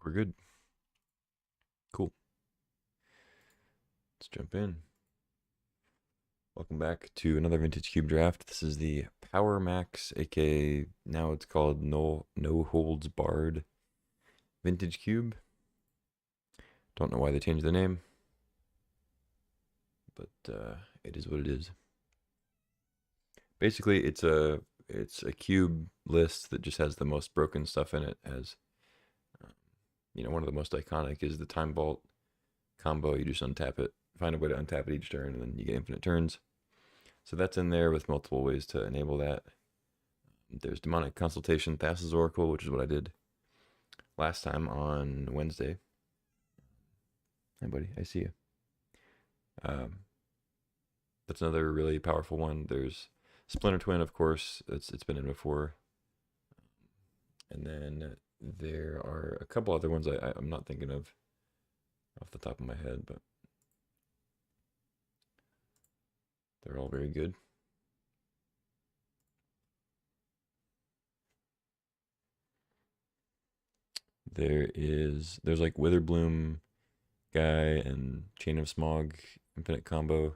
We're good. Cool. Let's jump in. Welcome back to another Vintage Cube draft. This is the PowerMAX, aka now it's called No Holds Barred Vintage Cube. Don't know why they changed the name, but it is what it is. Basically, it's a cube list that just has the most broken stuff in it. As one of the most iconic is the Time Vault combo. You just untap it, find a way to untap it each turn, and then you get infinite turns. So that's in there with multiple ways to enable that. There's Demonic Consultation, Thassa's Oracle, which is what I did last time on Wednesday. Hey, buddy, I see you. That's another really powerful one. There's Splinter Twin, of course. It's been in before. And then there are a couple other ones I'm not thinking of off the top of my head, but they're all very good. There's like Witherbloom guy and Chain of Smog infinite combo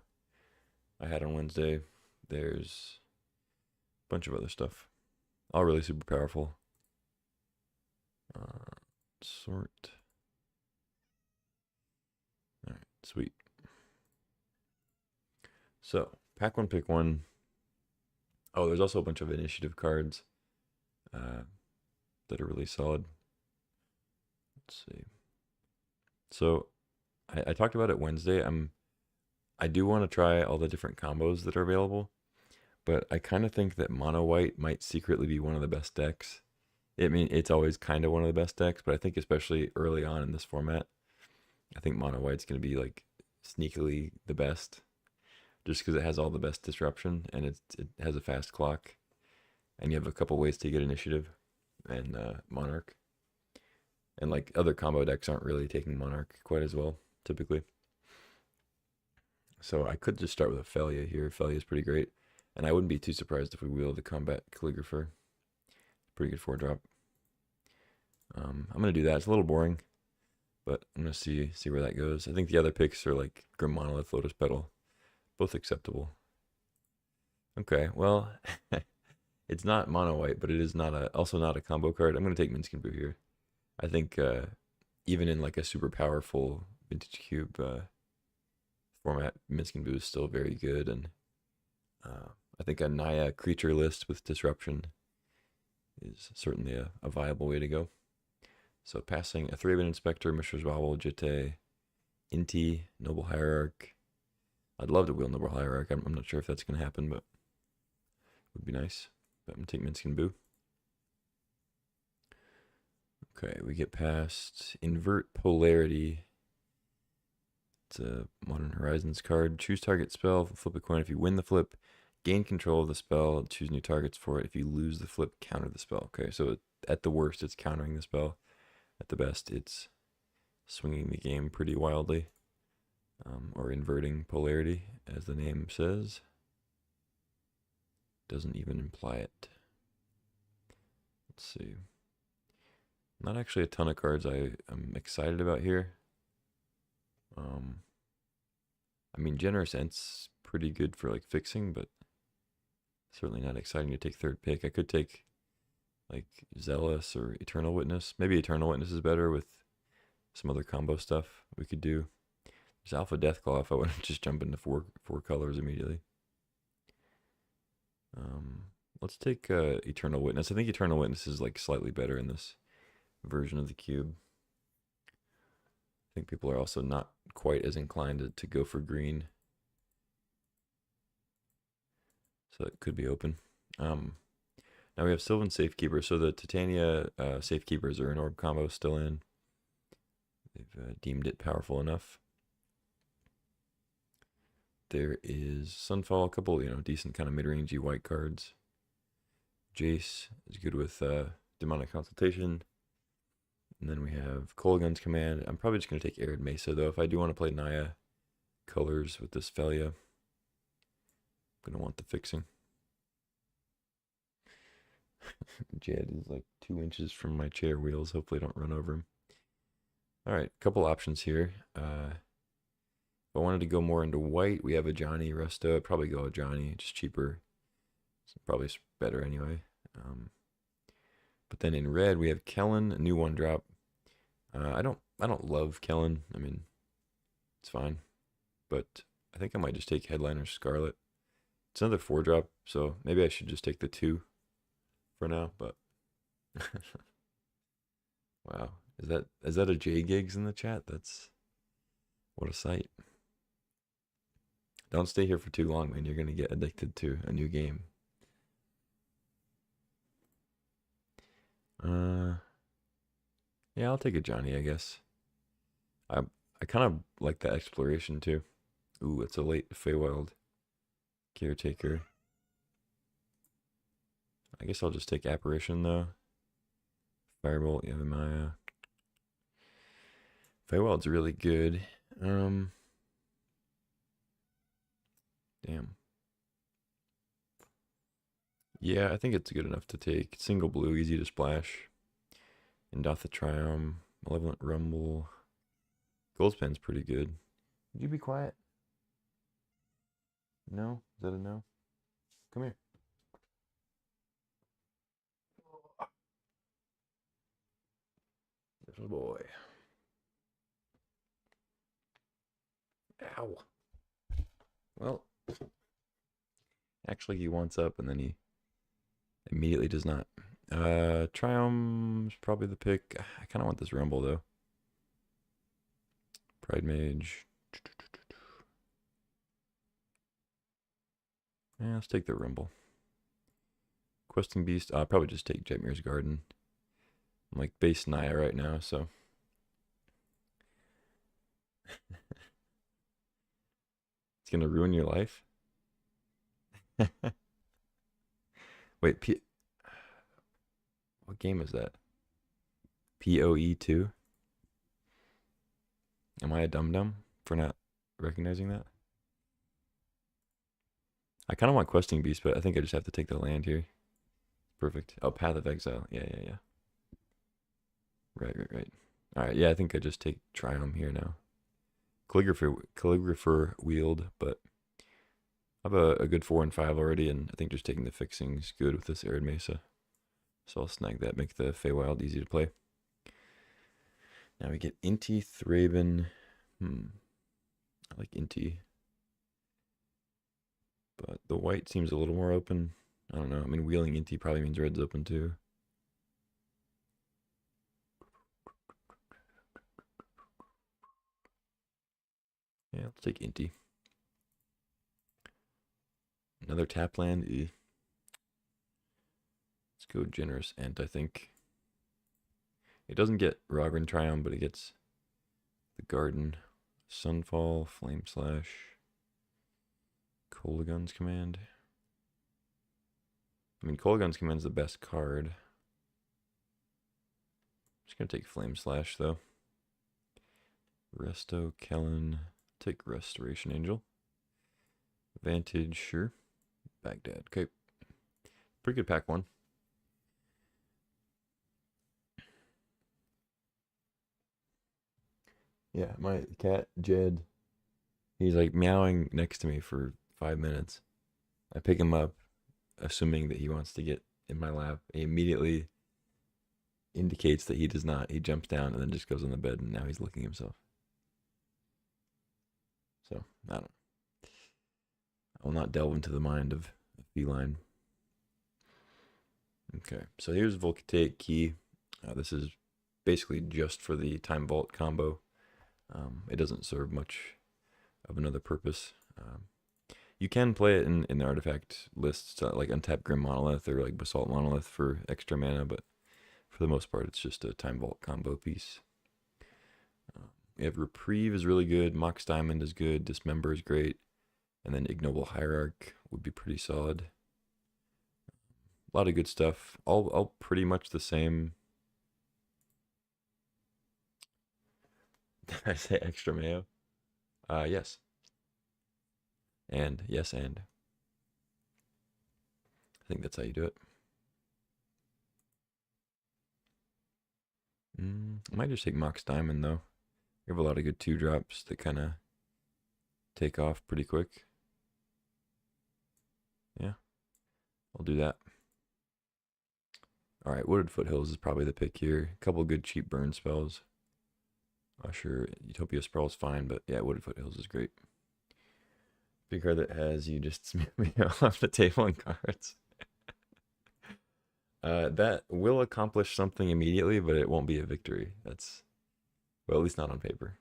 I had on Wednesday. There's a bunch of other stuff, all really super powerful. Sort. All right, sweet. So pack one, pick one. Oh, there's also a bunch of initiative cards that are really solid. Let's see. So I talked about it Wednesday. I do want to try all the different combos that are available, but I kind of think that mono white might secretly be one of the best decks. I mean, it's always kind of one of the best decks, but I think especially early on in this format, I think mono white's going to be like sneakily the best, just because it has all the best disruption and it has a fast clock, and you have a couple ways to get initiative and monarch. And like other combo decks aren't really taking monarch quite as well typically. So I could just start with a Felia here. Felia is pretty great, and I wouldn't be too surprised if we wheel the Combat Calligrapher. Pretty good 4-drop. I'm gonna do that. It's a little boring, but I'm gonna see where that goes. I think the other picks are like Grim Monolith, Lotus Petal, both acceptable. Okay, well, it's not mono white, but it is also not a combo card. I'm gonna take Minsc and Boo here. I think even in like a super powerful Vintage Cube format, Minsc and Boo is still very good, and I think a Naya creature list with disruption is certainly a viable way to go. So passing a Thraben Inspector, Mishra's Wobble, Jitte, Inti, Noble Hierarch. I'd love to wheel Noble Hierarch. I'm not sure if that's going to happen, but it would be nice. But I'm going to take Minsc and Boo. Okay, we get past Invert Polarity. It's a Modern Horizons card. Choose target spell, flip a coin. If you win the flip, gain control of the spell, choose new targets for it. If you lose the flip, counter the spell. Okay, so at the worst, it's countering the spell. At the best, it's swinging the game pretty wildly, or inverting polarity, as the name says. Doesn't even imply it. Let's see. Not actually a ton of cards I'm excited about here. I mean, Generous Ent's pretty good for like fixing, but certainly not exciting to take third pick. I could take like Zealous or Eternal Witness. Maybe Eternal Witness is better with some other combo stuff we could do. There's Alpha Deathclaw if I want to just jump into four colors immediately. Let's take Eternal Witness. I think Eternal Witness is like slightly better in this version of the cube. I think people are also not quite as inclined to go for green, so it could be open. Now we have Sylvan Safekeeper. So the Titania Safekeepers are an orb combo still in. They've deemed it powerful enough. There is Sunfall, a couple, decent kind of mid-rangey white cards. Jace is good with Demonic Consultation. And then we have Kolaghan's Command. I'm probably just going to take Arid Mesa, though. If I do want to play Naya colors with this Felia, I'm going to want the fixing. Jed is like 2 inches from my chair wheels. Hopefully I don't run over him. All right, couple options here. If I wanted to go more into white, we have a Johnny Resto. I'd probably go a Johnny, just cheaper. It's probably better anyway. But then in red, we have Kellen, a new one drop. I don't love Kellen. I mean, it's fine, but I think I might just take Headliner Scarlet. It's another 4 drop, so maybe I should just take the 2 for now. But wow, is that a J Gigs in the chat? That's what a sight. Don't stay here for too long, man. You're gonna get addicted to a new game. Yeah, I'll take a Johnny, I guess. I kind of like that exploration too. Ooh, it's a late Feywild Caretaker. I guess I'll just take Apparition though. Firebolt, Yavimaya. Feywild's really good. Damn. Yeah, I think it's good enough to take. Single blue, easy to splash. Indotha Triumph, Malevolent Rumble. Goldspan's pretty good. Would you be quiet? No? Is that a no? Come here. Little boy. Ow. Well, actually he wants up and then he immediately does not. Triumph's probably the pick. I kind of want this Rumble though. Pride Mage. Yeah, let's take the Rumble. Questing Beast. I'll probably just take Jetmir's Garden. I'm like base Naya right now, so. It's gonna ruin your life. Wait, what game is that? PoE2? Am I a dum-dum for not recognizing that? I kind of want Questing Beast, but I think I just have to take the land here. Perfect. Oh, Path of Exile. Yeah. Right. Alright, yeah, I think I just take Triumph here now. Calligrapher Wield, but I have a good 4 and 5 already, and I think just taking the fixing's good with this Arid Mesa. So I'll snag that, make the Feywild easy to play. Now we get Inti, Thraben. I like Inti. But the white seems a little more open. I don't know. I mean, wheeling Inti probably means red's open too. Yeah, let's take Inti. Another tap land. Let's go Generous Ent, I think. It doesn't get Rogren Triumph, but it gets the Garden. Sunfall, Flame Slash. Kolagun's Command. I mean, Kolagun's Command's the best card. Just gonna take Flame Slash, though. Resto, Kellen. Take Restoration Angel. Vantage, sure. Baghdad, okay. Pretty good pack one. Yeah, my cat, Jed, he's like meowing next to me for 5 minutes. I pick him up, assuming that he wants to get in my lap. He immediately indicates that he does not. He jumps down and then just goes on the bed, and now he's licking himself. So, I will not delve into the mind of a feline. Okay, so here's Volcaic Key. This is basically just for the Time Vault combo. It doesn't serve much of another purpose. You can play it in the artifact lists, like Untapped Grim Monolith or like Basalt Monolith for extra mana, but for the most part, it's just a Time Vault combo piece. We have Reprieve is really good, Mox Diamond is good, Dismember is great, and then Ignoble Hierarch would be pretty solid. A lot of good stuff, all pretty much the same. Did I say extra mayo? Yes. And yes, and I think that's how you do it. I might just take Mox Diamond though. We have a lot of good 2-drops that kind of take off pretty quick. Yeah, I'll do that. All right, Wooded Foothills is probably the pick here. A couple good cheap burn spells. Sure, Utopia Sprawl is fine, but yeah, Wooded Foothills is great. Big card that has you just smear me off the table in cards. That will accomplish something immediately, but it won't be a victory. That's, well, at least not on paper.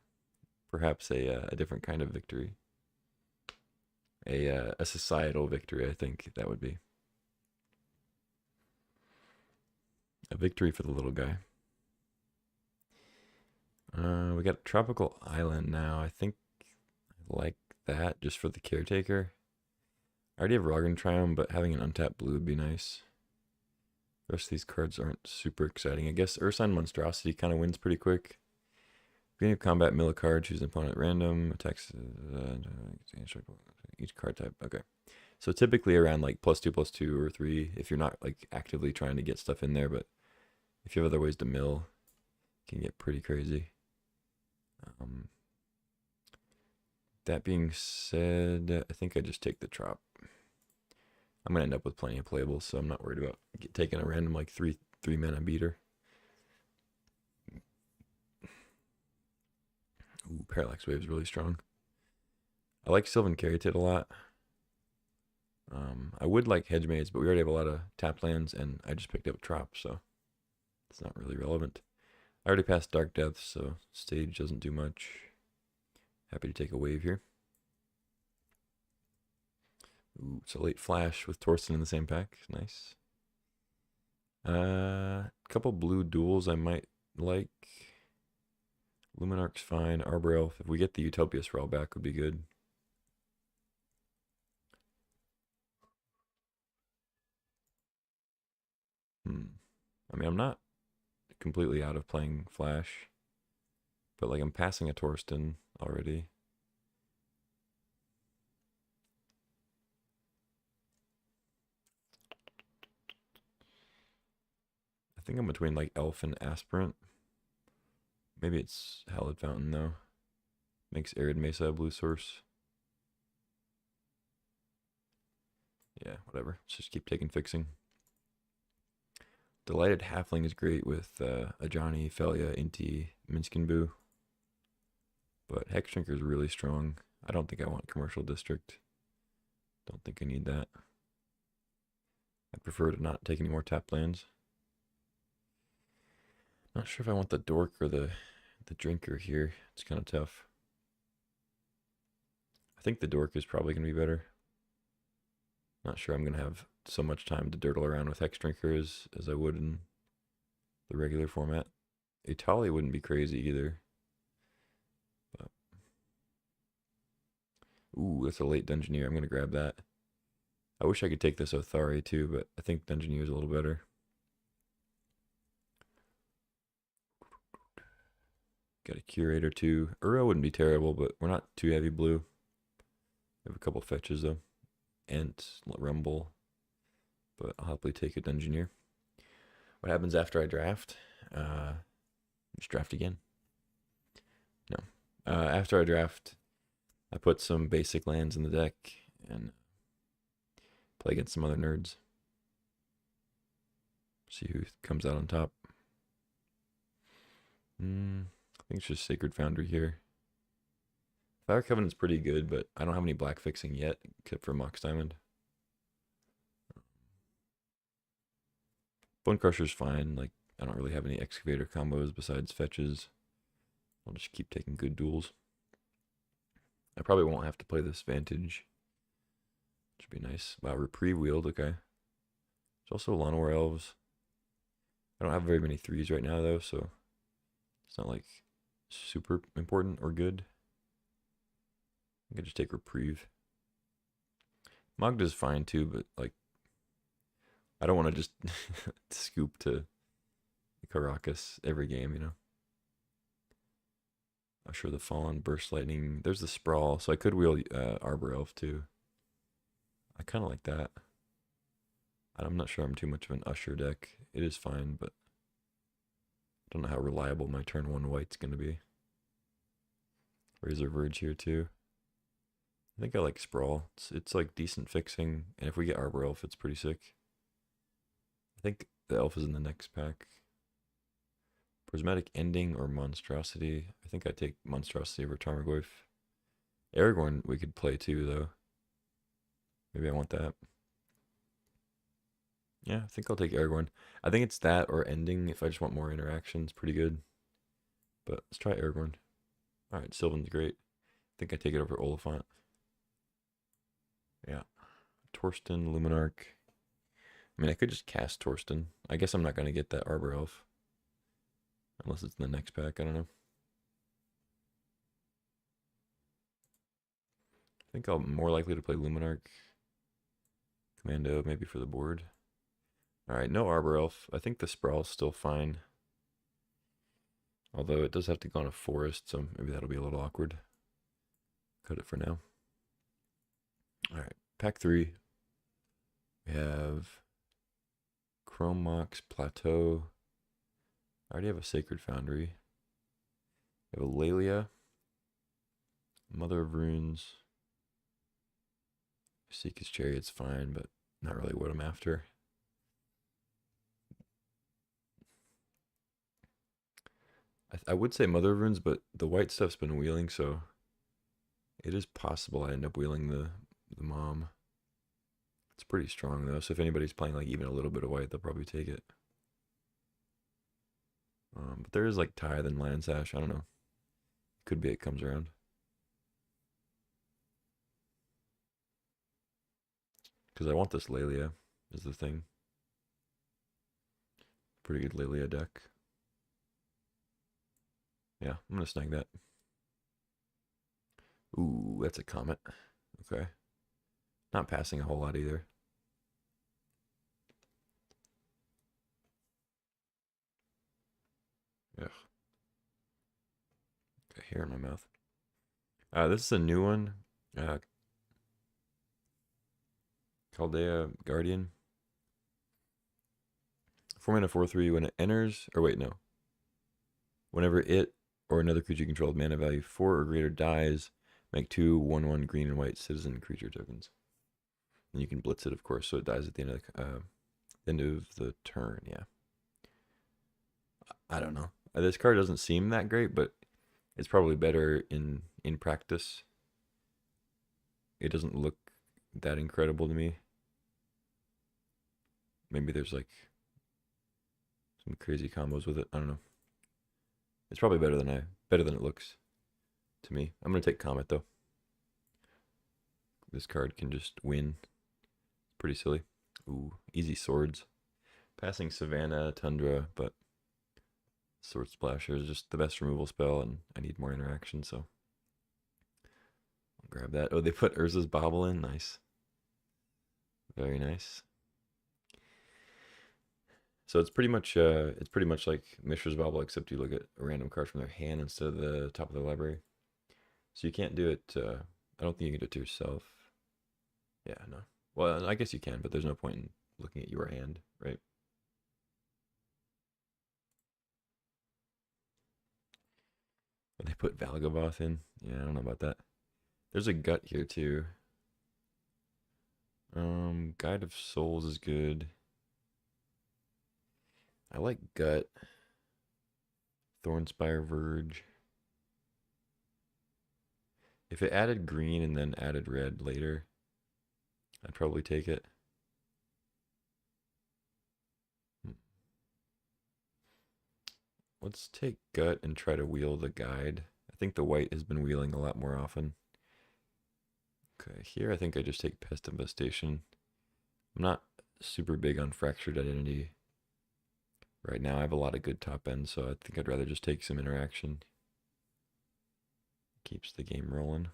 Perhaps a different kind of victory. A societal victory, I think that would be. A victory for the little guy. We got Tropical Island now. I think I like that just for the caretaker. I already have Rogan Triumph, but having an untapped blue would be nice. The rest of these cards aren't super exciting. I guess Ursine Monstrosity kind of wins pretty quick. Beginning of combat, mill a card, choose an opponent at random, attacks each card type. Okay. So typically around like +2/+2 or 3 if you're not like actively trying to get stuff in there, but if you have other ways to mill, it can get pretty crazy. That being said, I think I just take the Trop. I'm going to end up with plenty of playables, so I'm not worried about taking a random like 3 mana beater. Ooh, Parallax Wave is really strong. I like Sylvan Caryatid a lot. I would like Hedge Maze, but we already have a lot of tap lands, and I just picked up Trop, so it's not really relevant. I already passed Dark Depths, so stage doesn't do much. Happy to take a wave here. Ooh, it's a late flash with Torsten in the same pack. Nice. Couple blue duels I might like. Luminarch's fine. Arbor Elf. If we get the Utopia Sprawl back, would be good. I mean, I'm not completely out of playing Flash, but like I'm passing a Torsten already. I think I'm between like Elf and Aspirant. Maybe it's Hallowed Fountain though. Makes Arid Mesa a blue source. Yeah, whatever. Let's just keep taking fixing. Delighted Halfling is great with Ajani, Felia, Inti, Minskin Boo. But Hex Shrinker is really strong. I don't think I want Commercial District. Don't think I need that. I prefer to not take any more tap lands. Not sure if I want the Dork or the Drinker here. It's kind of tough. I think the Dork is probably going to be better. Not sure I'm going to have so much time to dirtle around with Hex Drinker as I would in the regular format. Italia wouldn't be crazy either. But ooh, that's a late Dungeoneer. I'm going to grab that. I wish I could take this Othari too, but I think Dungeoneer is a little better. Got a Curator too. Uro wouldn't be terrible, but we're not too heavy blue. We have a couple fetches though. Ent, Rumble. But I'll happily take a Dungeoneer. What happens after I draft? Just draft again. No. After I draft, I put some basic lands in the deck and play against some other nerds. See who comes out on top. I think it's just Sacred Foundry here. Fire Covenant's pretty good, but I don't have any black fixing yet, except for Mox Diamond. Bone Crusher's fine. Like, I don't really have any Excavator combos besides fetches. I'll just keep taking good duels. I probably won't have to play this Vantage. Should be nice. Wow, Reprieve Wield, okay. There's also Llanowar Elves. I don't have very many 3s right now, though, so it's not like super important or good. I could just take Reprieve. Magda's fine too, but like, I don't want to just scoop to Caracas every game, you know. Usher the Fallen, Burst Lightning. There's the Sprawl, so I could wheel Arbor Elf too. I kind of like that. I'm not sure I'm too much of an Usher deck. It is fine, but I don't know how reliable my turn 1 white's going to be. Razor Verge here too. I think I like Sprawl. It's like decent fixing, and if we get Arbor Elf, it's pretty sick. I think the elf is in the next pack. Prismatic Ending or Monstrosity. I think I take Monstrosity over Tarmogoyf. Aragorn we could play too, though. Maybe I want that. Yeah, I think I'll take Aragorn. I think it's that or Ending if I just want more interactions. Pretty good. But let's try Aragorn. Alright, Sylvan's great. I think I take it over Oliphant. Yeah. Torsten, Luminarch. I mean, I could just cast Torsten. I guess I'm not going to get that Arbor Elf. Unless it's in the next pack, I don't know. I think I'm more likely to play Luminarch. Commando, maybe for the board. Alright, no Arbor Elf. I think the Sprawl's still fine. Although it does have to go on a forest, so maybe that'll be a little awkward. Cut it for now. Alright, pack 3. We have Chrome Mox Plateau. I already have a Sacred Foundry. We have a Lelia. Mother of Runes. Seek's Chariot's fine, but not really what I'm after. I would say Mother of Runes, but the white stuff's been wheeling, so it is possible I end up wheeling the mom. It's pretty strong, though, so if anybody's playing like even a little bit of white, they'll probably take it. But there is like Tithe and Land Sash. I don't know. Could be it comes around. Because I want this Lelia, is the thing. Pretty good Lelia deck. Yeah, I'm going to snag that. Ooh, that's a Comet. Okay. Not passing a whole lot either. Ugh. Got hair in my mouth. This is a new one. Chaldea Guardian. 4-mana 4/3 when it enters, or wait, no. Whenever it or another creature you control with mana value 4 or greater dies, make 2 1/1 green and white citizen creature tokens. And you can blitz it, of course, so it dies at the end of the turn. Yeah. I don't know. This card doesn't seem that great, but it's probably better in practice. It doesn't look that incredible to me. Maybe there's like some crazy combos with it. I don't know. It's probably better than it looks to me. I'm gonna take Comet though. This card can just win. Pretty silly. Ooh, easy swords. Passing Savannah, Tundra, but Sword Splasher is just the best removal spell, and I need more interaction, so I'll grab that. Oh, they put Urza's Bauble in. Nice. Very nice. So it's pretty much like Mishra's Bauble, except you look at a random card from their hand instead of the top of their library. So you can't do it. I don't think you can do it to yourself. Yeah, no. Well, I guess you can, but there's no point in looking at your hand, right? But they put Valgavoth in. Yeah, I don't know about that. There's a Gut here too. Guide of Souls is good. I like Gut. Thornspire Verge. If it added green and then added red later, I'd probably take it. Let's take Gut and try to wheel the Guide. I think the white has been wheeling a lot more often. Okay, here I think I just take Pest Infestation. I'm not super big on Fractured Identity right now. I have a lot of good top end, so I think I'd rather just take some interaction. Keeps the game rolling.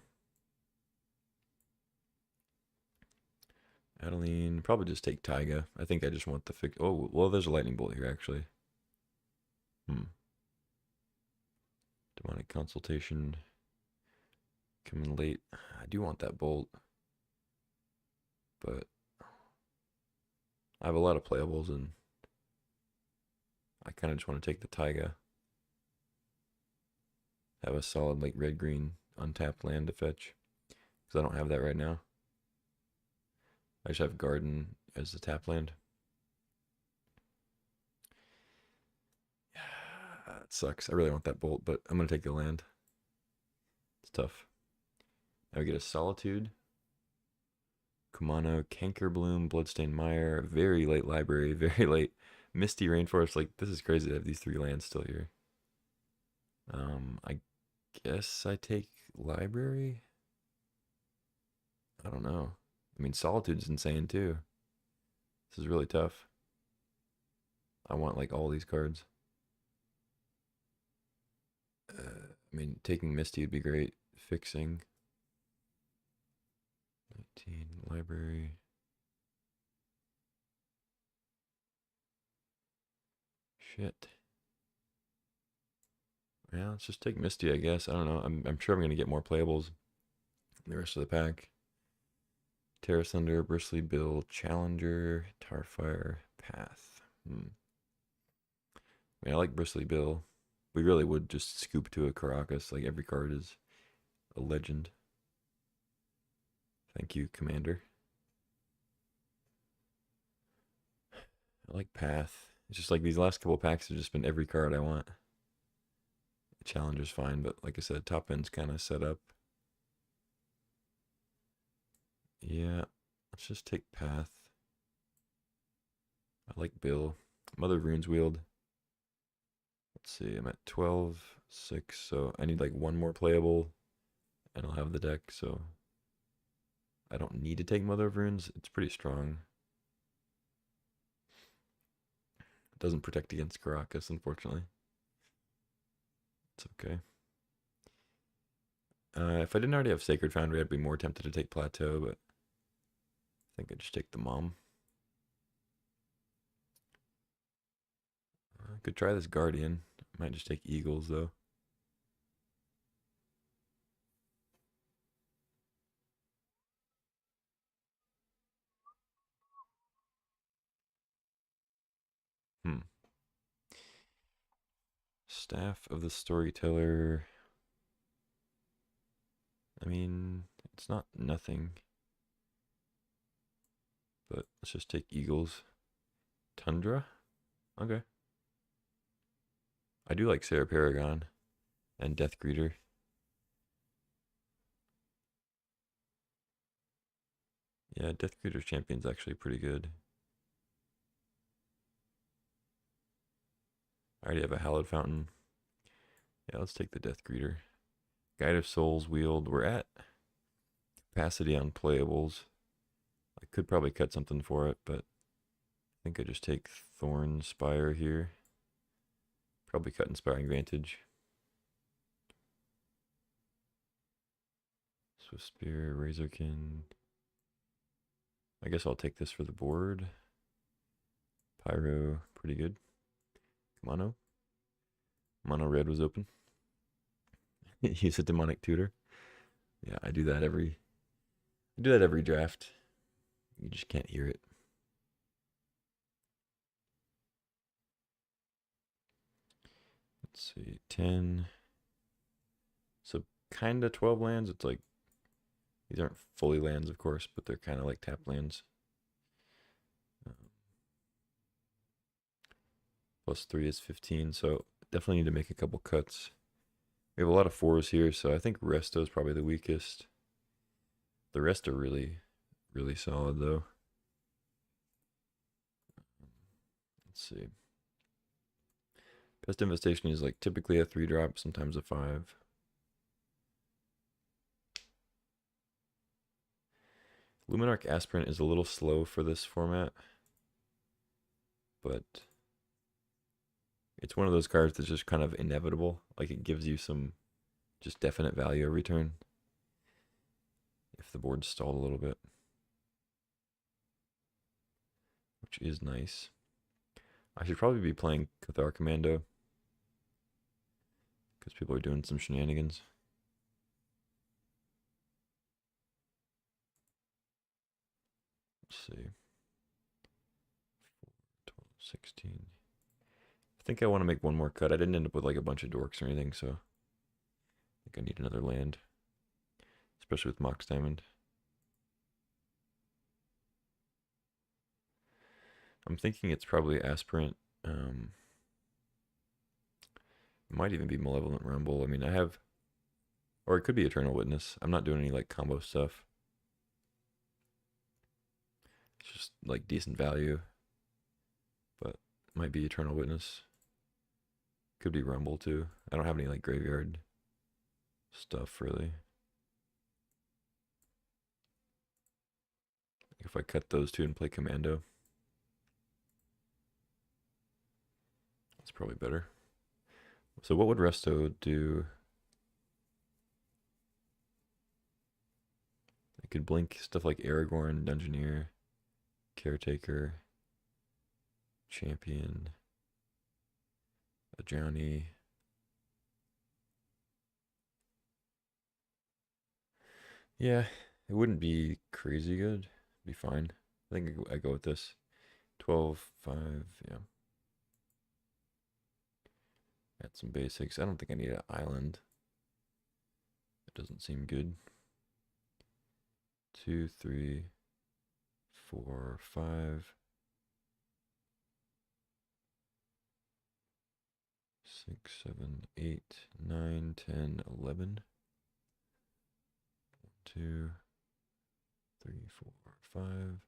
Adeline, probably just take Taiga. I think I just want the fix. Oh, well, there's a Lightning Bolt here, actually. Demonic Consultation. Coming late. I do want that Bolt. But I have a lot of playables, and I kind of just want to take the Taiga. Have a solid, like, red-green untapped land to fetch, because I don't have that right now. I just have garden as the tap land. It sucks. I really want that bolt, but I'm going to take the land. It's tough. Now we get a Solitude, Kumano, Cankerbloom, Bloodstained Mire, very late library, very late Misty Rainforest. Like, this is crazy to have these 3 lands still here. I guess I take library? I don't know. I mean, Solitude's insane too. This is really tough. I want like all these cards. I mean, taking Misty would be great. Fixing. 19, library. Shit. Yeah, let's just take Misty, I guess. I don't know. I'm sure I'm going to get more playables in the rest of the pack. Terra Thunder, Bristly Bill, Challenger, Tarfire, Path. I mean, I like Bristly Bill. We really would just scoop to a Caracas. Like, every card is a legend. Thank you, Commander. I like Path. It's just like these last couple packs have just been every card I want. Challenger's fine, but like I said, top end's kind of set up. Yeah, let's just take Path. I like Bill. Mother of Runes Wield. Let's see, I'm at 12, 6, so I need like one more playable, and I'll have the deck, so I don't need to take Mother of Runes. It's pretty strong. It doesn't protect against Caracas, unfortunately. It's okay. If I didn't already have Sacred Foundry, I'd be more tempted to take Plateau, but I think I'd just take the Mom. I could try this Guardian. Might just take Eagles, though. Staff of the Storyteller. I mean, it's not nothing. But let's just take Eagles. Tundra? Okay. I do like Sarah Paragon and Death Greeter. Yeah, Death Greeter's Champion's actually pretty good. I already have a Hallowed Fountain. Yeah, let's take the Death Greeter. Guide of Souls Wield. We're at capacity on playables. I could probably cut something for it, but I think I just take Thorn Spire here. Probably cut Inspiring Vantage. Swift Spear, Razorkin. I guess I'll take this for the board. Pyro, pretty good. Mono. Mono red was open. Use a Demonic Tutor. Yeah, I do that every draft. You just can't hear it. Let's see, 10. So kinda 12 lands. It's like these aren't fully lands, of course, but they're kind of like tap lands. Plus 3 is 15, so definitely need to make a couple cuts. We have a lot of 4s here, so I think Resto is probably the weakest. The rest are really, really solid, though. Let's see. Pest Infestation is like typically a 3-drop, sometimes a 5. Luminarch Aspirant is a little slow for this format, but it's one of those cards that's just kind of inevitable. Like, it gives you some just definite value every turn if the board's stalled a little bit, which is nice. I should probably be playing Cathar Commando because people are doing some shenanigans. Let's see. 4, 12, 16. I think I want to make one more cut. I didn't end up with like a bunch of dorks or anything, so I think I need another land. especially with Mox Diamond. I'm thinking it's probably Aspirant. It might even be Malevolent Rumble. I mean, I have, or it could be Eternal Witness. I'm not doing any like combo stuff. It's just like decent value, but might be Eternal Witness. Could be Rumble too. I don't have any like graveyard stuff really. If I cut those two and play Commando, that's probably better. So what would Resto do? I could blink stuff like Aragorn, Dungeoneer, Caretaker, Champion, a Johnny. Yeah, it wouldn't be crazy good. It'd be fine. I think I go with this. 12, 5, yeah. Add some basics. I don't think I need an island. It doesn't seem good. 2, 3, 4, 5, 6, 7, 8, 9, 10, 11. 2, 3, 4, 5,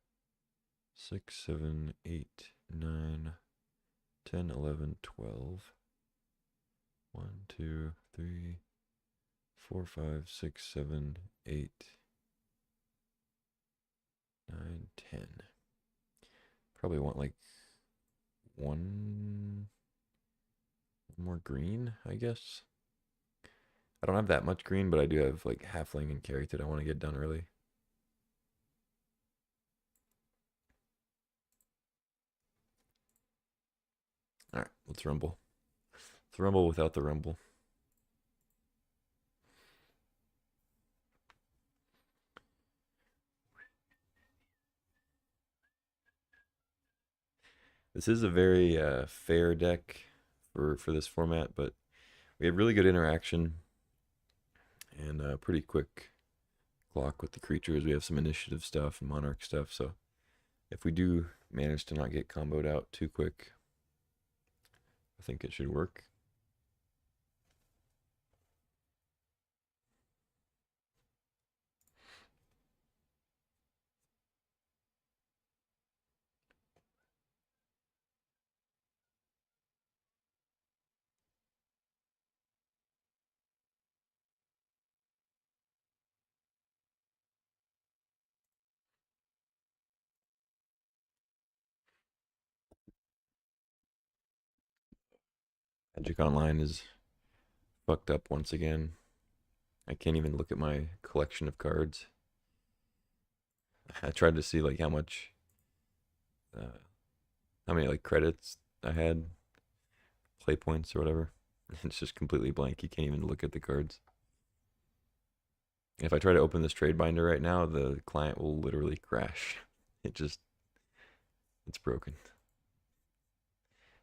6, 7, 8, 9, 10, 11, 12. 1, 2, 3, 4, 5, 6, 7, 8, 9, 10. Probably want like one more green, I guess. I don't have that much green, but I do have like Halfling and Carry that I want to get done early. Alright, let's rumble. Let's rumble without the rumble. This is a very fair deck for this format, but we have really good interaction and pretty quick clock with the creatures. We have some initiative stuff and monarch stuff, so if we do manage to not get comboed out too quick, I think it should work. Magic Online is fucked up once again. I can't even look at my collection of cards. I tried to see like how many like credits I had, play points or whatever. It's just completely blank. You can't even look at the cards. If I try to open this trade binder right now, the client will literally crash. It's broken.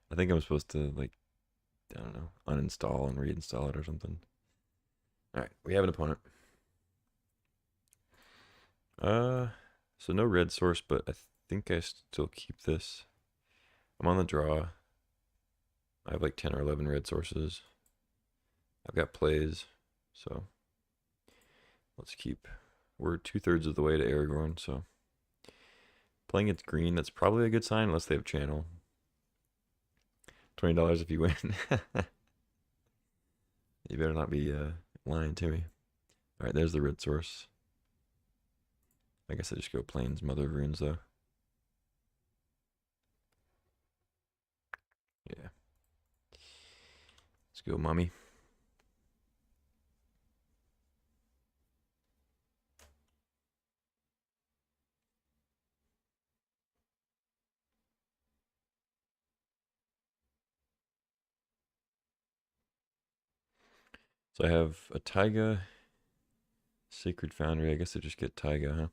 I think I'm supposed to like, I don't know, uninstall and reinstall it or something. All right, we have an opponent. So no red source, but I think I still keep this. I'm on the draw. I have like 10 or 11 red sources. I've got plays, so let's keep. We're 2/3 of the way to Aragorn, so playing it green, that's probably a good sign unless they have channel. $20 if you win. You better not be lying to me. All right, there's the red source. I guess I just go plains Mother of Runes though. Yeah. Let's go, mommy. So I have a Taiga, Sacred Foundry. I guess I just get Taiga, huh?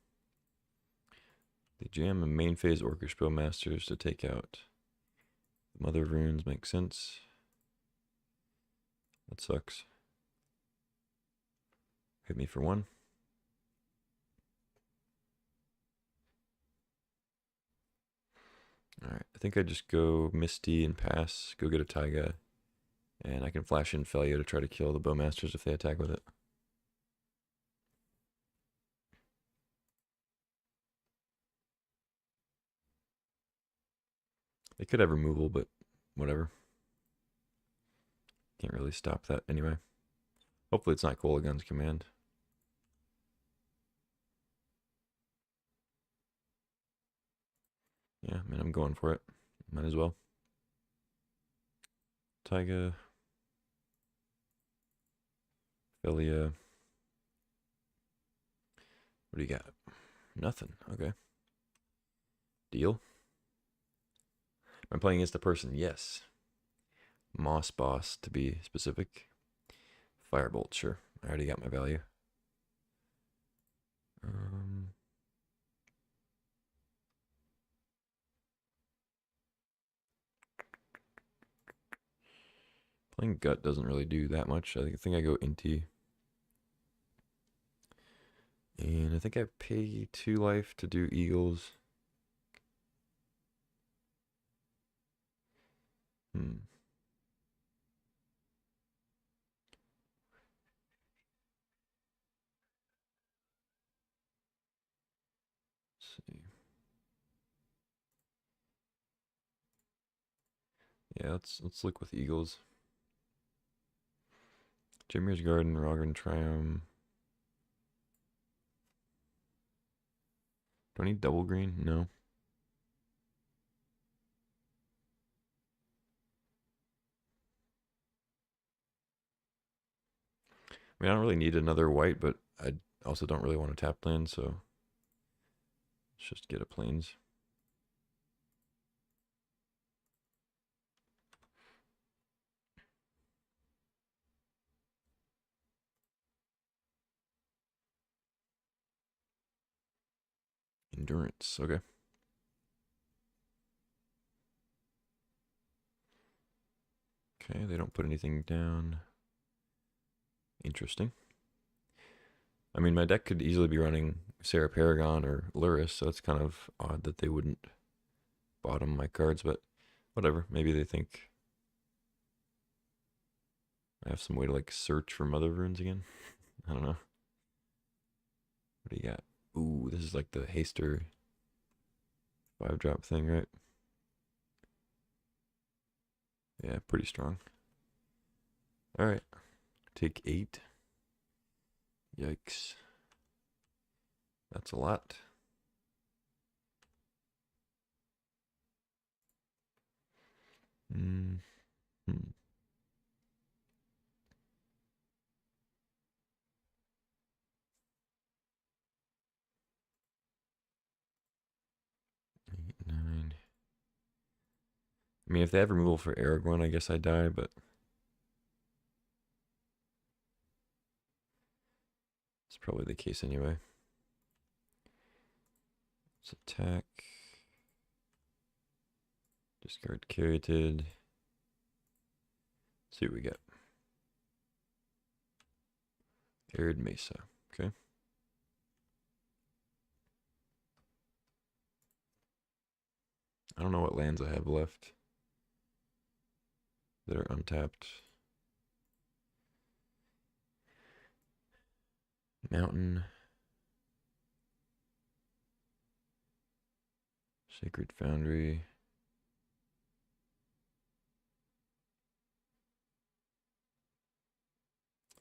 They jam a main phase Orcish Masters to take out Mother of Runes. Makes sense. That sucks. Hit me for 1. Alright, I think I just go Misty and pass, go get a Taiga, and I can flash in Felio to try to kill the Bowmasters if they attack with it. They could have removal, but whatever. Can't really stop that anyway. Hopefully it's not Kolagun's command. Yeah, man, I'm going for it. Might as well. Taiga. Philia. What do you got? Nothing. Okay. Deal. Am I playing against a person? Yes. Moss Boss, to be specific. Firebolt, sure. I already got my value. Playing Gut doesn't really do that much. I think I go Inti. And I think I pay 2 life to do Eagles. Let's see. Yeah, let's look with Eagles. Jamir's Garden, Rogren Triumph. Do I need double green? No. I mean, I don't really need another white, but I also don't really want to tap land, so let's just get a plains. Endurance, okay. Okay, they don't put anything down. Interesting. I mean, my deck could easily be running Sarah Paragon or Luris, so it's kind of odd that they wouldn't bottom my cards, but whatever. Maybe they think I have some way to like search for Mother Runes again. I don't know. What do you got? Ooh, this is like the Haster 5-drop thing, right? Yeah, pretty strong. Alright. Take 8. Yikes. That's a lot. Hmm. 8, 9. I mean, if they have removal for Aragorn, I guess I die, but it's probably the case anyway. Let's attack. Discard Caryatid. See what we get. Arid Mesa. Okay. I don't know what lands I have left that are untapped. Mountain. Sacred Foundry.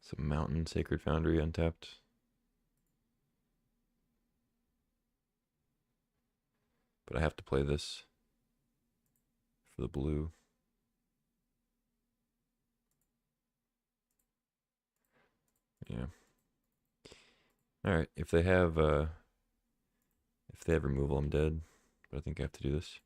Some Mountain, Sacred Foundry untapped. But I have to play this for the blue. Yeah. Alright, if they have removal, I'm dead. But I think I have to do this.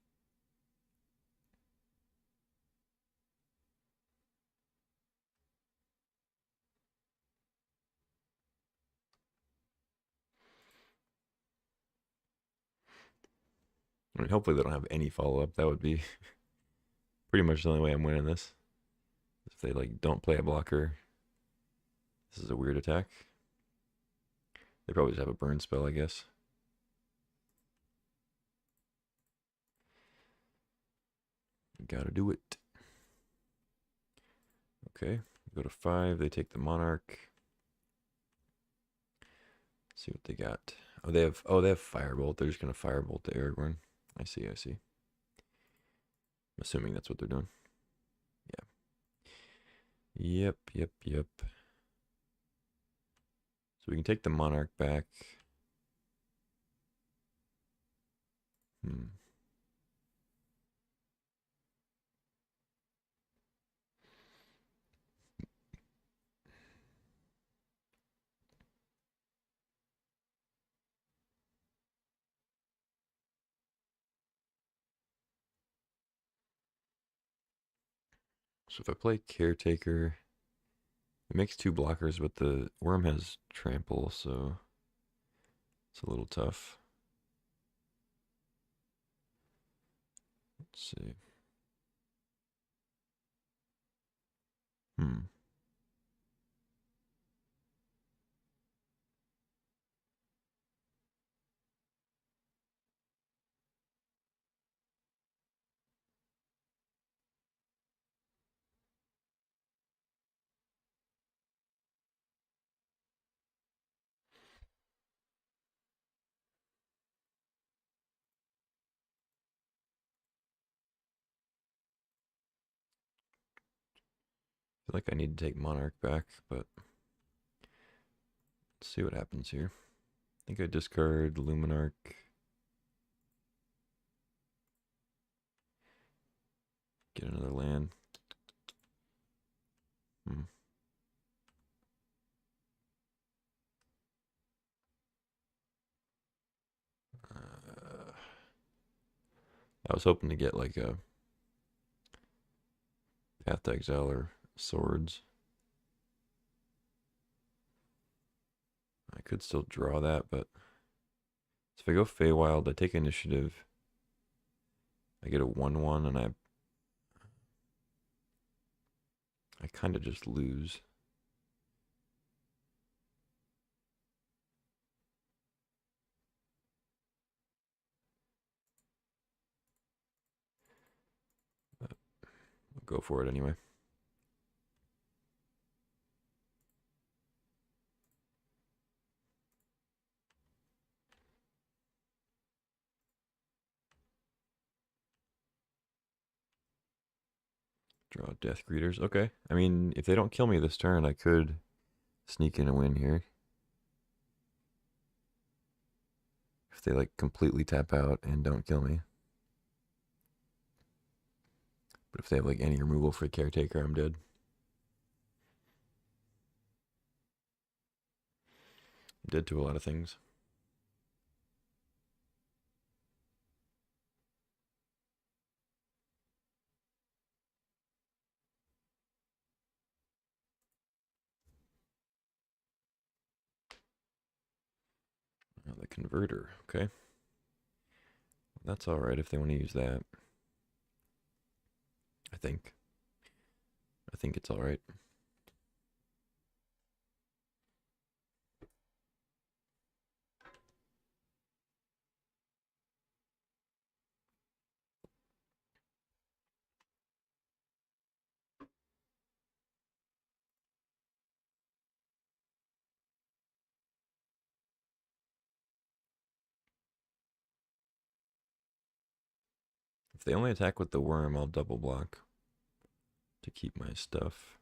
I mean, hopefully they don't have any follow-up. That would be pretty much the only way I'm winning this. If they like don't play a blocker, this is a weird attack. They probably just have a burn spell, I guess. Gotta do it. Okay, go to 5. They take the Monarch. See what they got. Oh, they have Firebolt. They're just gonna Firebolt the Aragorn. I see. I'm assuming that's what they're doing. Yeah. Yep. So we can take the Monarch back. So if I play Caretaker, it makes 2 blockers, but the Worm has Trample, so it's a little tough. Let's see. I feel like I need to take Monarch back, but let's see what happens here. I think I discard Luminarch. Get another land. I was hoping to get like a Path to Exile or Swords. I could still draw that, but if I go Feywild, I take initiative. I get a 1/1, and I kind of just lose. But I'll go for it anyway. Draw Death Greeters. Okay. I mean, if they don't kill me this turn, I could sneak in a win here. If they like completely tap out and don't kill me. But if they have like any removal for Caretaker, I'm dead. I'm dead to a lot of things. Oh, the Converter. Okay. That's alright if they want to use that. I think it's alright. If they only attack with the Worm, I'll double block to keep my stuff.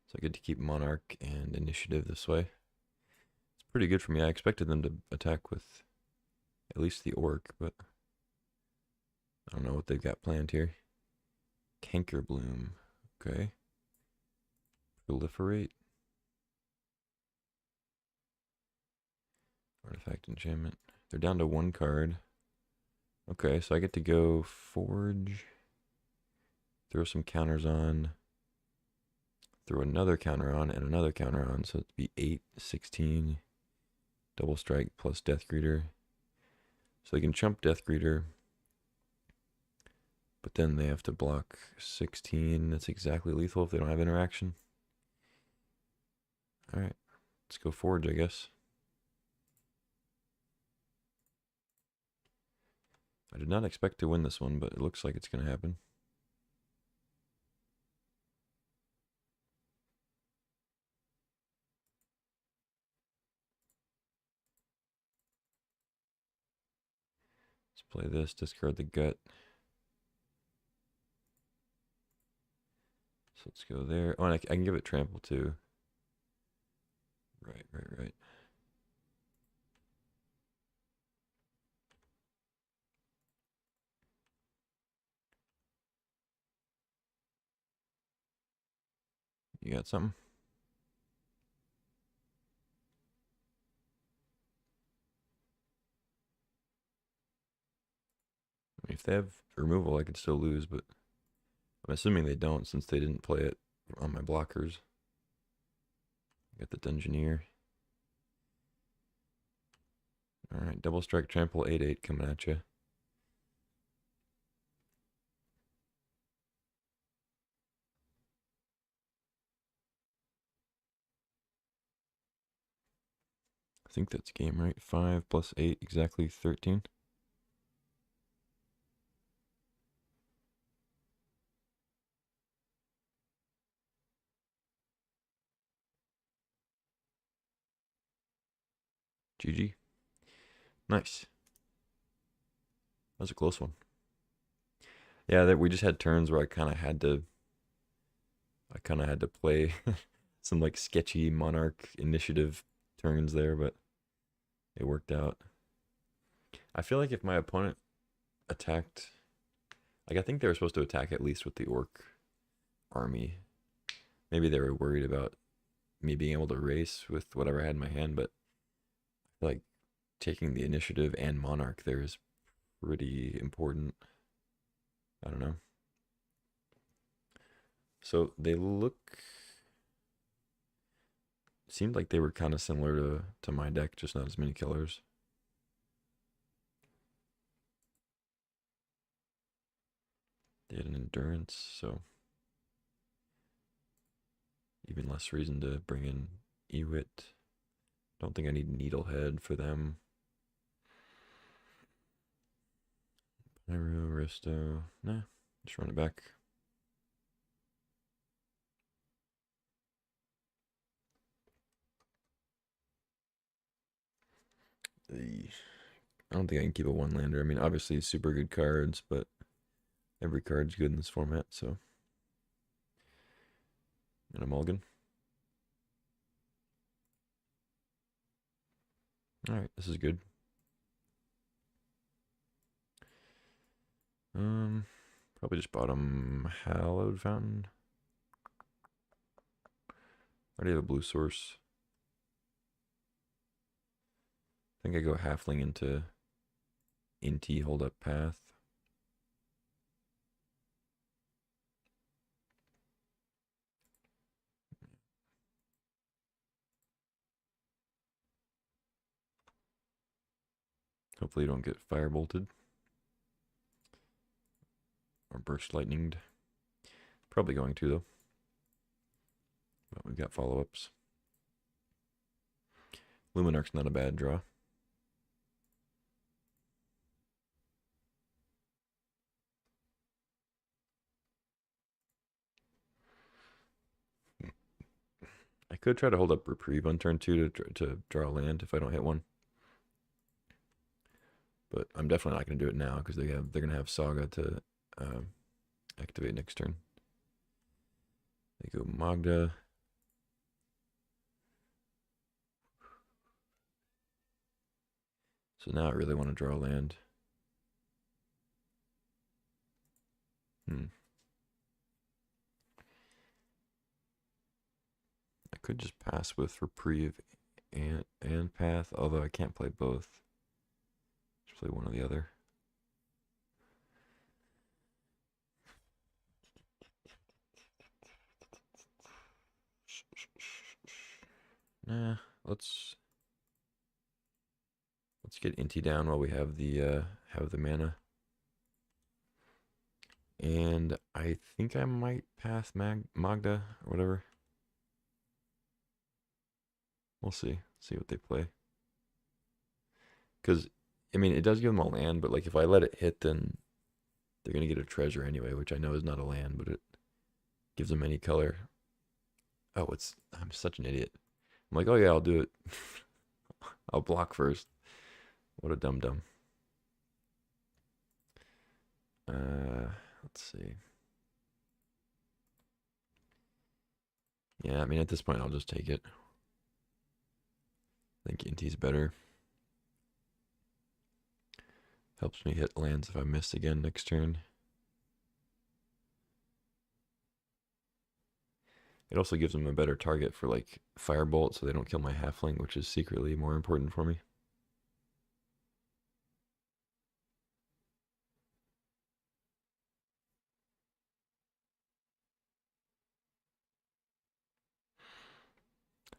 So I get to keep Monarch and Initiative this way. It's pretty good for me. I expected them to attack with at least the Orc, but I don't know what they've got planned here. Cankerbloom. Okay. Proliferate. Artifact enchantment. They're down to 1 card. Okay, so I get to go Forge. Throw some counters on. Throw another counter on and another counter on. So it'd be 8, 16. Double strike plus Death Greeter. So they can chump Death Greeter. But then they have to block 16. That's exactly lethal if they don't have interaction. Alright, let's go forward, I guess. I did not expect to win this one, but it looks like it's going to happen. Let's play this, discard the gut. So let's go there. Oh, and I can give it trample too. Right. You got something? I mean, if they have removal, I could still lose, but I'm assuming they don't since they didn't play it on my blockers. Got the Dungeoneer. Alright, double strike trample 8/8 coming at you. I think that's game, right? 5 plus 8, exactly 13. GG. Nice. That was a close one. Yeah, we just had turns where I kind of had to play some like sketchy Monarch initiative turns there, but it worked out. I feel like if my opponent attacked, like I think they were supposed to attack at least with the Orc army. Maybe they were worried about me being able to race with whatever I had in my hand, but like taking the initiative and Monarch there is pretty important. I don't know. So they seemed like they were kind of similar to my deck, just not as many killers. They had an endurance, so even less reason to bring in Ewit. Don't think I need Needlehead for them. Pyro, Risto. Nah, just run it back. I don't think I can keep a one-lander. I mean, obviously super good cards, but every card's good in this format, so. And a mulligan. Alright, this is good. Probably just bottom Hallowed Fountain. Already have a blue source. I think I go halfling into Inti hold up path. Hopefully you don't get firebolted. Or burst lightninged. Probably going to though. But we've got follow-ups. Luminarch's not a bad draw. I could try to hold up Reprieve on turn 2 to draw land if I don't hit one. But I'm definitely not going to do it now because they're going to have Saga to activate next turn. They go Magda. So now I really want to draw land. I could just pass with Reprieve and Path, although I can't play both. Just play one or the other. Nah, let's get Inti down while we have the mana. And I think I might pass Magda or whatever. We'll see. See what they play. Because, I mean, it does give them a land, but like if I let it hit, then they're going to get a treasure anyway, which I know is not a land, but it gives them any color. Oh, I'm such an idiot. I'm like, oh yeah, I'll do it. I'll block first. What a dum dum. Let's see. Yeah, I mean, at this point, I'll just take it. I think Inti's better. Helps me hit lands if I miss again next turn. It also gives them a better target for like Firebolt so they don't kill my halfling, which is secretly more important for me.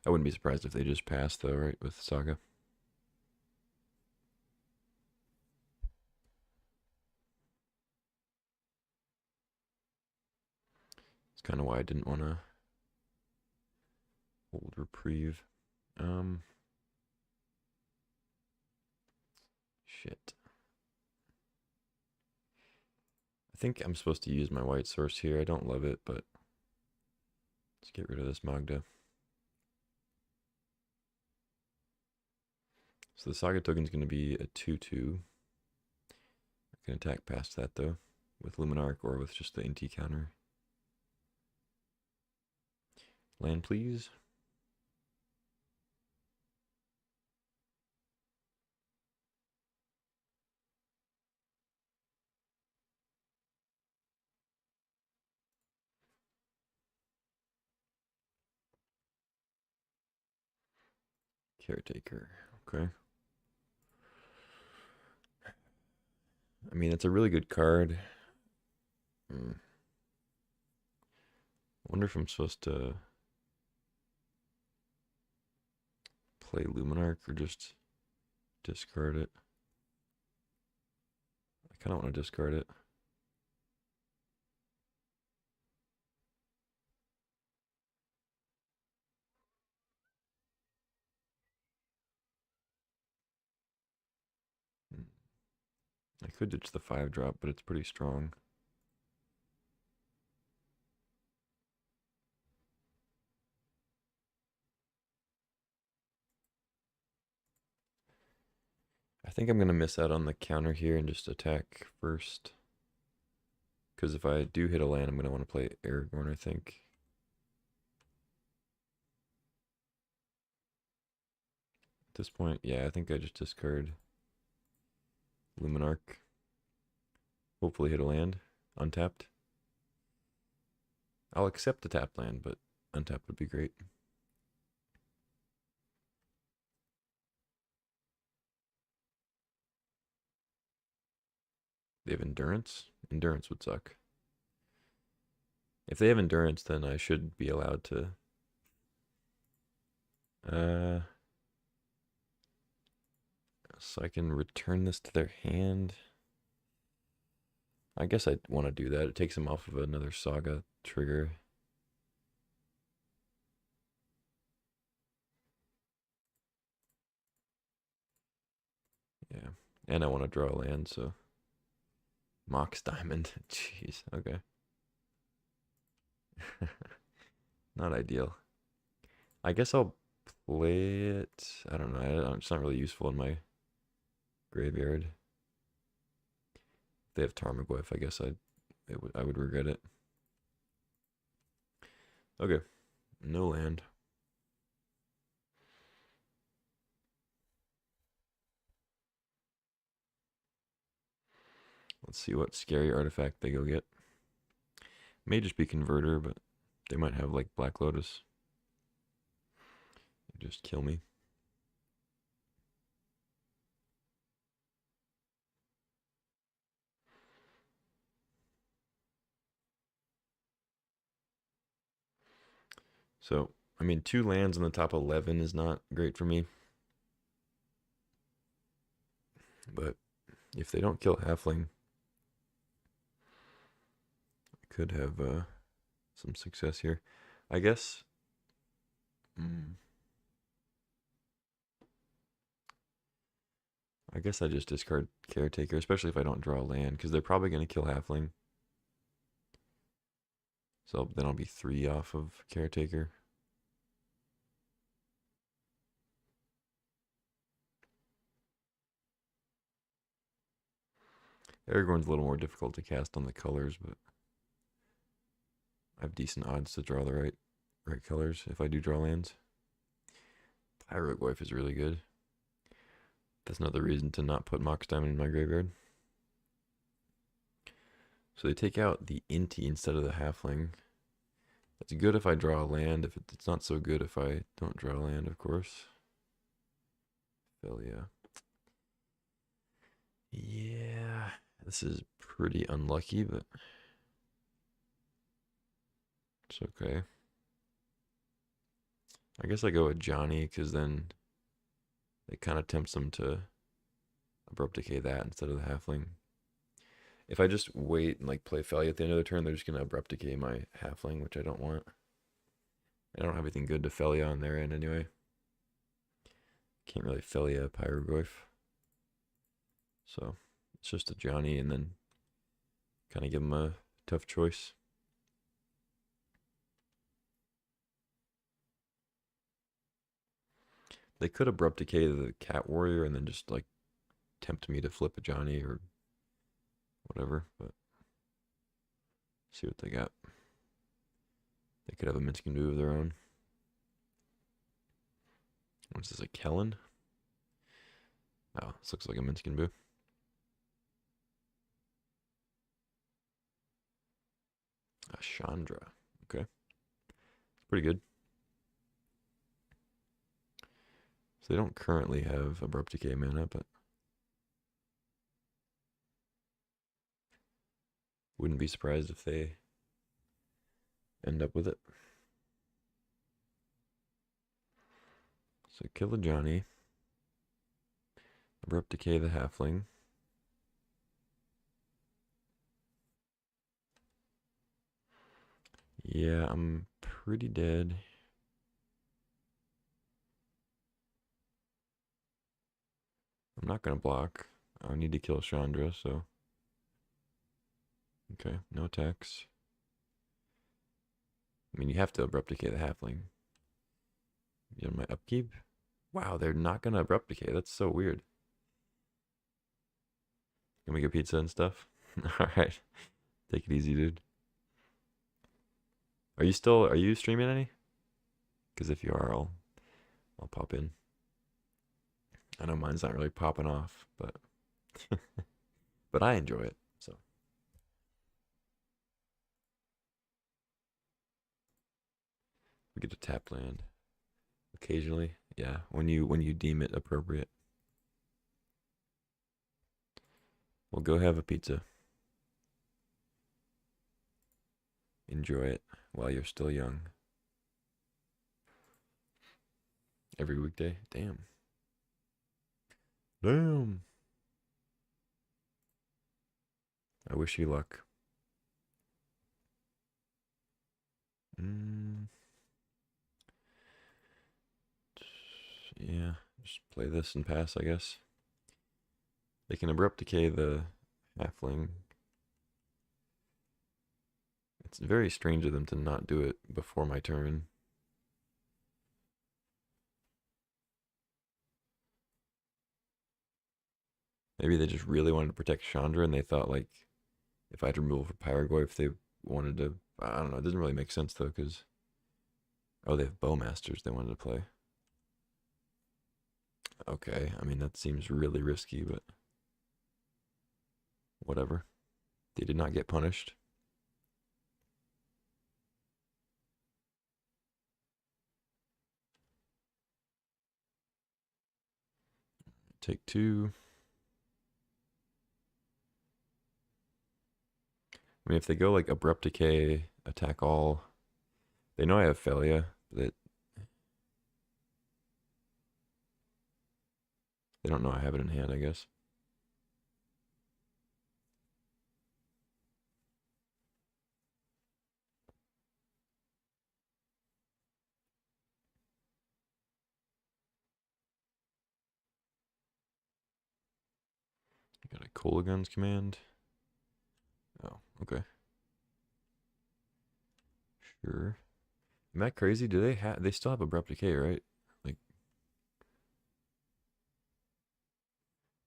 I wouldn't be surprised if they just passed though, right, with Saga. It's kind of why I didn't want to hold Reprieve. Shit. I think I'm supposed to use my white source here. I don't love it, but let's get rid of this Magda. So the Saga token is going to be a 2/2. I can attack past that though, with Luminarch or with just the Inti counter. Land, please. Caretaker. Okay. I mean, it's a really good card. I wonder if I'm supposed to play Luminarch or just discard it. I kind of want to discard it. I could ditch the 5-drop, but it's pretty strong. I think I'm going to miss out on the counter here and just attack first. Because if I do hit a land, I'm going to want to play Aragorn, I think. At this point, yeah, I think I just discard Luminarch. Hopefully hit a land. Untapped. I'll accept the tap land, but untapped would be great. They have endurance? Endurance would suck. If they have endurance, then I should be allowed to. So I can return this to their hand. I guess I want to do that. It takes them off of another Saga trigger. Yeah. And I want to draw a land, so. Mox Diamond. Jeez, okay. Not ideal. I guess I'll play it. I don't know. It's not really useful in my graveyard. If they have Tarmogoyf, I guess I would regret it. Okay. No land. Let's see what scary artifact they go get. May just be Converter, but they might have like Black Lotus. Just kill me. So, I mean, 2 lands in the top 11 is not great for me. But if they don't kill Halfling, I could have some success here. I guess. I guess I just discard Caretaker, especially if I don't draw a land, because they're probably going to kill Halfling. So then I'll be 3 off of Caretaker. Aragorn's a little more difficult to cast on the colors, but I have decent odds to draw the right colors if I do draw lands. Pyroglyph is really good. That's another reason to not put Mox Diamond in my graveyard. So they take out the Inti instead of the Halfling. It's good if I draw a land. If it's not so good if I don't draw a land, of course. Philia. Yeah, this is pretty unlucky, but it's okay. I guess I go with Johnny, because then it kind of tempts them to Abrupt Decay that instead of the Halfling. If I just wait and like play Felly at the end of the turn, they're just going to Abrupt Decay my Halfling, which I don't want. I don't have anything good to Felly on their end anyway. Can't really Felly a Pyroglyph. So it's just a Johnny, and then kind of give them a tough choice. They could Abrupt Decay the Cat Warrior and then just like tempt me to flip a Johnny or whatever, but see what they got. They could have a Minskin Boo of their own. What's this, a Kellen? Oh, this looks like a Minskin Boo. A Chandra. Okay. Pretty good. So they don't currently have Abrupt Decay mana, but wouldn't be surprised if they end up with it. So kill a Johnny. Abrupt Decay the Halfling. Yeah, I'm pretty dead. I'm not going to block. I need to kill Chandra, so. Okay, no attacks. I mean, you have to Abrupt Decay the Halfling. You know, my upkeep? Wow, they're not going to Abrupt Decay. That's so weird. Can we get pizza and stuff? Alright. Take it easy, dude. Are you streaming any? Because if you are, I'll pop in. I know mine's not really popping off, but but I enjoy it. So we get to tap land occasionally. Yeah, when you deem it appropriate. Well, go have a pizza. Enjoy it while you're still young. Every weekday? Damn. Damn. I wish you luck. Yeah, just play this and pass, I guess. They can Abrupt Decay the Halfling. It's very strange of them to not do it before my turn. Maybe they just really wanted to protect Chandra, and they thought, like, if I had removal for Pyroglyph, they wanted to. I don't know. It doesn't really make sense, though, because. Oh, they have Bowmasters they wanted to play. Okay, I mean, that seems really risky, but. Whatever. They did not get punished. Take 2. I mean, if they go like Abrupt Decay, attack all, they know I have Felia, but they don't know I have it in hand, I guess. Cola Guns command. Oh, okay. Sure. Am I crazy? Do they still have abrupt decay, right? Like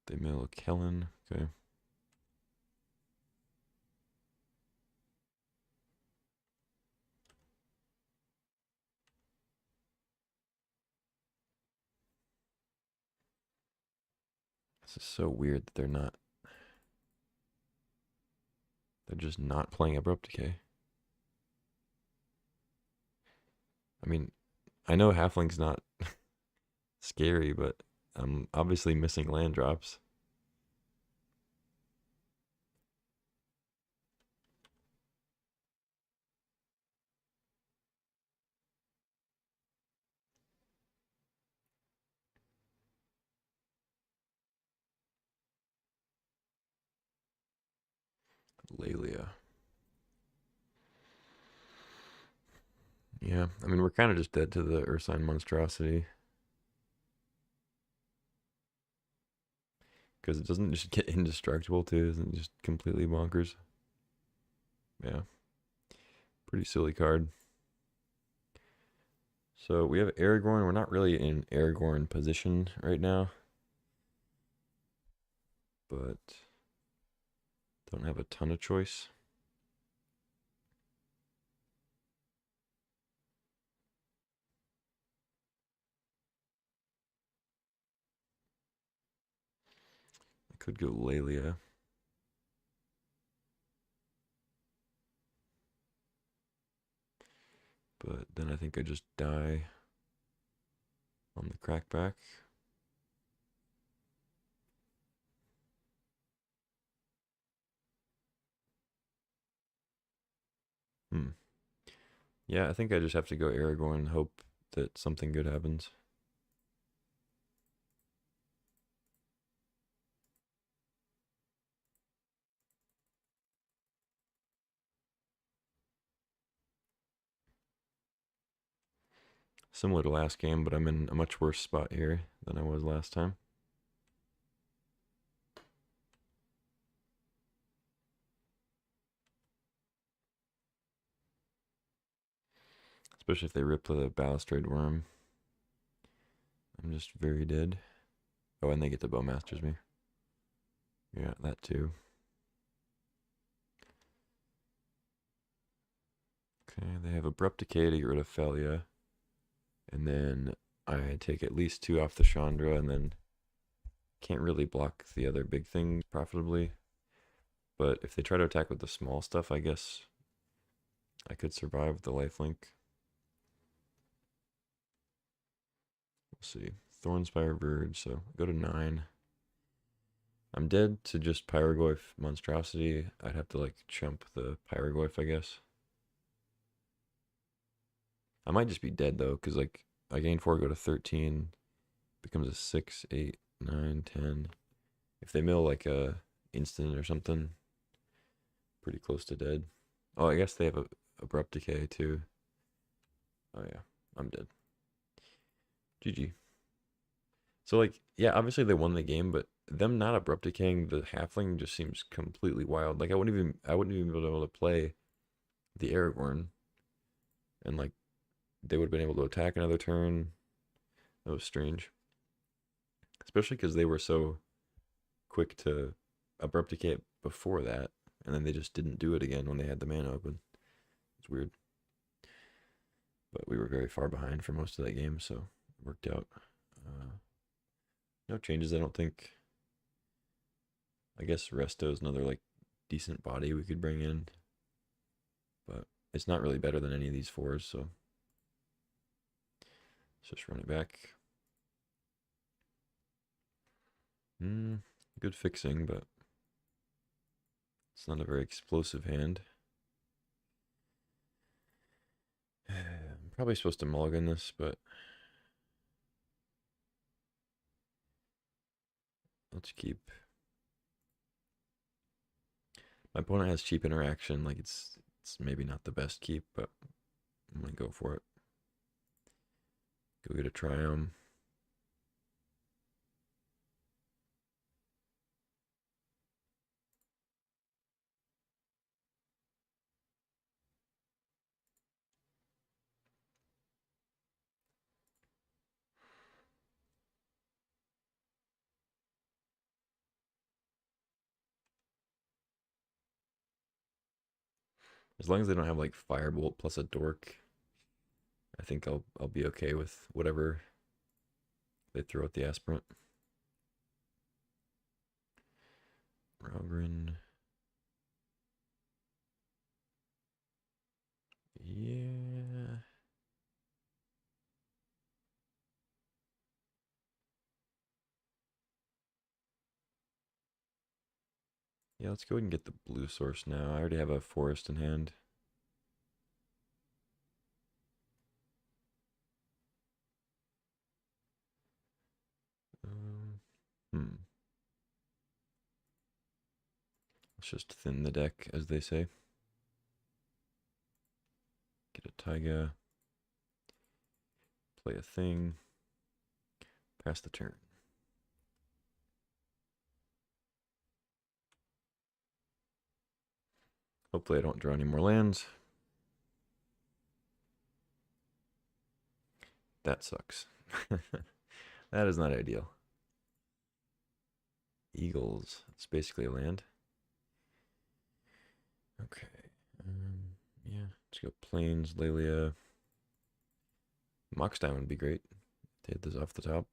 they mail a Kellen. Okay. This is so weird that they're just not playing abrupt decay. I mean, I know halfling's not scary, but I'm obviously missing land drops. Lelia. Yeah, I mean we're kind of just dead to the Ursine monstrosity because it doesn't just get indestructible too. Isn't just completely bonkers. Yeah, pretty silly card. So we have Aragorn. We're not really in Aragorn position right now, but don't have a ton of choice. I could go Lelia. But then I think I just die on the crackback. Hmm. Yeah, I think I just have to go Aragorn and hope that something good happens. Similar to last game, but I'm in a much worse spot here than I was last time. Especially if they rip the balustrade worm. I'm just very dead. Oh, and they get the Bowmasters me. Yeah, that too. Okay, they have abrupt decay to get rid of Felia. And then I take at least 2 off the Chandra, and then can't really block the other big things profitably. But if they try to attack with the small stuff, I guess I could survive with the lifelink. We'll see. Thornspire Verge, so go to 9. I'm dead to just Pyroglyph Monstrosity. I'd have to like chump the Pyroglyph, I guess. I might just be dead though, because like I gain 4, go to 13, becomes a 6, 8, 9, 10. If they mill like a instant or something, pretty close to dead. Oh, I guess they have a abrupt decay too. Oh yeah, I'm dead. GG. So like, yeah, obviously they won the game, but them not abrupt decaying the halfling just seems completely wild. Like I wouldn't even be able to play the Aragorn, and like they would have been able to attack another turn. That was strange, especially because they were so quick to abrupt decay it before that, and then they just didn't do it again when they had the mana open. It's weird, but we were very far behind for most of that game, so it worked out. No changes, I don't think. I guess Resto is another like decent body we could bring in, but it's not really better than any of these 4s, so let's just run it back. Good fixing, but it's not a very explosive hand. I'm probably supposed to mulligan this, but let's keep. My opponent has cheap interaction, like it's maybe not the best keep, but I'm gonna go for it. Go get a Triumph. As long as they don't have like Firebolt plus a Dork, I think I'll be okay with whatever they throw at the Aspirant. Rogren. Yeah. Yeah, let's go ahead and get the blue source now. I already have a forest in hand. Hmm. Let's just thin the deck, as they say. Get a Taiga. Play a thing. Pass the turn. Hopefully I don't draw any more lands. That sucks. That is not ideal. Eagles. It's basically a land. Okay. Yeah. Let's go Plains, Lelia. Mox Diamond would be great. Take this off the top.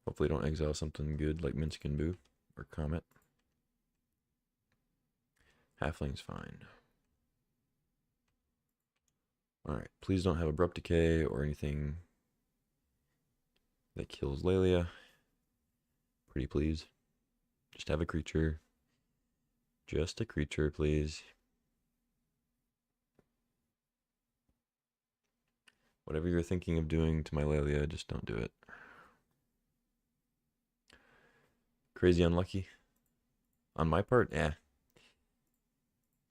Hopefully don't exile something good like Minskin Boo or Comet. Halfling's fine. Alright, please don't have Abrupt Decay or anything that kills Lelia. Pretty please. Just have a creature. Just a creature, please. Whatever you're thinking of doing to my Lelia, just don't do it. Crazy unlucky. On my part, yeah.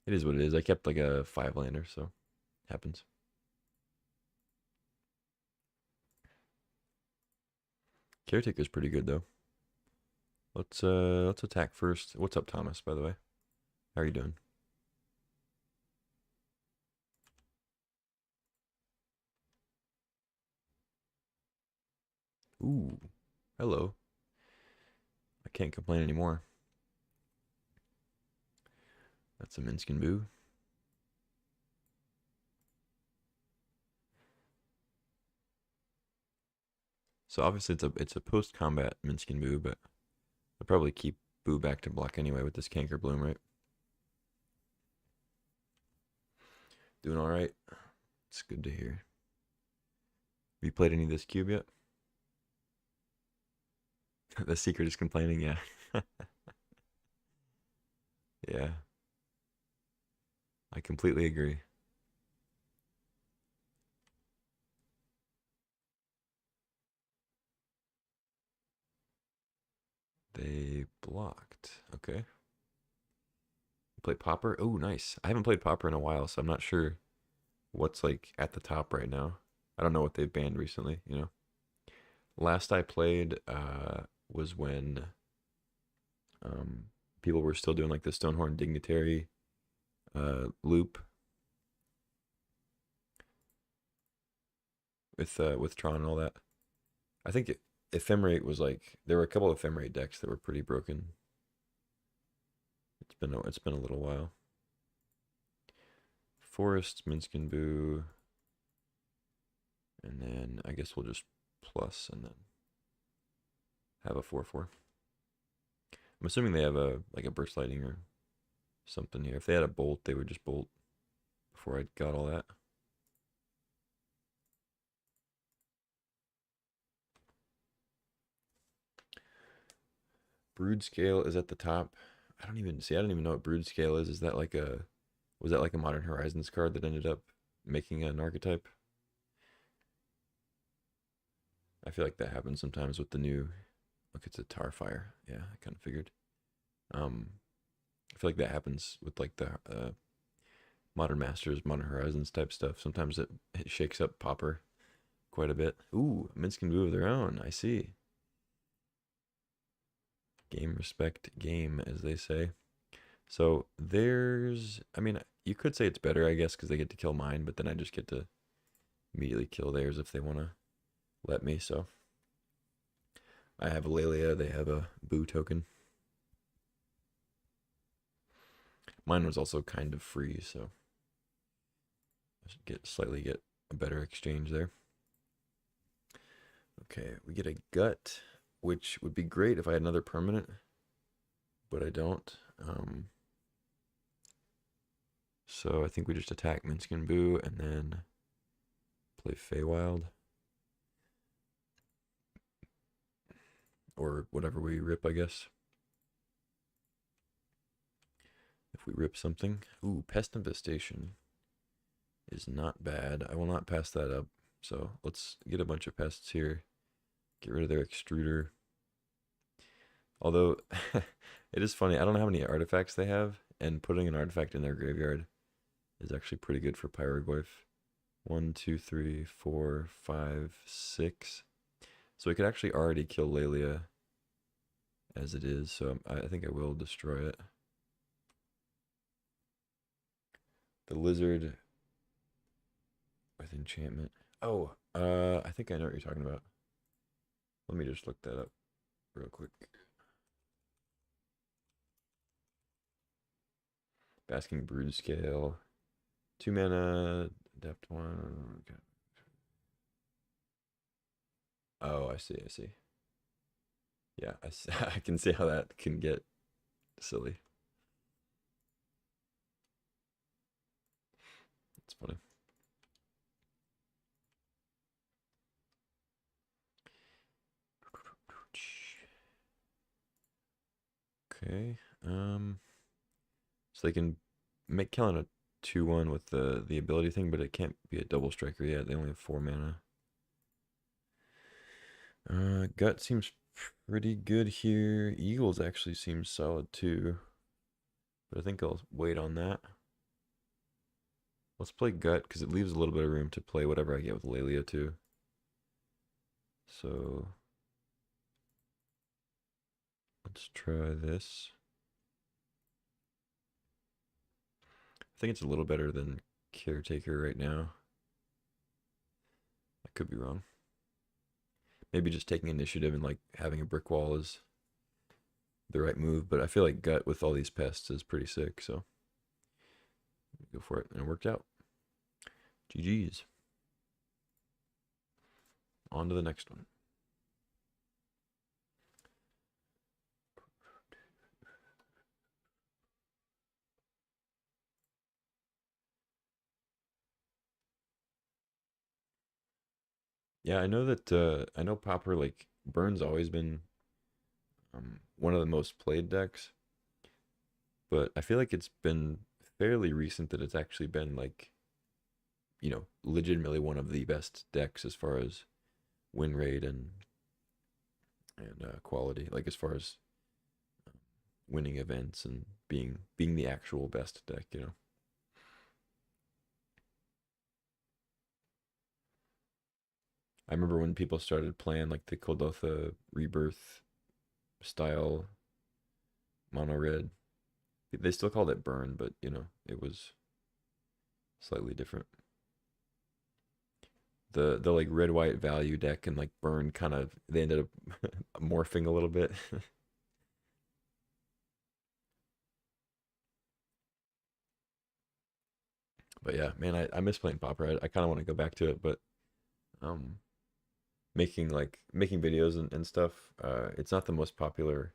It is what it is. I kept like a 5-lander, so happens. Caretaker's pretty good though. Let's attack first. What's up, Thomas, by the way? How are you doing? Ooh. Hello. I can't complain anymore. That's a Minskin Boo. So obviously it's a post-combat Minskin Boo, but I'll probably keep Boo back to block anyway with this Canker Bloom, right? Doing all right. It's good to hear. Have you played any of this cube yet? The secret is complaining, yeah. Yeah. I completely agree. They blocked. Okay. Play Popper. Oh, nice. I haven't played Popper in a while, so I'm not sure what's like at the top right now. I don't know what they've banned recently, you know. Last I played was when people were still doing like the Stonehorn Dignitary loop with Tron and all that. I think Ephemerate was like there were a couple of Ephemerate decks that were pretty broken. It's been a little while. Forest, Minskin Boo, and then I guess we'll just plus and then have a 4/4. I'm assuming they have a like a burst lightning or something here. If they had a bolt, they would just bolt before I got all that. Brood Scale is at the top. I don't even know what Brood Scale is. Is that like a was that like a Modern Horizons card that ended up making an archetype? I feel like that happens sometimes with the new. Look, it's a Tarfire. Yeah, I kind of figured. Um, I feel like that happens with like the Modern Masters, Modern Horizons type stuff. Sometimes it shakes up Popper quite a bit. Ooh, Minskin Boo of their own. I see. Game respect game, as they say. So I mean, you could say it's better, I guess, because they get to kill mine, but then I just get to immediately kill theirs if they want to let me. So I have a Lelia, they have a Boo token. Mine was also kind of free, so I should slightly get a better exchange there. Okay, we get a gut, which would be great if I had another permanent, but I don't. So I think we just attack Minskin Boo and then play Feywild. Or whatever we rip, I guess. If we rip something. Ooh, Pest Infestation is not bad. I will not pass that up. So let's get a bunch of pests here. Get rid of their extruder. Although, it is funny. I don't know how many artifacts they have. And putting an artifact in their graveyard is actually pretty good for Pyroglyph. 1, 2, 3, 4, 5, 6. So we could actually already kill Lelia as it is. So I think I will destroy it. The lizard with enchantment. Oh, I think I know what you're talking about. Let me just look that up real quick. Basking Brood Scale. 2 mana, Adept 1. Okay. Oh, I see, I see. Yeah, I can see how that can get silly. It's funny. Okay. So they can make killing a 2/1 with the ability thing, but it can't be a double striker yet. They only have 4 mana. Gut seems pretty good here. Eagles actually seems solid too. But I think I'll wait on that. Let's play Gut because it leaves a little bit of room to play whatever I get with Lelia too. So let's try this. I think it's a little better than Caretaker right now. I could be wrong. Maybe just taking initiative and like having a brick wall is the right move, but I feel like Gut with all these pests is pretty sick, so go for it. And it worked out. GG's. On to the next one. Yeah, I know that I know Popper like Burn's always been one of the most played decks, but I feel like it's been fairly recent that it's actually been like, you know, legitimately one of the best decks as far as win rate and quality, like as far as winning events and being the actual best deck, you know. I remember when people started playing like the Koldotha Rebirth style mono red. They still called it Burn, but you know, it was slightly different. The like red white value deck and like Burn kind of they ended up morphing a little bit. But yeah, man, I miss playing Pauper. I kind of want to go back to it, but um making videos and stuff, it's not the most popular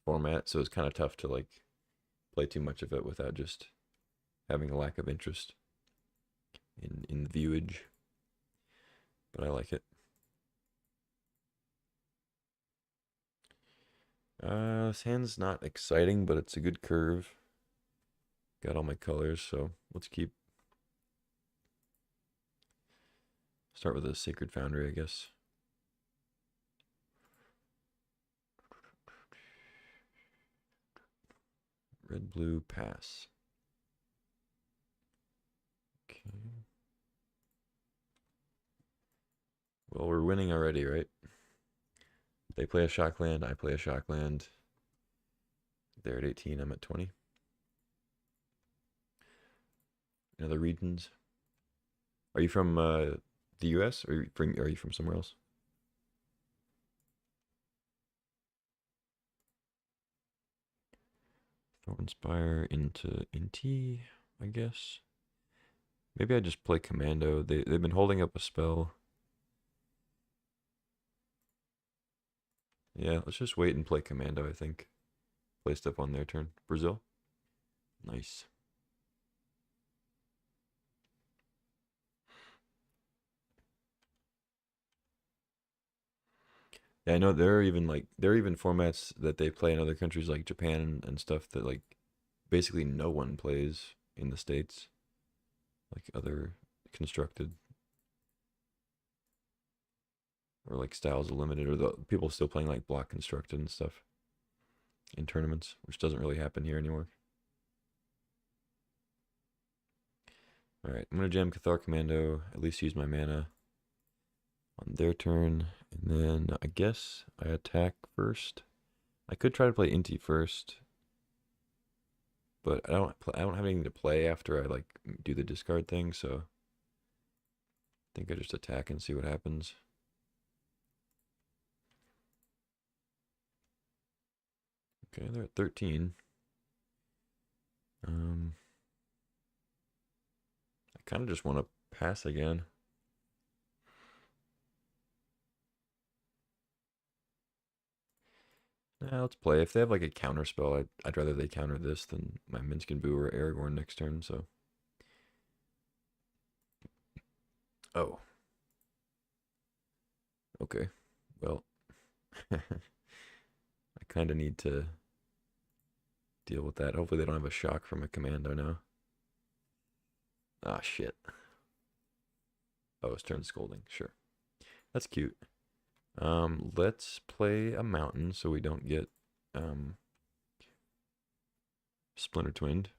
format, so it's kind of tough to like play too much of it without just having a lack of interest in the viewage. But I like it. This hand's not exciting, but it's a good curve. Got all my colors, so let's start with a Sacred Foundry, I guess. Red, blue, pass. Okay. Well, we're winning already, right? They play a Shockland, I play a Shockland. They're at 18, I'm at 20. In other regions. Are you from the US or are you from somewhere else? Go Inspire into Inti, I guess. Maybe I just play Commando. They've been holding up a spell. Yeah, let's just wait and play Commando, I think. Play stuff on their turn. Brazil. Nice. Yeah, I know there are even formats that they play in other countries like Japan and stuff that like basically no one plays in the States. Like other constructed or like Styles of Limited or the people still playing like block constructed and stuff in tournaments, which doesn't really happen here anymore. All right, I'm gonna jam Cathar Commando. At least use my mana on their turn, and then I guess I attack first. I could try to play Inti first, but I don't have anything to play after I like do the discard thing, so I think I just attack and see what happens. Okay, they're at 13. I kind of just want to pass again. Nah, let's play. If they have like a counter spell, I'd rather they counter this than my Minskin Boo or Aragorn next turn, so. Oh. Okay. Well, I kind of need to deal with that. Hopefully they don't have a shock from a commando now. Ah, shit. Oh, it's turn scolding. Sure. That's cute. Let's play a mountain so we don't get splinter twinned.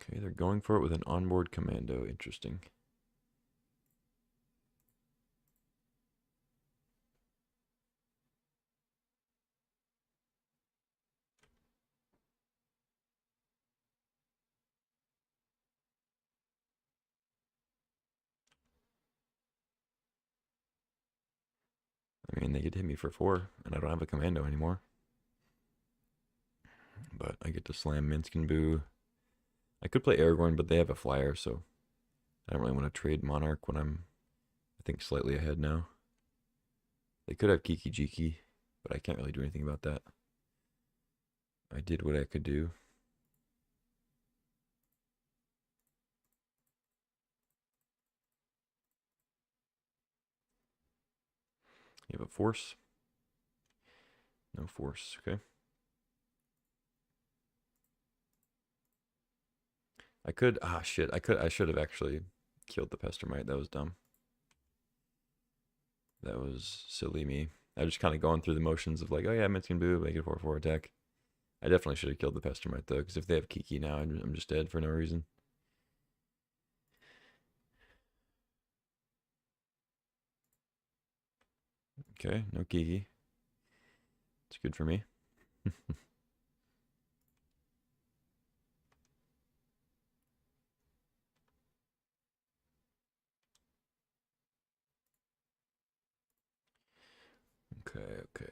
Okay, they're going for it with an onboard commando. Interesting. I mean, they could hit me for 4, and I don't have a commando anymore. But I get to slam Minskin Boo. I could play Aragorn, but they have a flyer, so I don't really want to trade Monarch when I'm, I think, slightly ahead now. They could have Kiki Jiki, but I can't really do anything about that. I did what I could do. You have a force? No force, okay. I could, shit, I should have actually killed the Pestermite. That was dumb. That was silly me. I was just kind of going through the motions of like, oh yeah, Minskin Boo, make it 4/4 attack. I definitely should have killed the Pestermite though, because if they have Kiki now, I'm just dead for no reason. Okay, no Kiki. It's good for me. Okay, okay.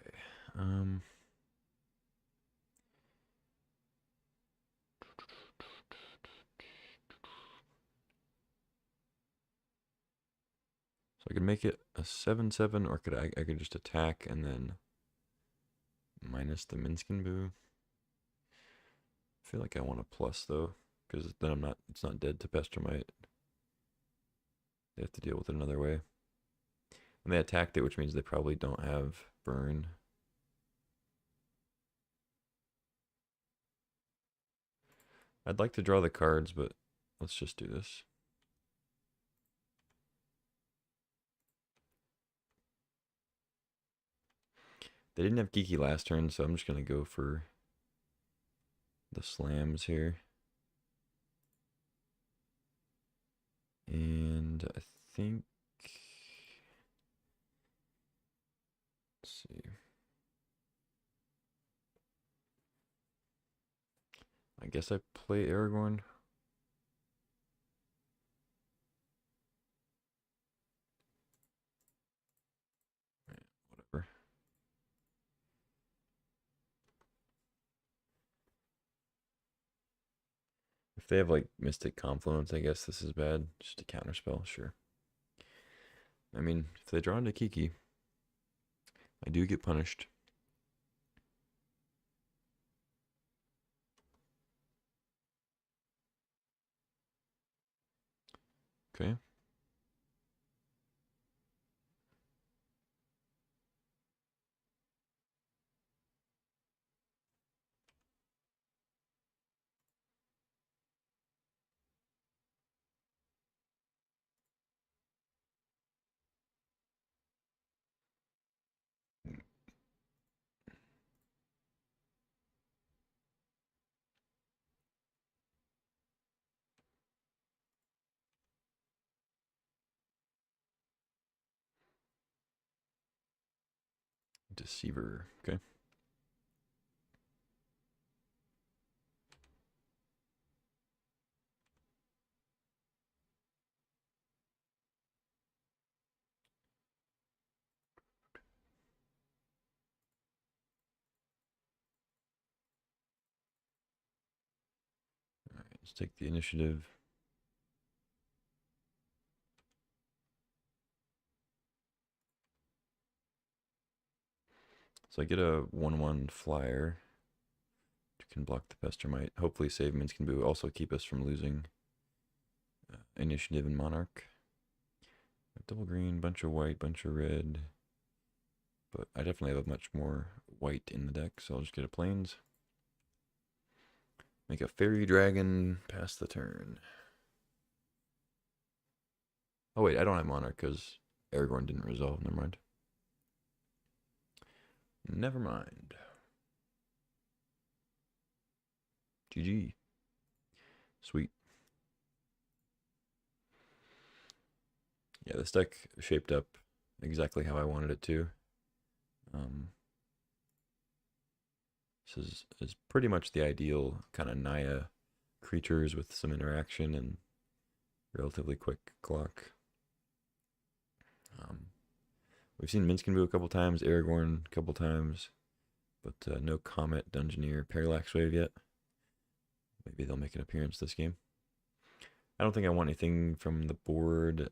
So I could make it a 7/7, or I could just attack and then minus the Minskin Boo. I feel like I want a plus though, because then it's not dead to Pestermite. They have to deal with it another way. And they attacked it, which means they probably don't have burn. I'd like to draw the cards, but let's just do this. They didn't have Kiki last turn, so I'm just going to go for the slams here. And I think, let's see. I guess I play Aragorn. If they have like Mystic Confluence, I guess this is bad. Just a counterspell, sure. I mean, if they draw into Kiki, I do get punished. Okay. Deceiver. Okay. All right, let's take the initiative. So I get a 1/1 flyer. Which can block the Pestermite. Hopefully save Minskin Boo. Also keep us from losing initiative and Monarch. Double green, bunch of white, bunch of red. But I definitely have much more white in the deck, so I'll just get a plains. Make a fairy dragon, pass the turn. Oh wait, I don't have Monarch because Aragorn didn't resolve. Never mind. Never mind. GG. Sweet. Yeah, this deck shaped up exactly how I wanted it to. This is pretty much the ideal kind of Naya creatures with some interaction and relatively quick clock. We've seen Minskin Boo a couple times, Aragorn a couple times, but no Comet, Dungeoneer, Parallax Wave yet. Maybe they'll make an appearance this game. I don't think I want anything from the board.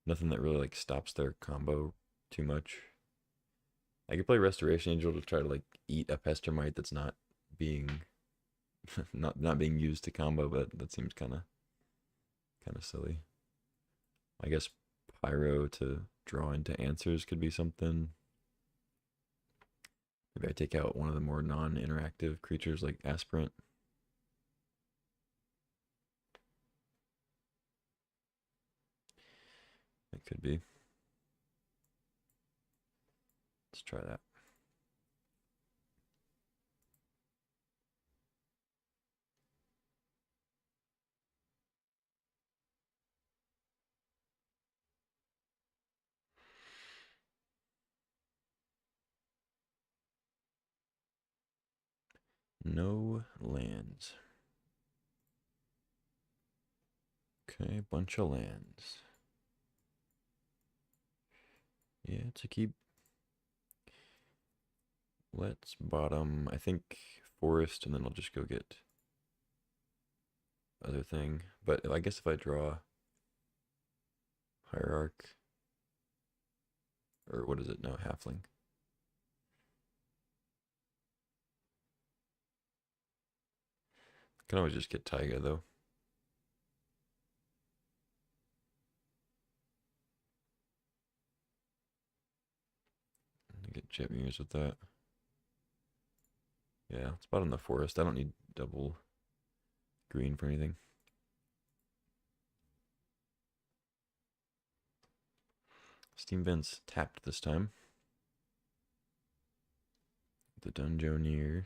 Nothing that really like stops their combo too much. I could play Restoration Angel to try to like eat a Pestermite that's not being not being used to combo, but that seems kind of silly. I guess Pyro to draw into answers could be something. Maybe I take out one of the more non-interactive creatures like Aspirant. It could be. Let's try that. No lands. Okay, bunch of lands. Yeah, it's a keep. Let's bottom, I think, forest, and then I'll just go get other thing. But I guess if I draw hierarch, or what is it? No, halfling. Can always just get Taiga though. Get Jet Muse with that. Yeah, let's bottom the forest. I don't need double green for anything. Steam Vents tapped this time. The Dungeoneer.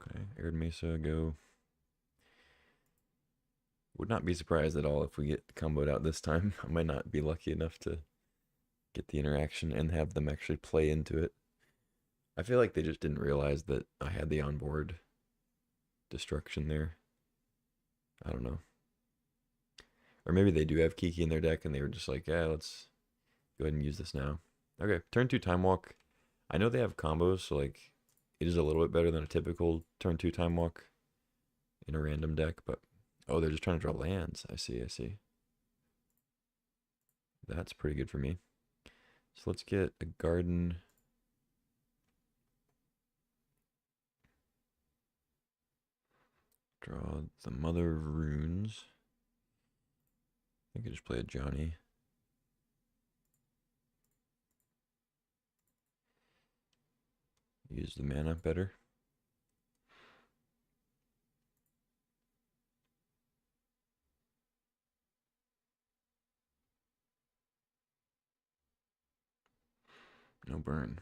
Okay, Arid Mesa, go. Would not be surprised at all if we get comboed out this time. I might not be lucky enough to get the interaction and have them actually play into it. I feel like they just didn't realize that I had the onboard destruction there. I don't know. Or maybe they do have Kiki in their deck and they were just like, yeah, let's go ahead and use this now. Okay, turn 2 Time Walk. I know they have combos, so like it is a little bit better than a typical turn 2 time walk in a random deck, but oh, they're just trying to draw lands. I see, I see. That's pretty good for me. So let's get a garden. Draw the Mother of Runes. I could just play a Johnny. Use the mana better. No burn.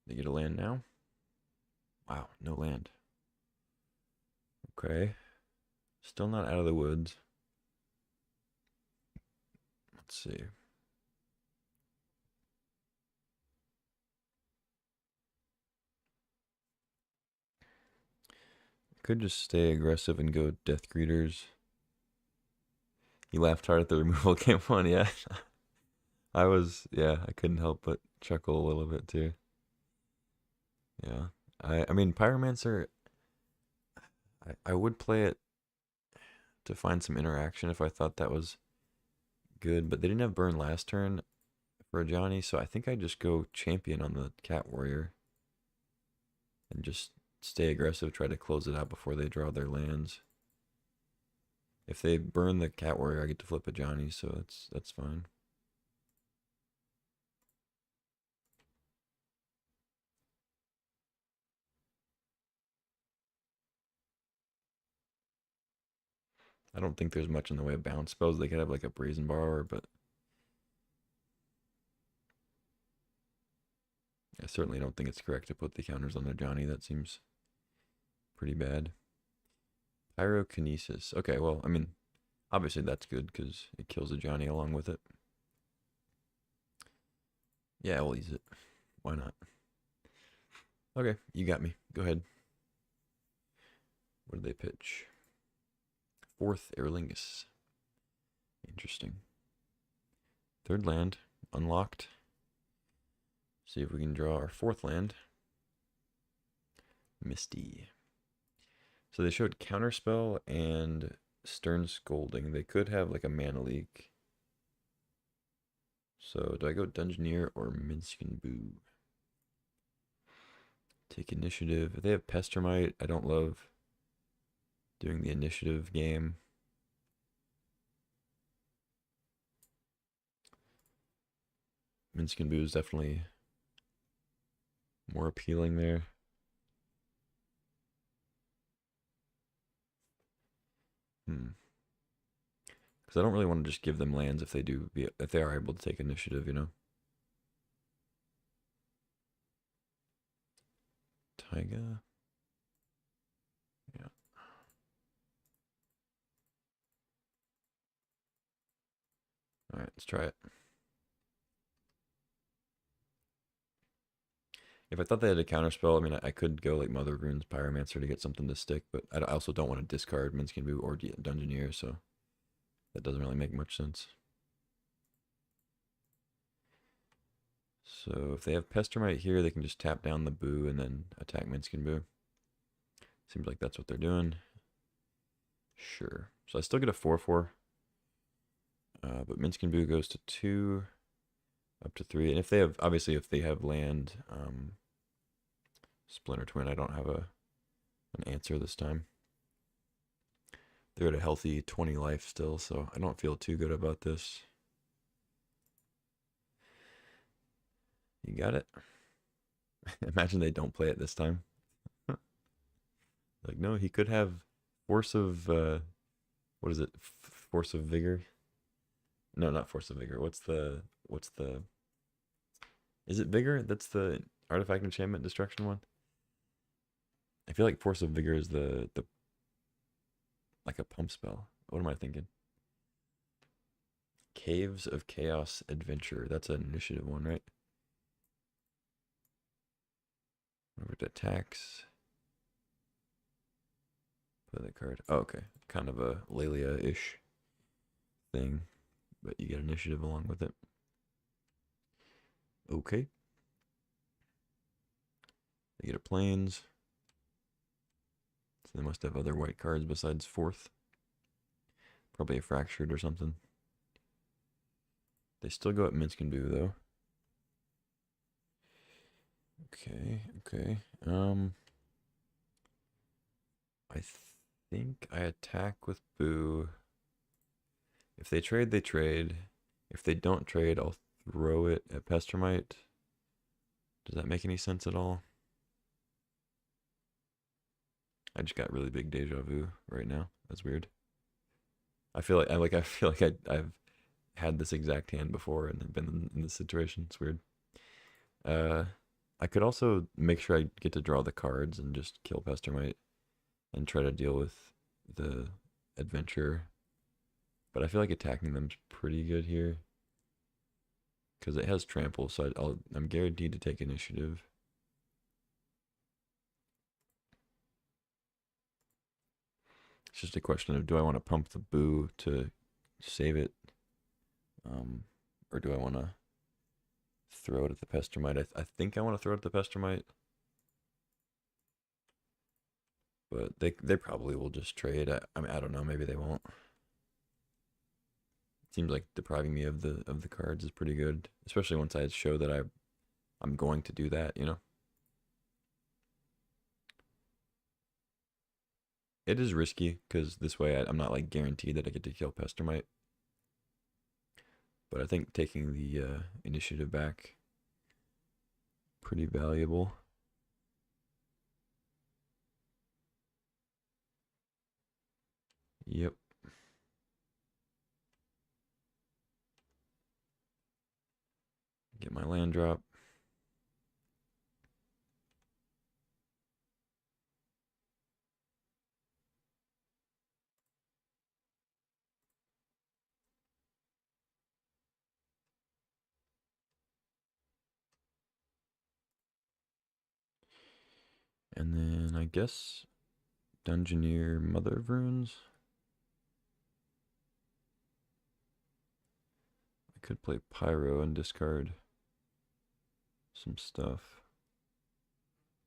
They get a land now? Wow, no land. Okay. Still not out of the woods. Let's see. Could just stay aggressive and go Death Greeters. He laughed hard at the removal game one, yeah. I couldn't help but chuckle a little bit too. Yeah. I mean, Pyromancer, I would play it to find some interaction if I thought that was good, but they didn't have burn last turn for a Johnny, so I think I just go champion on the Cat Warrior and just stay aggressive, try to close it out before they draw their lands. If they burn the Cat Warrior, I get to flip a Johnny, so that's fine. I don't think there's much in the way of bounce spells. They could have like a Brazen Borrower, but I certainly don't think it's correct to put the counters on their Johnny. That seems pretty bad. Pyrokinesis. Okay, well, I mean, obviously that's good because it kills a Johnny along with it. Yeah, we'll use it. Why not? Okay, you got me. Go ahead. What did they pitch? 4th Aerlingus. Interesting. 3rd land. Unlocked. See if we can draw our 4th land. Misty. So they showed Counterspell and Stern Scolding. They could have like a mana leak. So do I go Dungeoneer or Minskin Boo? Take initiative. If they have Pestermite, I don't love doing the initiative game. Minskin Boo is definitely more appealing there. Because I don't really want to just give them lands if they are able to take initiative, you know. Taiga. Yeah. All right, let's try it. If I thought they had a counterspell, I mean, I could go like Mother of Runes, Pyromancer to get something to stick, but I also don't want to discard Minskin Boo or Dungeoneer, so that doesn't really make much sense. So if they have Pestermite here, they can just tap down the Boo and then attack Minskin Boo. Seems like that's what they're doing. Sure. So I still get a 4/4. But Minskin Boo goes to 2, up to 3. And if they have, obviously, if they have land, Splinter Twin, I don't have an answer this time. They're at a healthy 20 life still, so I don't feel too good about this. You got it. Imagine they don't play it this time. Like, no, he could have Force of, what is it? Force of Vigor? No, not Force of Vigor. What's the, is it Vigor? That's the Artifact Enchantment Destruction one? I feel like Force of Vigor is the like a pump spell. What am I thinking? Caves of Chaos Adventure. That's an initiative one, right? Whenever it attacks. Play that card. Oh, okay. Kind of a Lelia-ish thing. But you get initiative along with it. Okay. We get a plains. So they must have other white cards besides fourth. Probably a fractured or something. They still go at Minsk and Boo though. Okay, okay. I think I attack with Boo. If they trade, they trade. If they don't trade, I'll throw it at Pestermite. Does that make any sense at all? I just got really big deja vu right now. That's weird. I feel like I've had this exact hand before and have been in this situation. It's weird. I could also make sure I get to draw the cards and just kill Pestermite and try to deal with the adventure. But I feel like attacking them's pretty good here because it has trample, so I'm guaranteed to take initiative. It's just a question of, do I want to pump the Boo to save it, or do I want to throw it at the Pestermite? I think I want to throw it at the Pestermite, but they probably will just trade. I mean, I don't know. Maybe they won't. Seems like depriving me of the cards is pretty good, especially once I show that I'm going to do that. You know, it is risky because this way I'm not like guaranteed that I get to kill Pestermite. But I think taking the initiative back pretty valuable. Yep. Get my land drop. And then I guess Dungeoneer Mother of Runes. I could play Pyro and discard some stuff.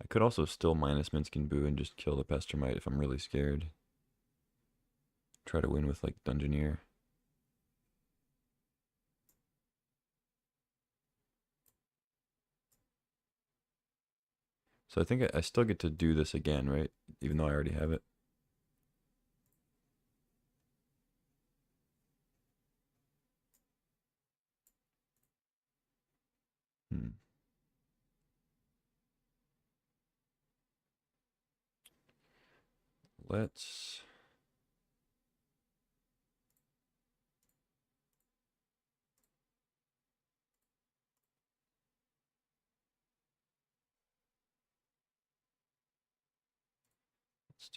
I could also still minus Minsk and Boo and just kill the Pestermite if I'm really scared. Try to win with like Dungeoneer. So I think I still get to do this again, right? Even though I already have it. Hmm. Let's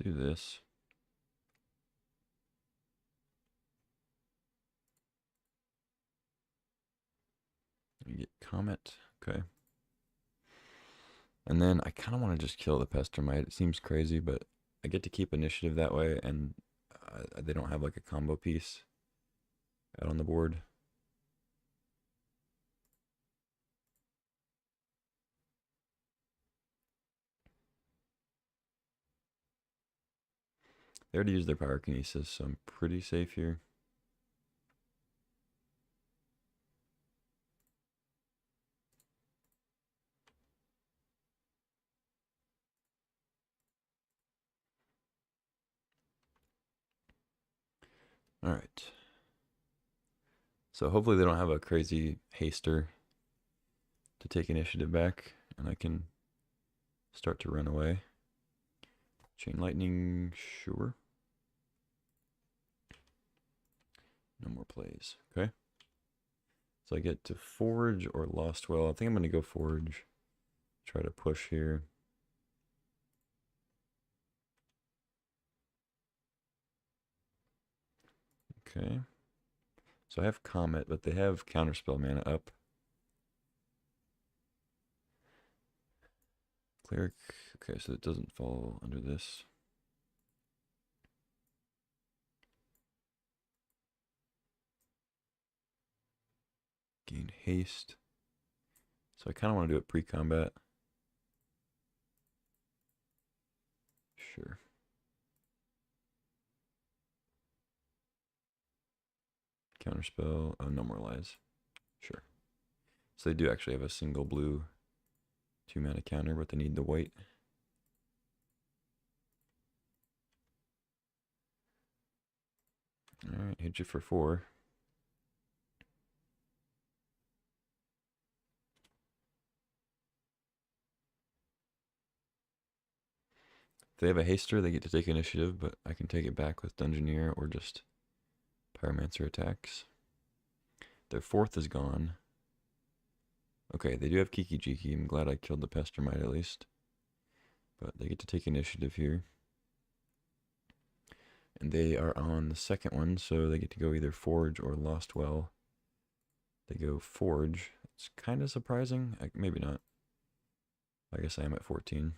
do this. We get Comet. Okay. And then I kind of want to just kill the Pestermite. It seems crazy, but I get to keep initiative that way, and they don't have like a combo piece out on the board. They already used their Pyrokinesis, so I'm pretty safe here. All right. So hopefully they don't have a crazy haster to take initiative back, and I can start to run away. Chain Lightning, sure. No more plays. Okay. So I get to Forge or Lost Well. I think I'm going to go Forge. Try to push here. Okay. So I have Comet, but they have Counterspell mana up. Cleric. Okay, so it doesn't fall under this. Gain haste. So I kind of want to do it pre-combat. Sure. Counterspell. Oh, no more lies. Sure. So they do actually have a single blue 2-mana counter, but they need the white. Alright, hit you for 4. If they have a haster, they get to take initiative, but I can take it back with Dungeoneer or just Pyromancer attacks. Their 4th is gone. Okay, they do have Kiki Jiki. I'm glad I killed the Pestermite at least. But they get to take initiative here. And they are on the second one, so they get to go either Forge or Lost Well. They go Forge. It's kind of surprising. Maybe not. I guess I am at 14.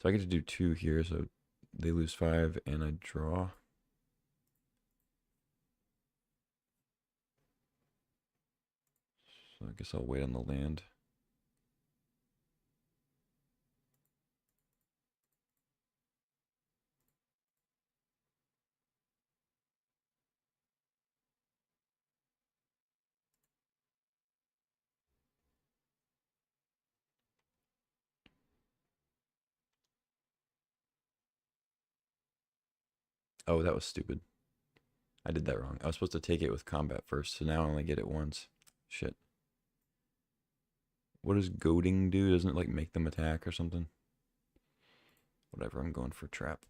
So I get to do 2 here, so they lose 5 and I draw. So I guess I'll wait on the land. Oh, that was stupid. I did that wrong. I was supposed to take it with combat first, so now I only get it once. Shit. What does goading do? Doesn't it like make them attack or something? Whatever, I'm going for trap.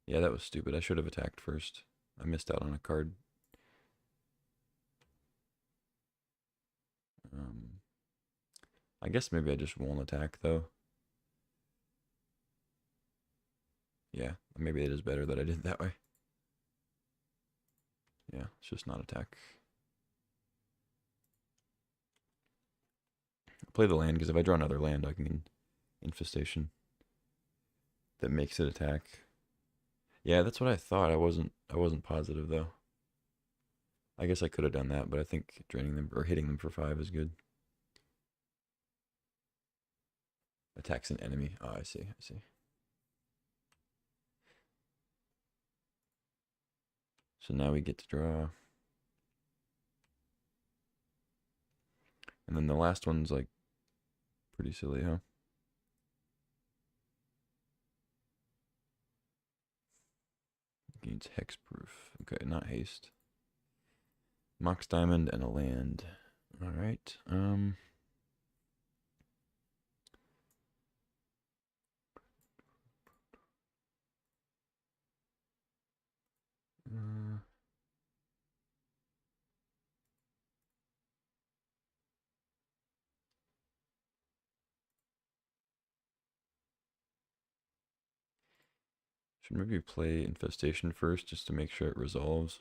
Yeah, that was stupid. I should have attacked first. I missed out on a card. I guess maybe I just won't attack though. Yeah, maybe it is better that I did it that way. Yeah, it's just not attack. I'll play the land because if I draw another land, I can infestation. That makes it attack. Yeah, that's what I thought. I wasn't positive though. I guess I could have done that, but I think draining them or hitting them for 5 is good. Attacks an enemy. Oh, I see. So now we get to draw. And then the last one's like pretty silly, huh? Gains hexproof. Okay, not haste. Mox Diamond and a land. Alright. Should maybe play Infestation first just to make sure it resolves.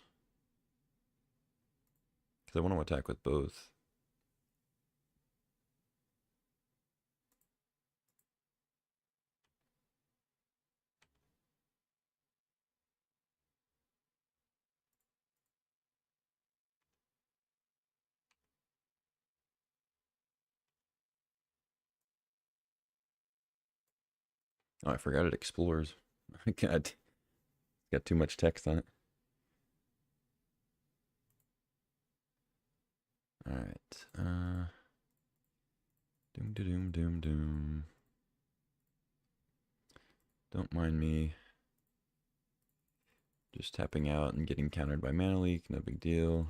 Because I want to attack with both. Oh, I forgot it explores. God, got too much text on it. Alright. Doom, doom, doom, doom. Don't mind me. Just tapping out and getting countered by Mana Leak. No big deal.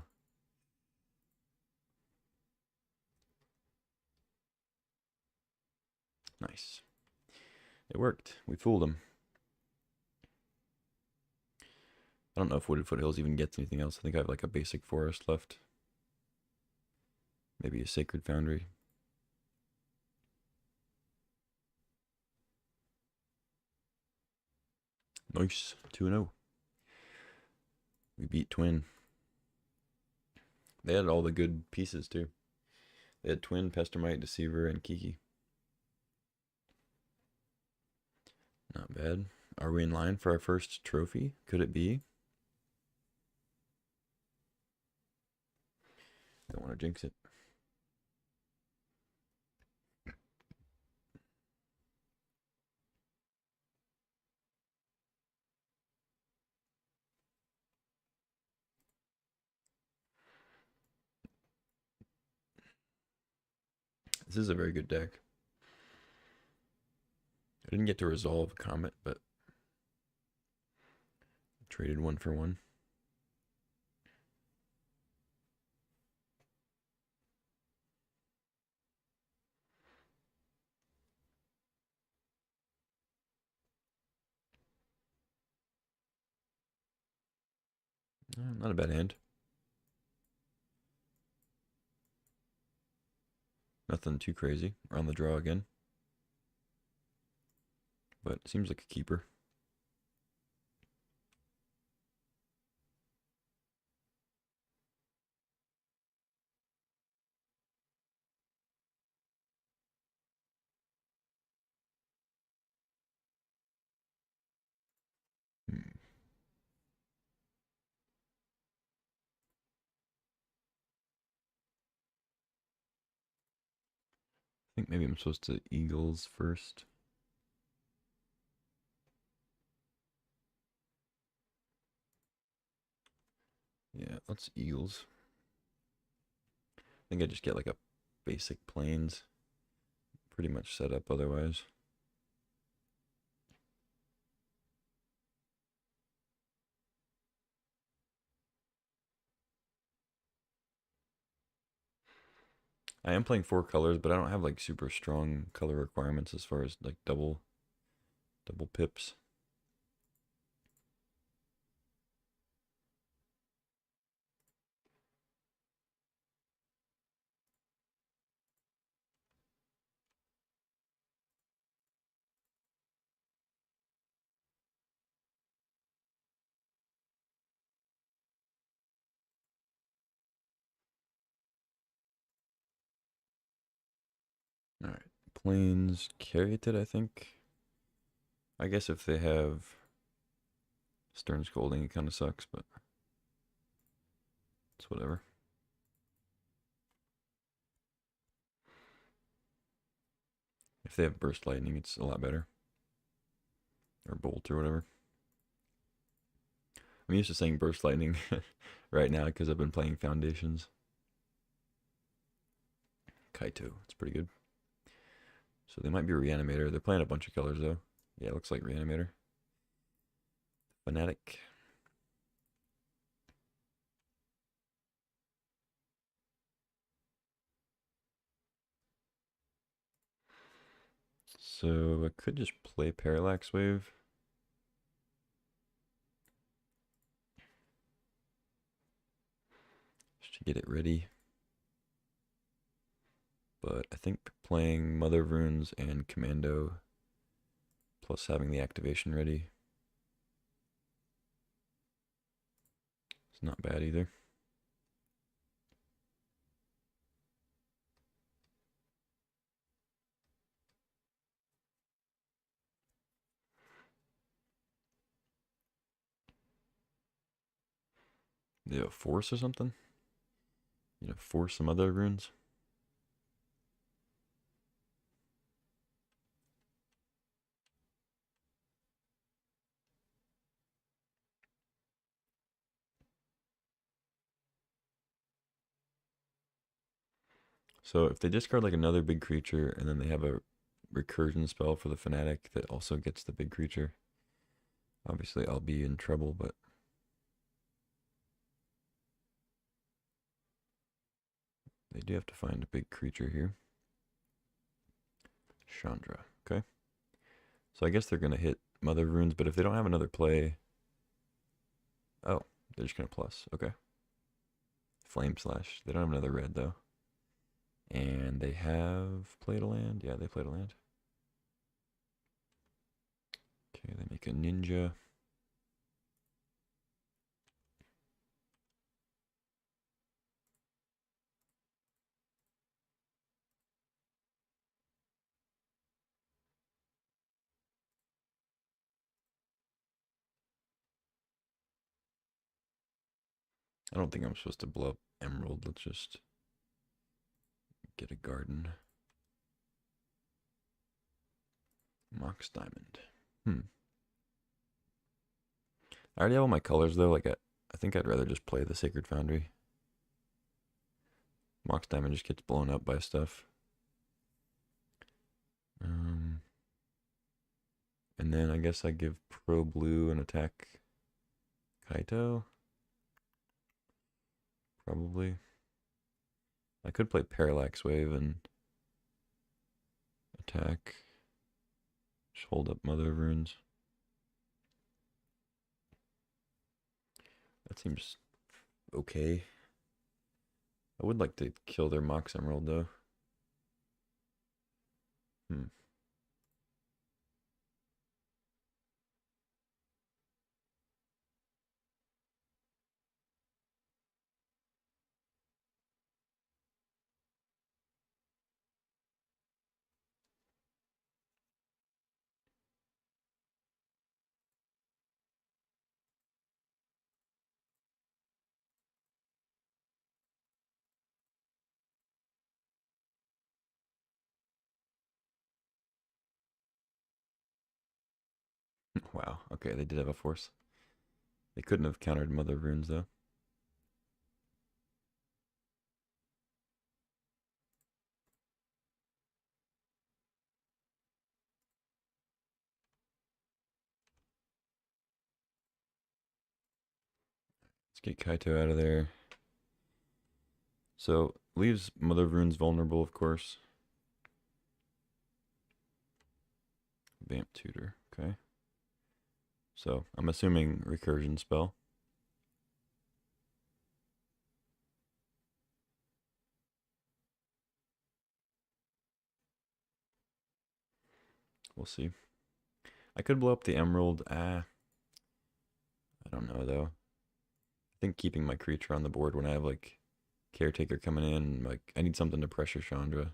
Nice. It worked. We fooled him. I don't know if Wooded Foothills even gets anything else. I think I have like a basic forest left. Maybe a Sacred Foundry. Nice. 2-0. We beat Twin. They had all the good pieces too. They had Twin, Pestermite, Deceiver, and Kiki. Not bad. Are we in line for our first trophy? Could it be? Don't want to jinx it. This is a very good deck. I didn't get to resolve Comet, but traded one for one. Not a bad hand. Nothing too crazy. We're on the draw again. But it seems like a keeper. I think maybe I'm supposed to Eagles first. Yeah, let's Eagles. I think I just get like a basic plains. Pretty much set up otherwise. I am playing 4 colors, but I don't have like super strong color requirements as far as like double pips. All right, plains Caryatid, I think. I guess if they have Stern Scolding, it kind of sucks, but it's whatever. If they have Burst Lightning, it's a lot better. Or Bolt or whatever. I'm used to saying Burst Lightning right now because I've been playing Foundations. Kaito, it's pretty good. So they might be Reanimator. They're playing a bunch of colors though. Yeah, it looks like Reanimator. Fanatic. So I could just play Parallax Wave. Just to get it ready. But I think playing Mother Runes and Commando plus having the activation ready is not bad either. They have Force or something? You know, Force some other runes? So if they discard like another big creature and then they have a recursion spell for the Fanatic that also gets the big creature, obviously I'll be in trouble, but they do have to find a big creature here. Chandra, okay. So I guess they're going to hit Mother Runes, but if they don't have another play... Oh, they're just going to plus, okay. Flame Slash, they don't have another red though. And they have played a land? Yeah, they played a land. Okay, they make a ninja. I don't think I'm supposed to blow up Emerald. Let's just get a garden. Mox Diamond. I already have all my colors though. Like I think I'd rather just play the Sacred Foundry. Mox Diamond just gets blown up by stuff. Um, and then I guess I give Pro Blue an attack Kaito. Probably. I could play Parallax Wave and attack. Just hold up Mother of Runes. That seems okay. I would like to kill their Mox Emerald though. Wow. Okay, they did have a force. They couldn't have countered Mother of Runes though. Let's get Kaito out of there. So leaves Mother of Runes vulnerable, of course. Vamp Tutor. Okay. So I'm assuming recursion spell. We'll see. I could blow up the Emerald. I don't know though. I think keeping my creature on the board when I have like Caretaker coming in, like I need something to pressure Chandra.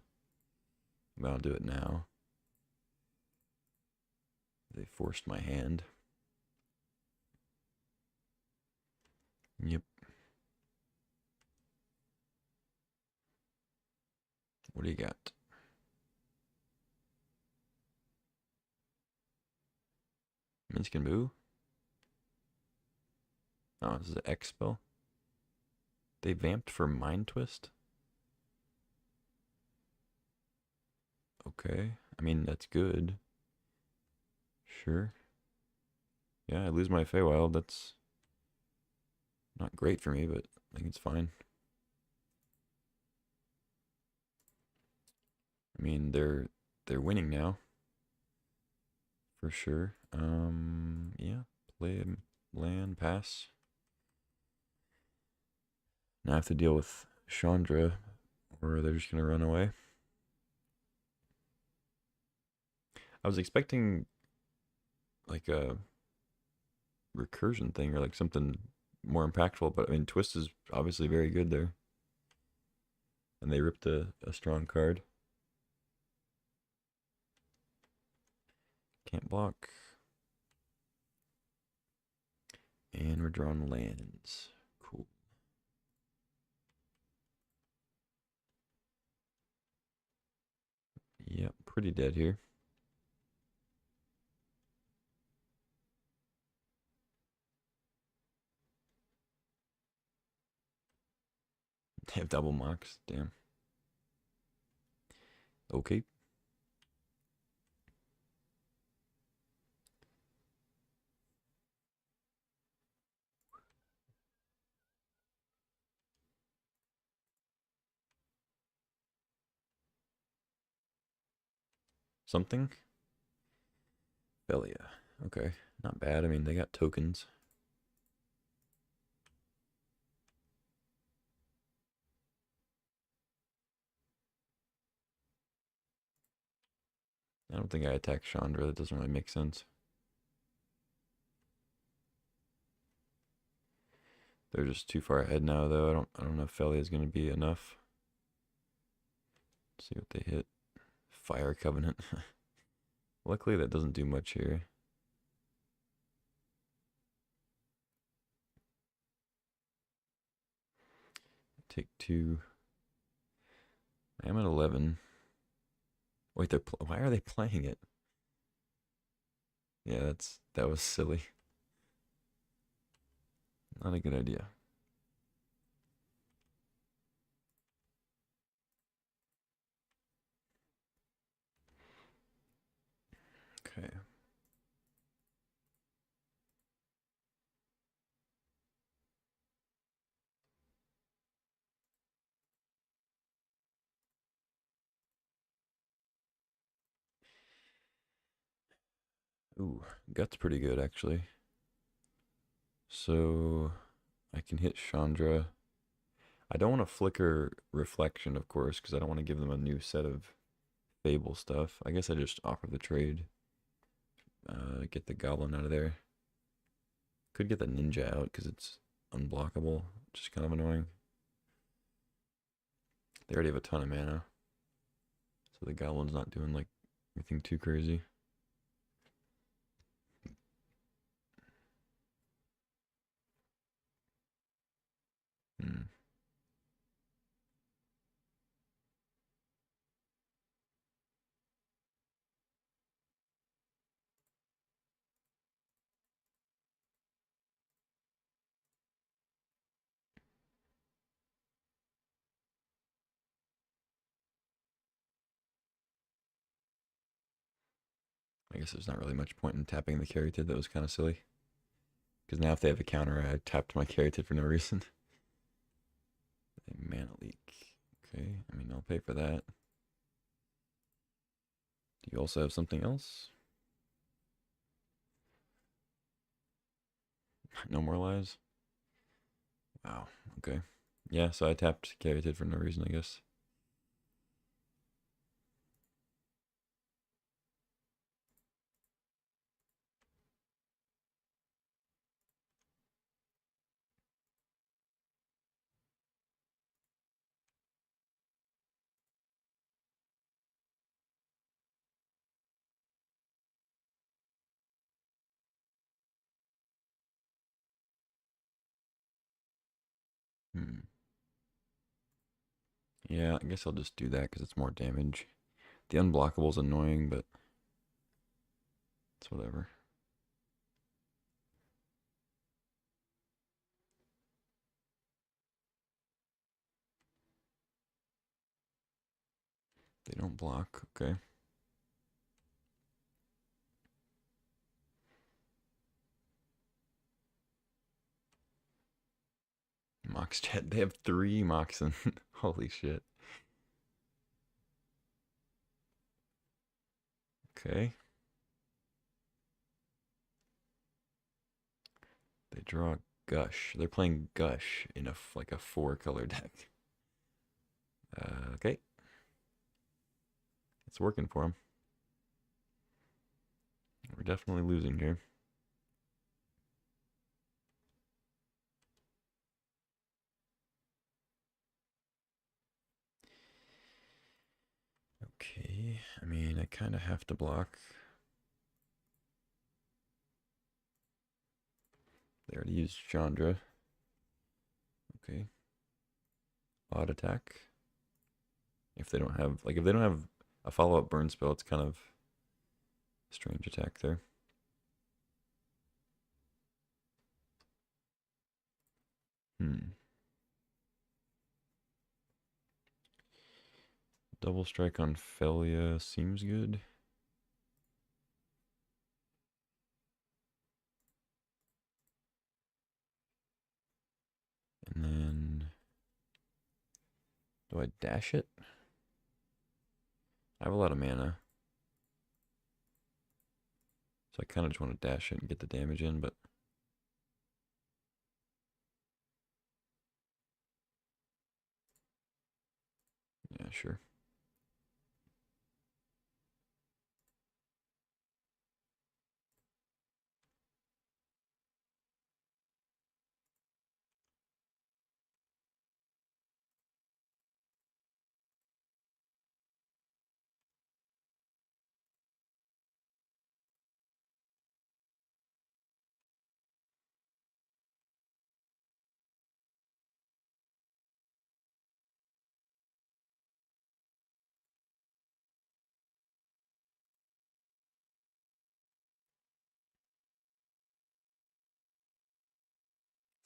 But I'll do it now. They forced my hand. Yep. What do you got? Minsc and Boo? Oh, this is an X spell. They vamped for Mind Twist? Okay. I mean, that's good. Sure. Yeah, I lose my Feywild. That's not great for me, but I think it's fine. I mean, they're winning now. For sure. Yeah. Play land, pass. Now I have to deal with Chandra, or they're just gonna run away. I was expecting like a recursion thing or like something more impactful, but I mean Twist is obviously very good there. And they ripped a strong card. Can't block. And we're drawing lands. Cool. Yep, pretty dead here. They have double Mox. Damn. Okay. Something? Velia. Okay. Not bad. I mean, they got tokens. I don't think I attack Chandra. That doesn't really make sense. They're just too far ahead now, though. I don't know if Felia is going to be enough. Let's see what they hit. Fire Covenant. Luckily, that doesn't do much here. Take 2. I am at 11. Wait, why are they playing it? Yeah, that was silly. Not a good idea. Ooh, gut's pretty good actually. So I can hit Chandra. I don't want to flicker Reflection, of course, because I don't want to give them a new set of Fable stuff. I guess I just offer the trade. Get the Goblin out of there. Could get the Ninja out because it's unblockable, which is kind of annoying. They already have a ton of mana, so the Goblin's not doing like anything too crazy. Hmm. I guess there's not really much point in tapping the Caryatid. That was kind of silly. Because now if they have a counter, I tapped my Caryatid for no reason. A mana leak. Okay, I mean, I'll pay for that. Do you also have something else? No more lives? Wow, okay. Yeah, so I tapped Caryatid for no reason, I guess. Hmm. Yeah, I guess I'll just do that because it's more damage. The unblockable is annoying, but it's whatever. They don't block, okay. Mox Jet, they have 3 Moxen. Holy shit. Okay. They draw Gush. They're playing Gush in like a 4-color deck. Okay. It's working for them. We're definitely losing here. Okay. I mean, I kind of have to block. They already used Chandra. Okay. Odd attack. If they don't have, like, if they don't have a follow-up burn spell, it's kind of a strange attack there. Hmm. Double strike on Felia seems good. And then, do I dash it? I have a lot of mana. So I kind of just want to dash it and get the damage in, but yeah, sure.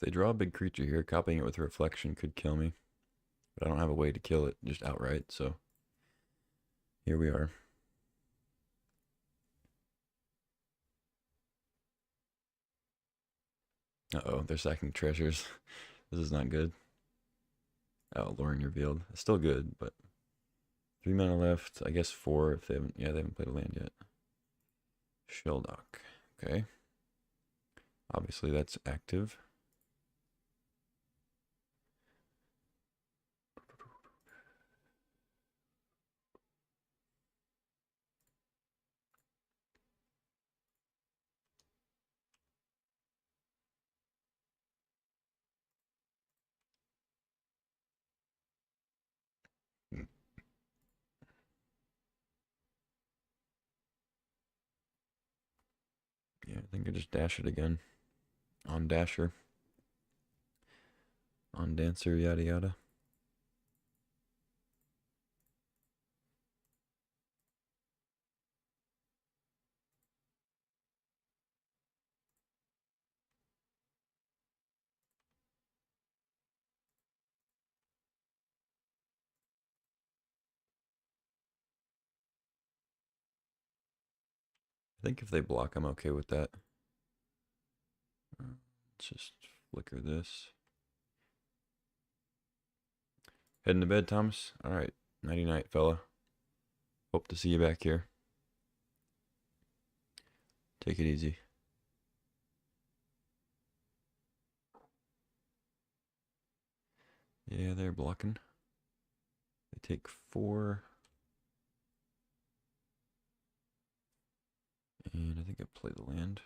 If they draw a big creature here, copying it with Reflection could kill me. But I don't have a way to kill it just outright, so here we are. Uh-oh, they're sacking treasures. This is not good. Oh, Lorien revealed. It's still good, but 3 mana left. I guess 4 if they haven't, yeah, they haven't played a land yet. Shell dock. Okay. Obviously that's active. Yeah, I think I just dash it again. On dasher. On dancer, yada yada. I think if they block, I'm okay with that. Let's just flicker this. Heading to bed, Thomas? Alright. Nighty night, fella. Hope to see you back here. Take it easy. Yeah, they're blocking. They take 4. And I think I play the land.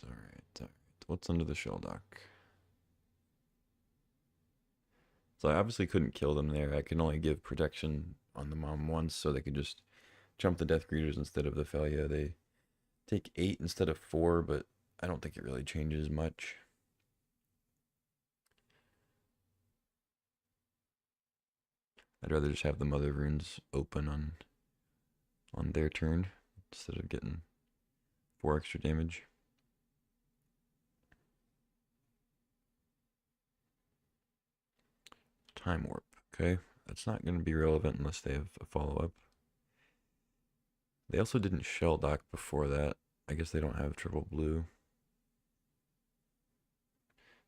Alright. What's under the shell dock? So I obviously couldn't kill them there. I can only give protection on the mom once, so they could just jump the death greeters instead of the Thalia. They take 8 instead of 4, but I don't think it really changes much. I'd rather just have the mother runes open on their turn instead of getting 4 extra damage. Time warp. Okay, that's not going to be relevant unless they have a follow-up. They also didn't shell dock before that. I guess they don't have triple blue.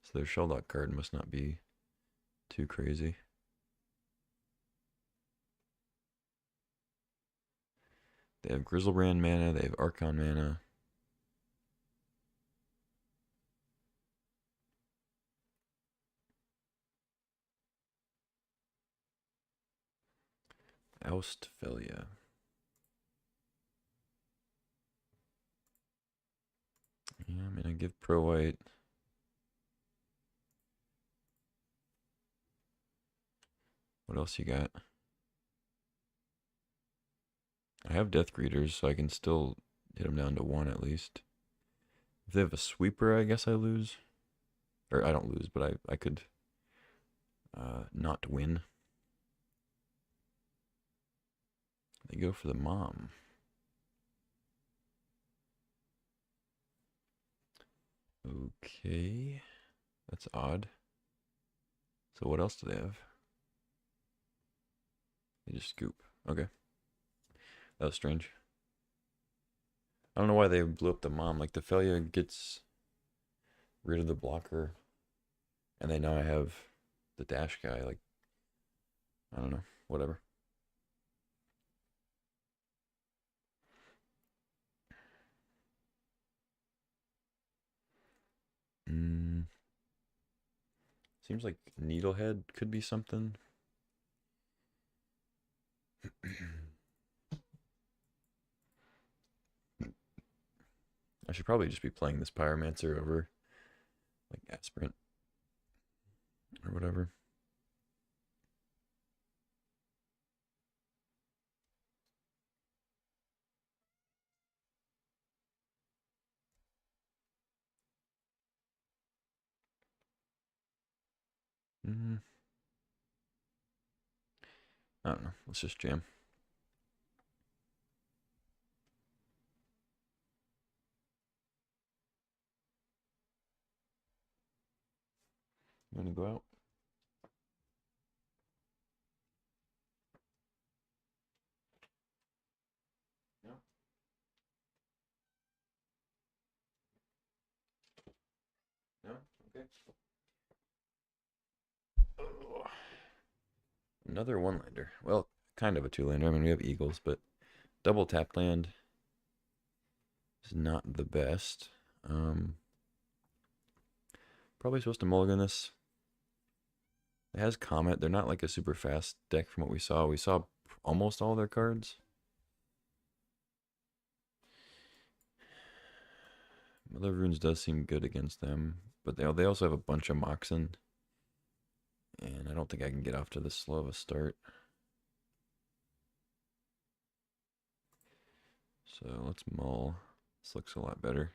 So their shell dock card must not be too crazy. They have Grizzlebrand mana, they have Archon mana. Oust Thalia. Yeah, I'm gonna give Pro White. What else you got? I have Death Greeters, so I can still hit them down to 1 at least. If they have a sweeper, I guess I lose. Or I don't lose, but I could not win. They go for the mom. Okay. That's odd. So what else do they have? They just scoop. Okay. That was strange. I don't know why they blew up the mom. Like, the Thalia gets rid of the blocker. And then now I have the dash guy. Like, I don't know. Whatever. Seems like Needlehead could be something. I should probably just be playing this Pyromancer over like Aspirant or whatever. I don't know. Let's just jam. You want to go out? No. No? Okay. Another one-lander. Well, kind of a two-lander. I mean, we have eagles, but double tap land is not the best. Probably supposed to mulligan this. It has Comet. They're not like a super fast deck from what we saw. We saw almost all their cards. Mother of Runes does seem good against them, but they also have a bunch of Moxen, and I don't think I can get off to this slow of a start. So let's mull. This looks a lot better.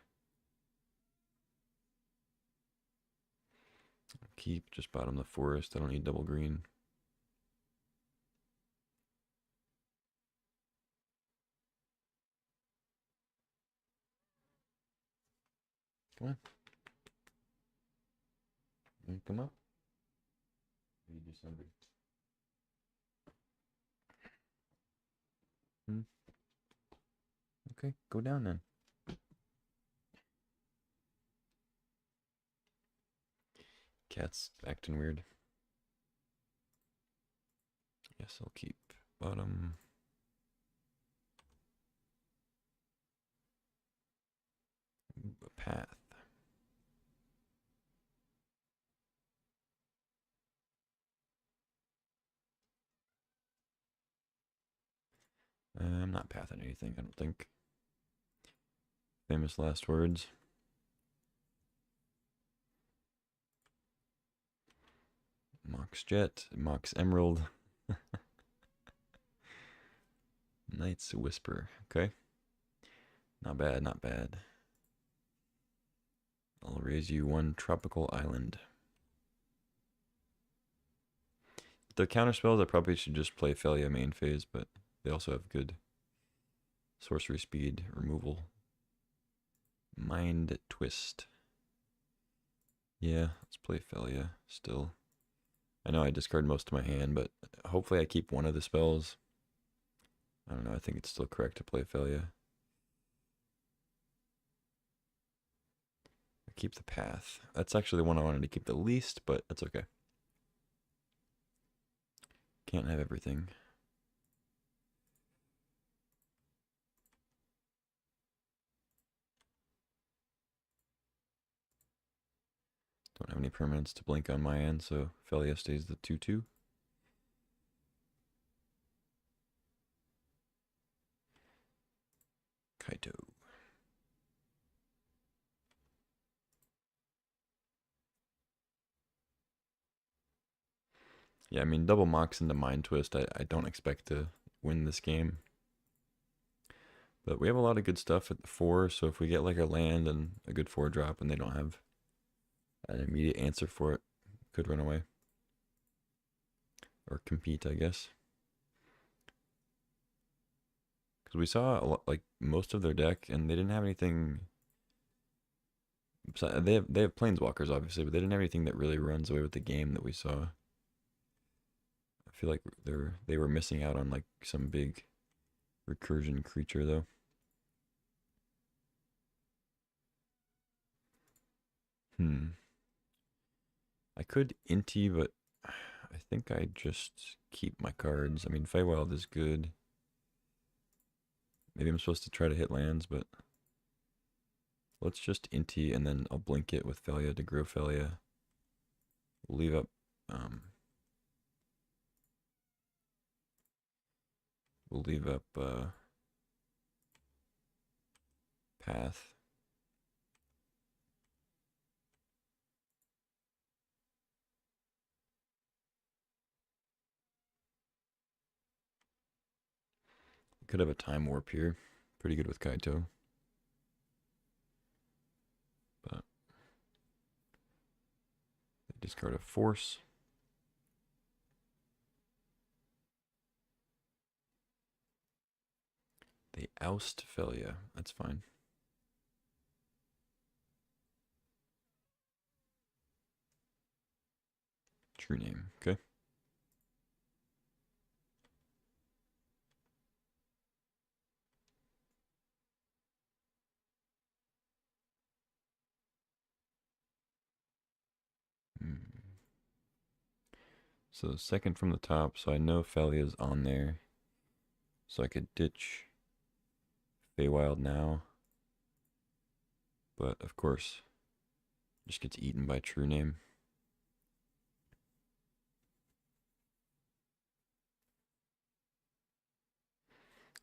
Keep, just bottom the forest. I don't need double green. Come on. You come up. You just hungry. Okay, go down then. Cat's acting weird. Yes, I'll keep bottom. A path. I'm not pathing anything, I don't think. Famous last words. Mox Jet, Mox Emerald. Knight's Whisper. Okay. Not bad, not bad. I'll raise you one tropical island. The counter spells, I probably should just play Felia main phase, but they also have good sorcery speed removal. Mind Twist. Yeah, let's play Felia still. I know I discard most of my hand, but hopefully I keep one of the spells. I don't know, I think it's still correct to play Felia. I keep the path. That's actually the one I wanted to keep the least, but that's okay. Can't have everything. Don't have any permanents to blink on my end, so Felia stays the 2/2. Kaito. Yeah, I mean, double Mox into Mind Twist, I don't expect to win this game. But we have a lot of good stuff at the 4, so if we get like a land and a good 4-drop and they don't have an immediate answer for it, could run away. Or compete, I guess. Because we saw a lot, like most of their deck, and they didn't have anything. They have planeswalkers, obviously, but they didn't have anything that really runs away with the game that we saw. I feel like they were missing out on like some big recursion creature though. I could Inti, but I think I just keep my cards. I mean, Feywild is good. Maybe I'm supposed to try to hit lands, but let's just Inti and then I'll blink it with Felia to grow Felia. We'll leave up path. Could have a time warp here. Pretty good with Kaito. But they discard a force. They oust Felia. That's fine. True name. Okay. So second from the top, so I know Felia's on there. So I could ditch Feywild now. But of course, just gets eaten by True Name.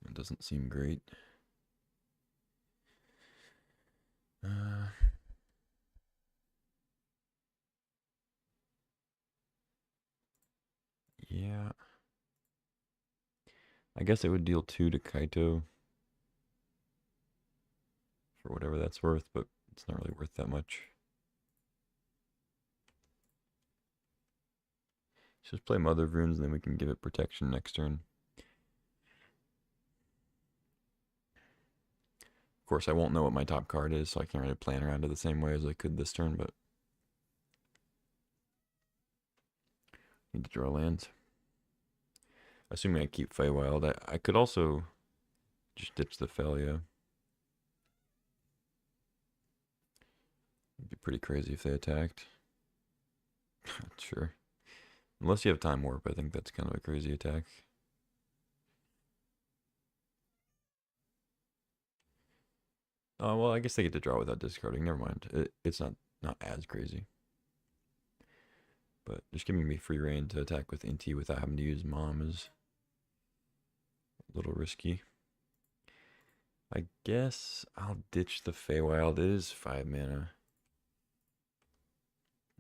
It doesn't seem great. Yeah. I guess it would deal 2 to Kaito for whatever that's worth, but it's not really worth that much. Just play Mother of Runes and then we can give it protection next turn. Of course, I won't know what my top card is, so I can't really plan around it the same way as I could this turn, but need to draw lands. Assuming I keep Feywild, I could also just ditch the Felia. It'd be pretty crazy if they attacked. Sure. Unless you have Time Warp, I think that's kind of a crazy attack. Oh, well, I guess they get to draw without discarding. Never mind. It's not as crazy. But just giving me free reign to attack with Inti without having to use Mom is a little risky. I guess I'll ditch the Feywild. It is 5 mana.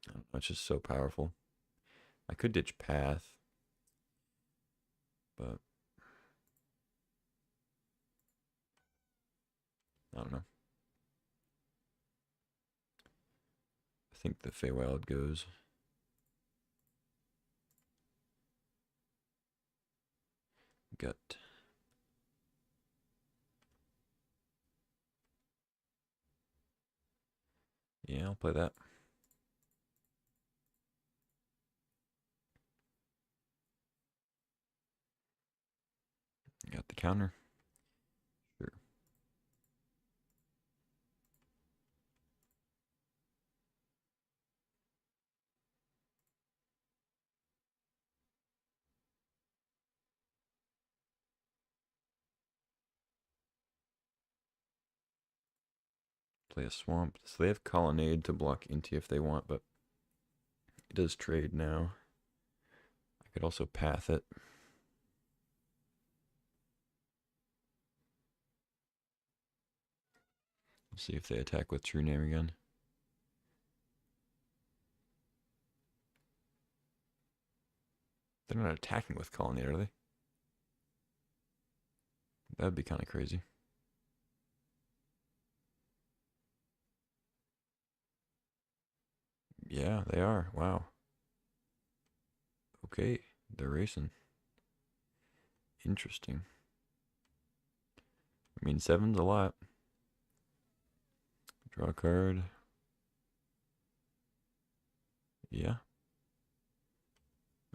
I don't know, it's just so powerful. I could ditch Path, but I don't know. I think the Feywild goes. Gut. Yeah, I'll play that. Got the counter. Sure. Play a swamp. So they have Colonnade to block Inti if they want, but it does trade now. I could also path it. See if they attack with True Name again. They're not attacking with Colonnade, are they? That'd be kind of crazy. Yeah, they are. Wow. Okay, they're racing. Interesting. I mean, 7's a lot. Draw a card. Yeah.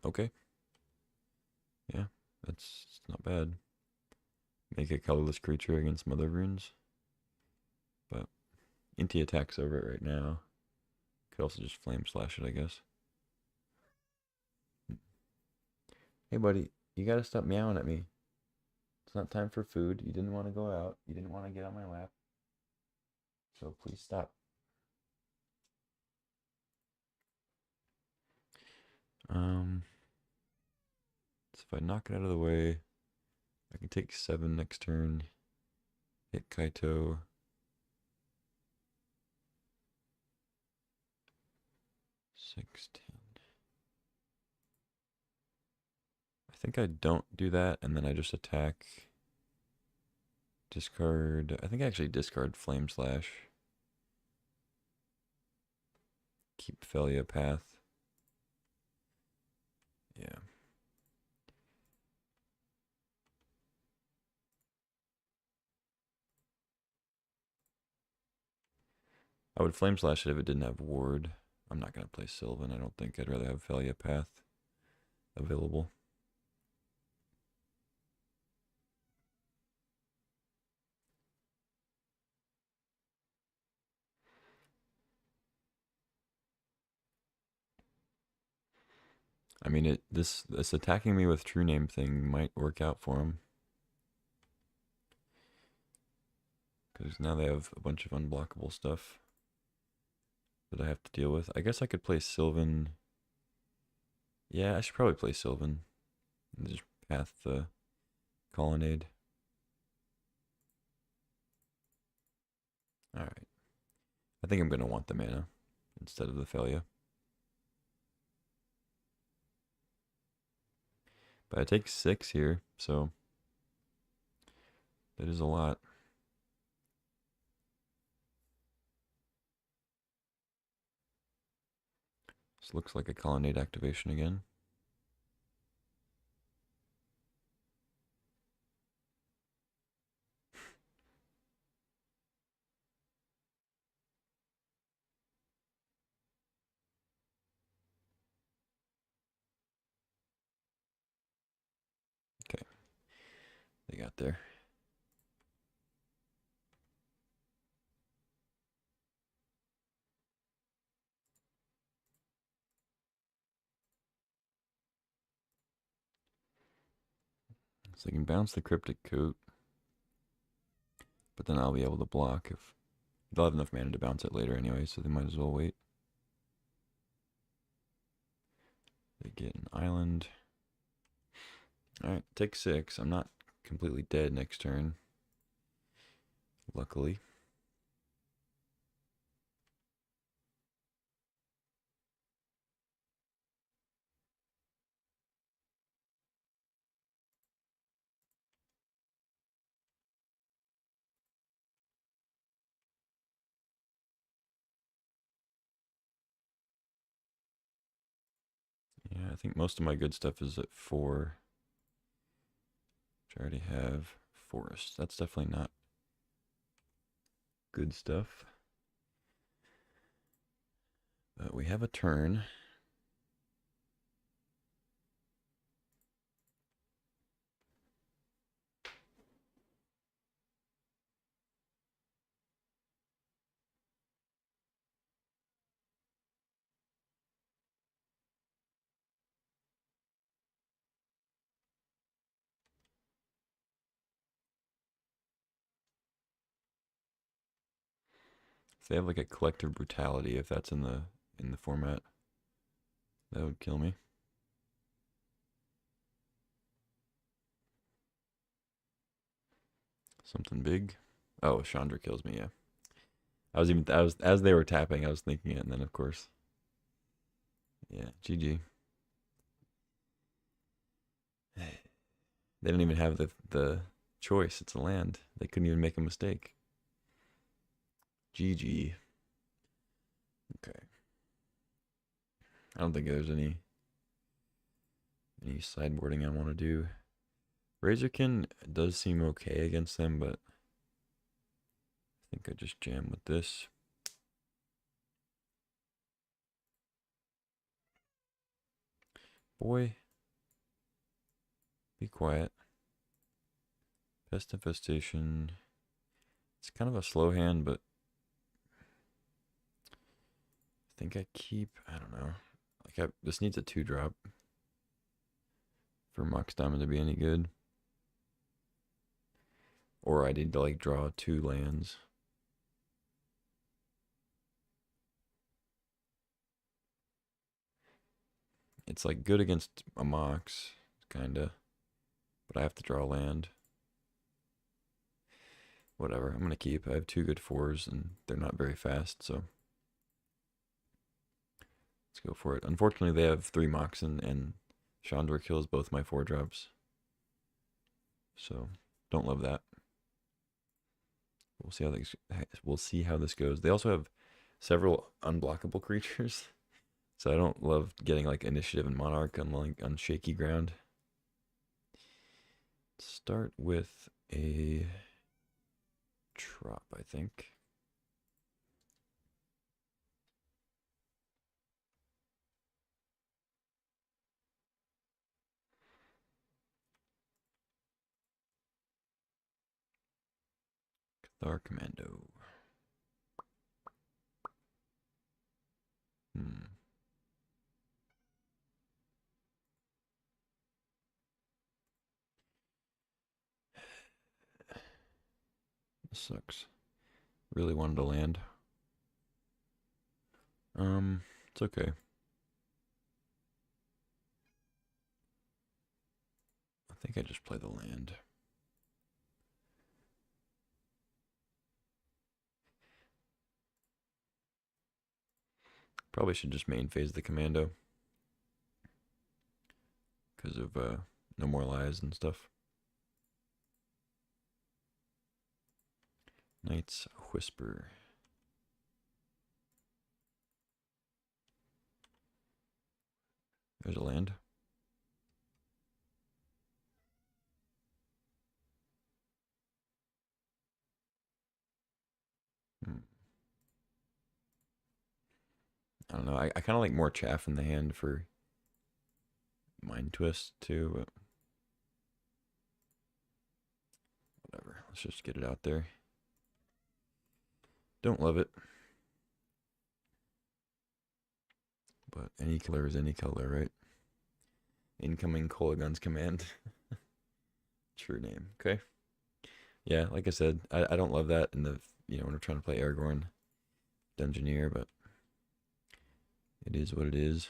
Okay. Yeah, that's not bad. Make a colorless creature against Mother Runes. But Inti attacks over it right now. Could also just Flame Slash it, I guess. Hey, buddy, you gotta stop meowing at me. It's not time for food. You didn't want to go out. You didn't want to get on my lap. So please stop. So if I knock it out of the way, I can take 7 next turn. Hit Kaito. 6, 10. I think I don't do that, and then I just attack. Discard. I think I actually discard Flame Slash. Keep Felia Path. Yeah. I would Flame Slash it if it didn't have Ward. I'm not going to play Sylvan, I don't think. I'd rather have Felia Path available. I mean, this attacking me with true name thing might work out for him. Because now they have a bunch of unblockable stuff that I have to deal with. I guess I could play Sylvan. Yeah, I should probably play Sylvan. And just path the Colonnade. Alright. I think I'm going to want the mana instead of the Thalia. But I take 6 here, so that is a lot. This looks like a Colonnade activation again. Okay, they got there. So they can bounce the Cryptic Coat, but then I'll be able to block if they'll have enough mana to bounce it later anyway, so they might as well wait. They get an island. Alright, take 6. I'm not completely dead next turn. Luckily. Yeah, I think most of my good stuff is at 4. Which I already have. Forest. That's definitely not good stuff. But we have a turn. If they have like a collective brutality, if that's in the format, that would kill me. Something big. Oh, Chandra kills me, yeah. I was as they were tapping, I was thinking it, and then of course. Yeah, GG. They didn't even have the choice. It's a land. They couldn't even make a mistake. GG. Okay. I don't think there's any sideboarding I want to do. Razorkin does seem okay against them, but I think I just jam with this. Boy, be quiet. Pest Infestation. It's kind of a slow hand, but I think I keep, I don't know. Like this needs a 2-drop for Mox Diamond to be any good. Or I need to like draw 2 lands. It's like good against a Mox, kinda. But I have to draw land. Whatever, I'm gonna keep. I have 2 good 4s and they're not very fast, so let's go for it. Unfortunately, they have 3 Mox and Chandra kills both my 4-drops. So don't love that. We'll see how this goes. They also have several unblockable creatures. So I don't love getting like initiative and monarch on shaky ground. Start with a Trop, I think. Cathar Commando. This sucks. Really wanted to land. It's okay. I think I just play the land. Probably should just main phase the commando. Because of no more lies and stuff. Knight's Whisper. There's a land. I don't know. I kind of like more chaff in the hand for Mind Twist too, but whatever. Let's just get it out there. Don't love it. But any color is any color, right? Incoming Kolagun's command. True name. Okay. Yeah, like I said, I don't love that in the, when we're trying to play Aragorn Dungeoneer, but it is what it is.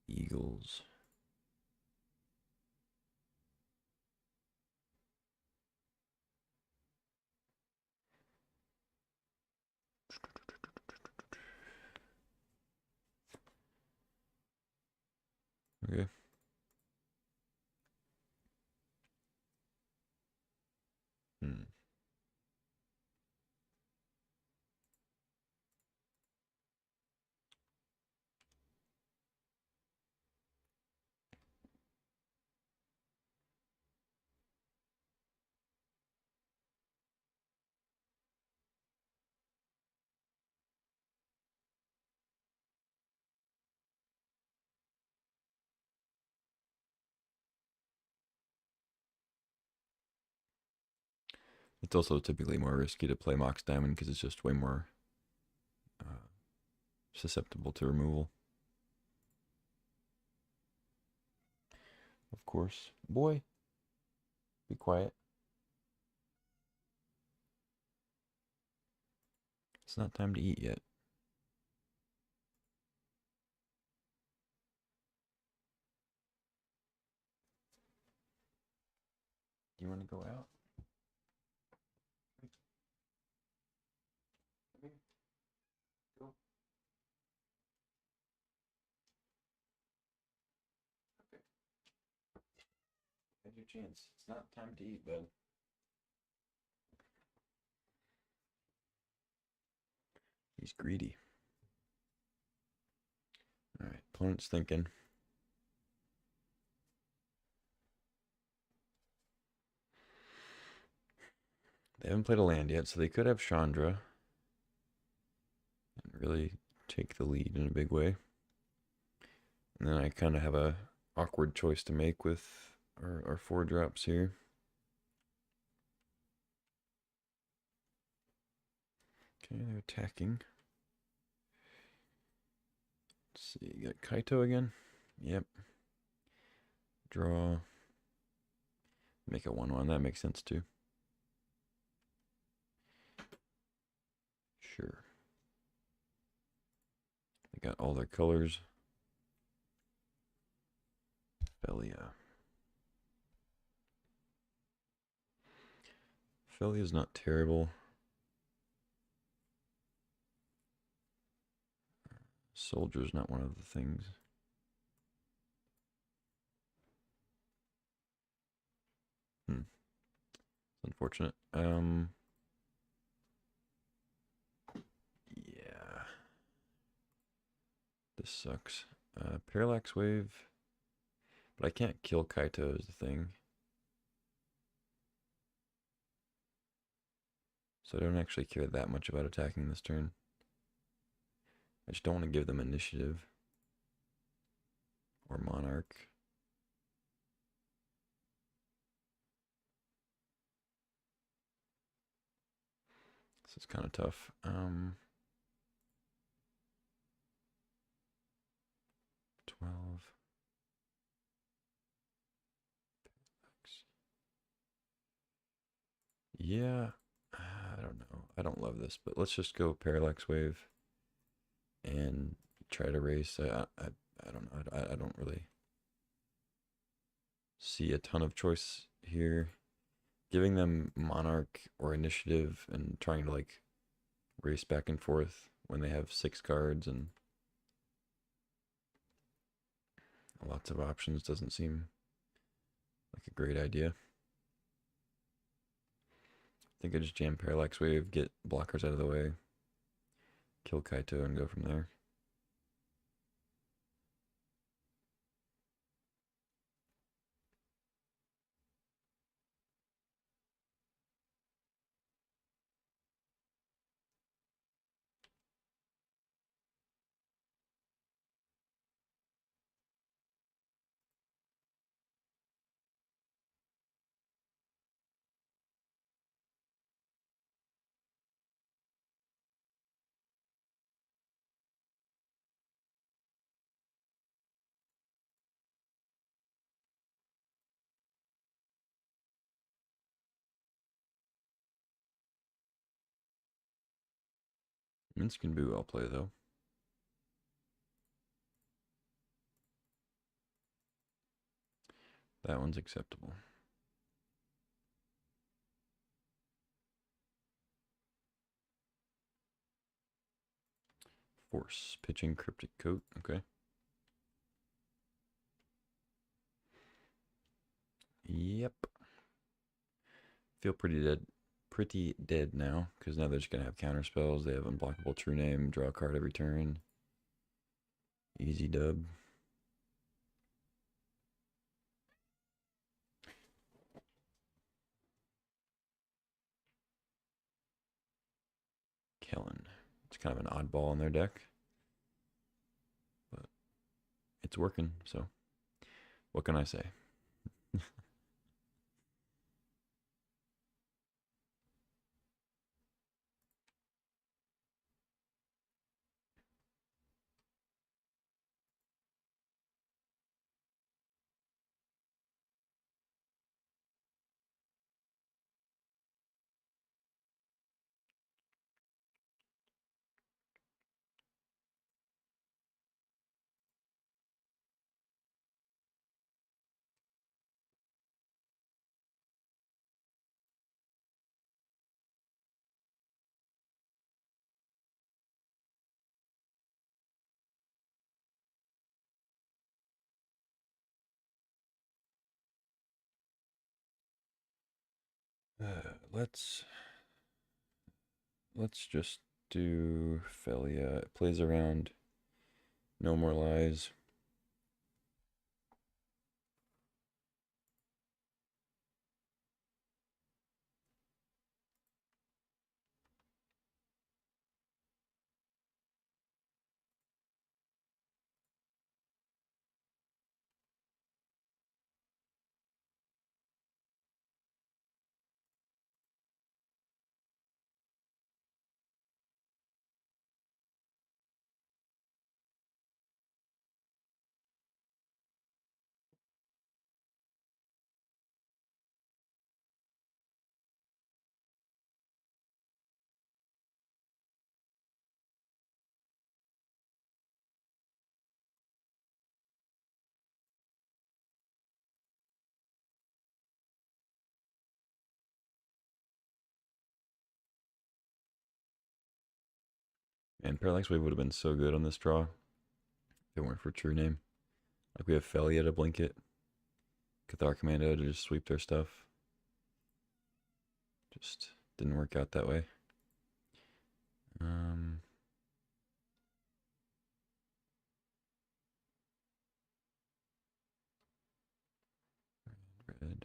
Eagles. Okay. Hmm. It's also typically more risky to play Mox Diamond because it's just way more uh, susceptible to removal. Of course. Boy, be quiet. It's not time to eat yet. Do you want to go out? Come here. Go. Okay. Have your chance. It's not time to eat, bud. He's greedy. Alright, opponent's thinking. They haven't played a land yet, so they could have Chandra and really take the lead in a big way. And then I kind of have a awkward choice to make with our 4-drops here. Okay, they're attacking. Let's see, you got Kaito again? Yep. Draw. Make a 1-1. That makes sense too. Sure. They got all their colors. Felia. Felia's not terrible. Soldier's not one of the things. It's unfortunate. Yeah. This sucks. Parallax Wave. But I can't kill Kaito is the thing. So I don't actually care that much about attacking this turn. I just don't want to give them initiative. Or Monarch. This is kind of tough. 12. Yeah. I don't love this, but let's just go parallax wave and try to race. I don't know. I don't really see a ton of choice here. Giving them monarch or initiative and trying to like race back and forth when they have 6 cards and lots of options doesn't seem like a great idea. I think I just jam parallax wave, get blockers out of the way, kill Kaito, and go from there. Minsk and Boo I'll play though. That one's acceptable. Force, pitching, cryptic coat, okay. Yep. Feel pretty dead now, because now they're just gonna have counter spells. They have unblockable true name, draw a card every turn. Easy dub. Kellen. It's kind of an oddball in their deck, but it's working, so what can I say? Let's just do Felia. It plays around. No more lies. And Parallax Wave would have been so good on this draw if it weren't for True Name. Like we have Felia to blink it, Cathar Commando to just sweep their stuff. Just didn't work out that way. Red.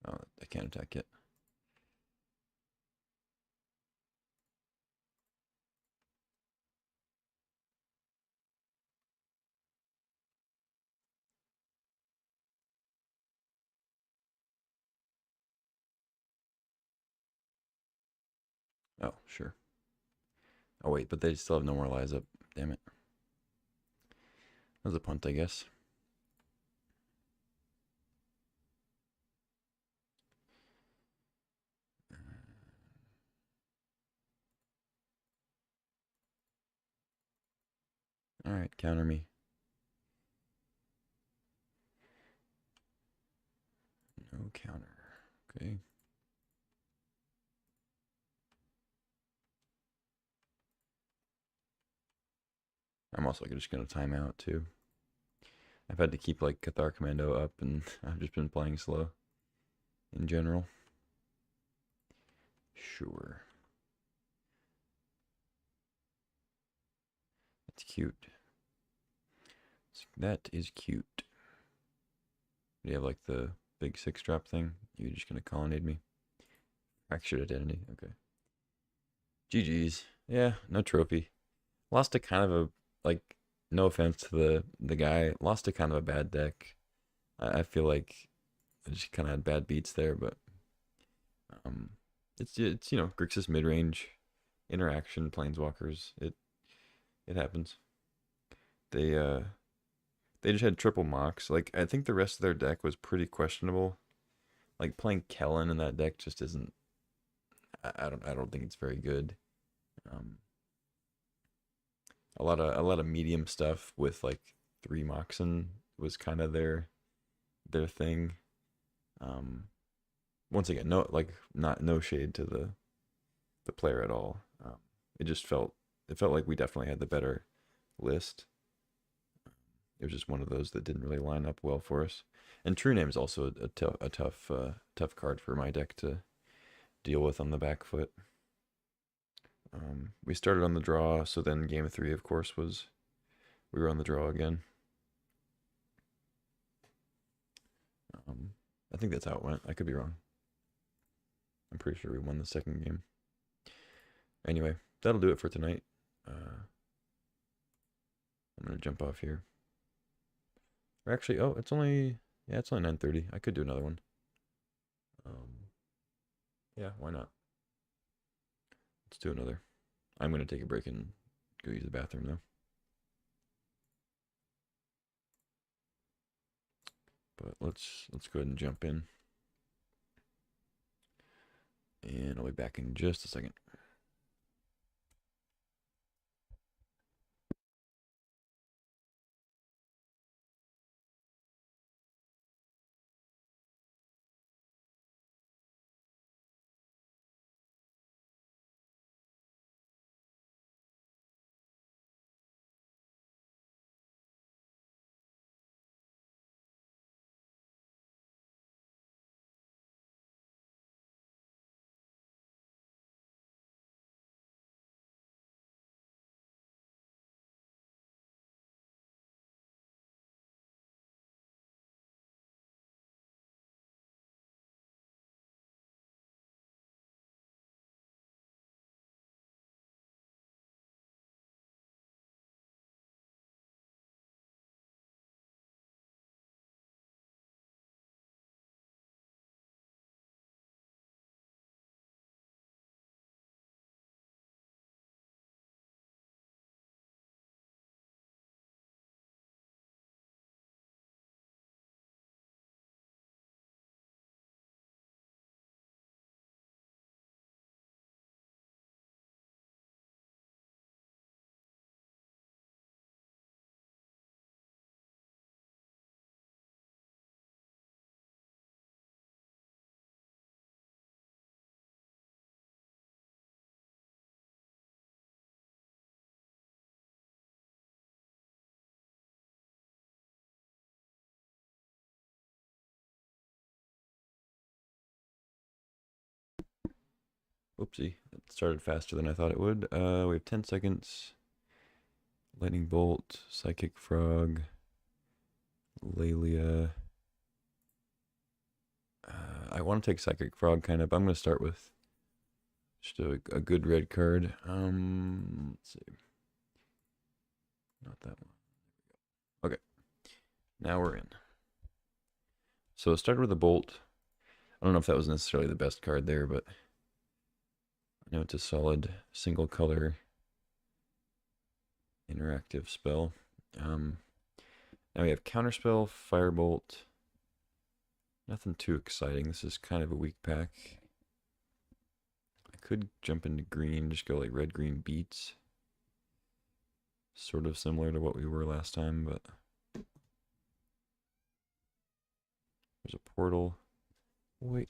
Oh, I can't attack yet. Oh, sure. Oh, wait, but they still have no more lies up. Damn it. That was a punt, I guess. All right, counter me. No counter. Okay. I'm also just gonna time out too. I've had to keep like Cathar Commando up, and I've just been playing slow in general. Sure. That's cute. That is cute. Do you have like the big 6-drop thing? You're just gonna colonnade me? Fractured identity. Okay. GG's. Yeah, no trophy. Lost to kind of a, like, no offense to the guy, lost to kind of a bad deck. I feel like I just kind of had bad beats there, but um, it's Grixis mid range interaction planeswalkers. It happens. They uh they just had triple mocks. Like I think the rest of their deck was pretty questionable. Like playing Kellen in that deck just isn't. I don't think it's very good. Um, a lot of medium stuff with like 3 Moxen was kind of their thing. Um, Once again, no shade to the player at all. It just felt like we definitely had the better list. It was just one of those that didn't really line up well for us. And True Name is also a tough card for my deck to deal with on the back foot. We started on the draw, so then game 3, of course, we were on the draw again. I think that's how it went. I could be wrong. I'm pretty sure we won the second game. Anyway, that'll do it for tonight. I'm gonna jump off here. Or actually, it's only 9:30. I could do another one. Yeah, why not? Let's do another. I'm gonna take a break and go use the bathroom though. But let's go ahead and jump in. And I'll be back in just a second. Whoopsie, it started faster than I thought it would. We have 10 seconds. Lightning Bolt, Psychic Frog, Lelia. I want to take Psychic Frog kind of. I'm going to start with just a good red card. Let's see. Not that one. Okay. Now we're in. So it started with a Bolt. I don't know if that was necessarily the best card there, but I know it's a solid single color interactive spell. Now we have Counterspell, Firebolt. Nothing too exciting. This is kind of a weak pack. I could jump into green, just go like red, green beats. Sort of similar to what we were last time, but there's a portal. Wait.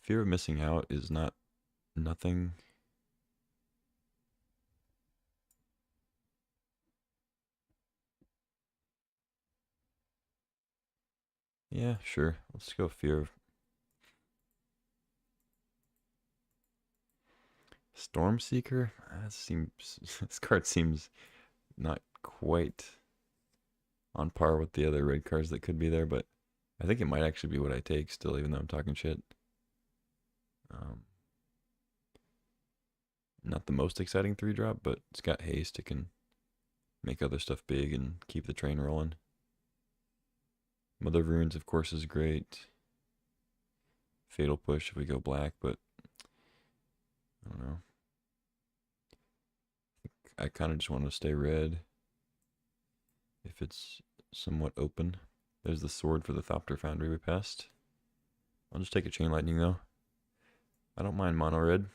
Fear of missing out is not nothing. Yeah, sure. Let's go fear of Stormseeker. This card seems not quite on par with the other red cards that could be there, but I think it might actually be what I take still, even though I'm talking shit. Not the most exciting 3-drop, but it's got haste. It can make other stuff big and keep the train rolling. Mother of Runes, of course, is great. Fatal Push if we go black, but I don't know. I kind of just want to stay red if it's somewhat open. There's the sword for the Thopter Foundry we passed. I'll just take a Chain Lightning though. I don't mind mono red.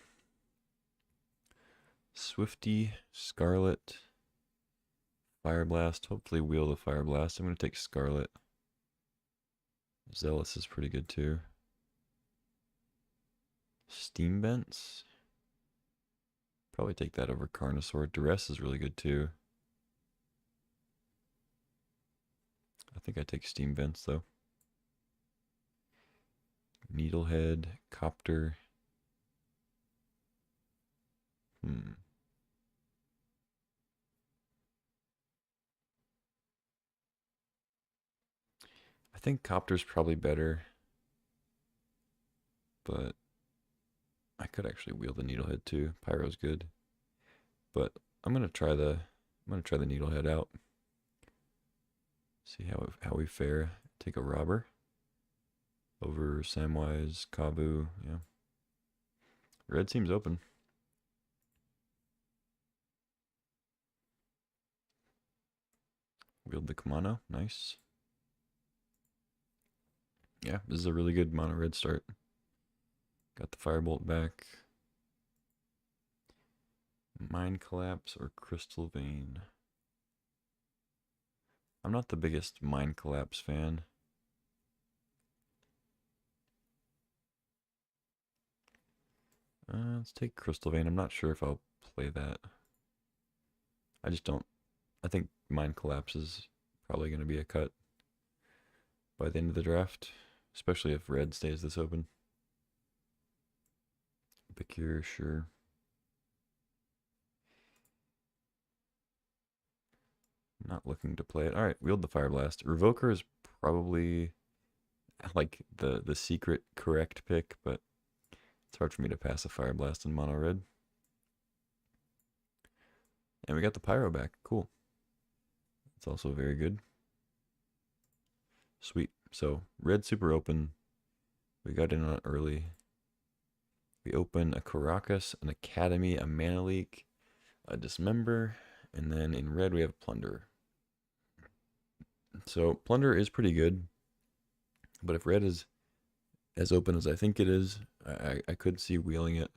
Swifty, Scarlet, Fire Blast. Hopefully wheel the Fire Blast. I'm going to take Scarlet. Zealous is pretty good too. Steam Vents. Probably take that over Carnosaur. Duress is really good too. I think I take Steam Vents though. Needlehead, Copter. I think Copter's probably better, but I could actually wheel the Needlehead too. Pyro's good, but I'm gonna try the Needlehead out. See how we fare. Take a Robber over Samwise, Kabu. Yeah, red seems open. Wield the Kumano, nice. Yeah, this is a really good mono red start. Got the Firebolt back. Mind Collapse or Crystal Vein. I'm not the biggest Mind Collapse fan. Let's take Crystal Vein. I'm not sure if I'll play that. I just don't. I think Mind Collapse is probably going to be a cut by the end of the draft, especially if red stays this open. Bakir, sure. Not looking to play it. All right, wield the Fire Blast. Revoker is probably like the secret correct pick, but it's hard for me to pass a Fire Blast in mono red. And we got the Pyro back. Cool. It's also very good. Sweet. So red super open. We got in on it early. We open a Caracas, an Academy, a Mana Leak, a Dismember, and then in red we have Plunder. So Plunder is pretty good, but if red is as open as I think it is, I could see wheeling it.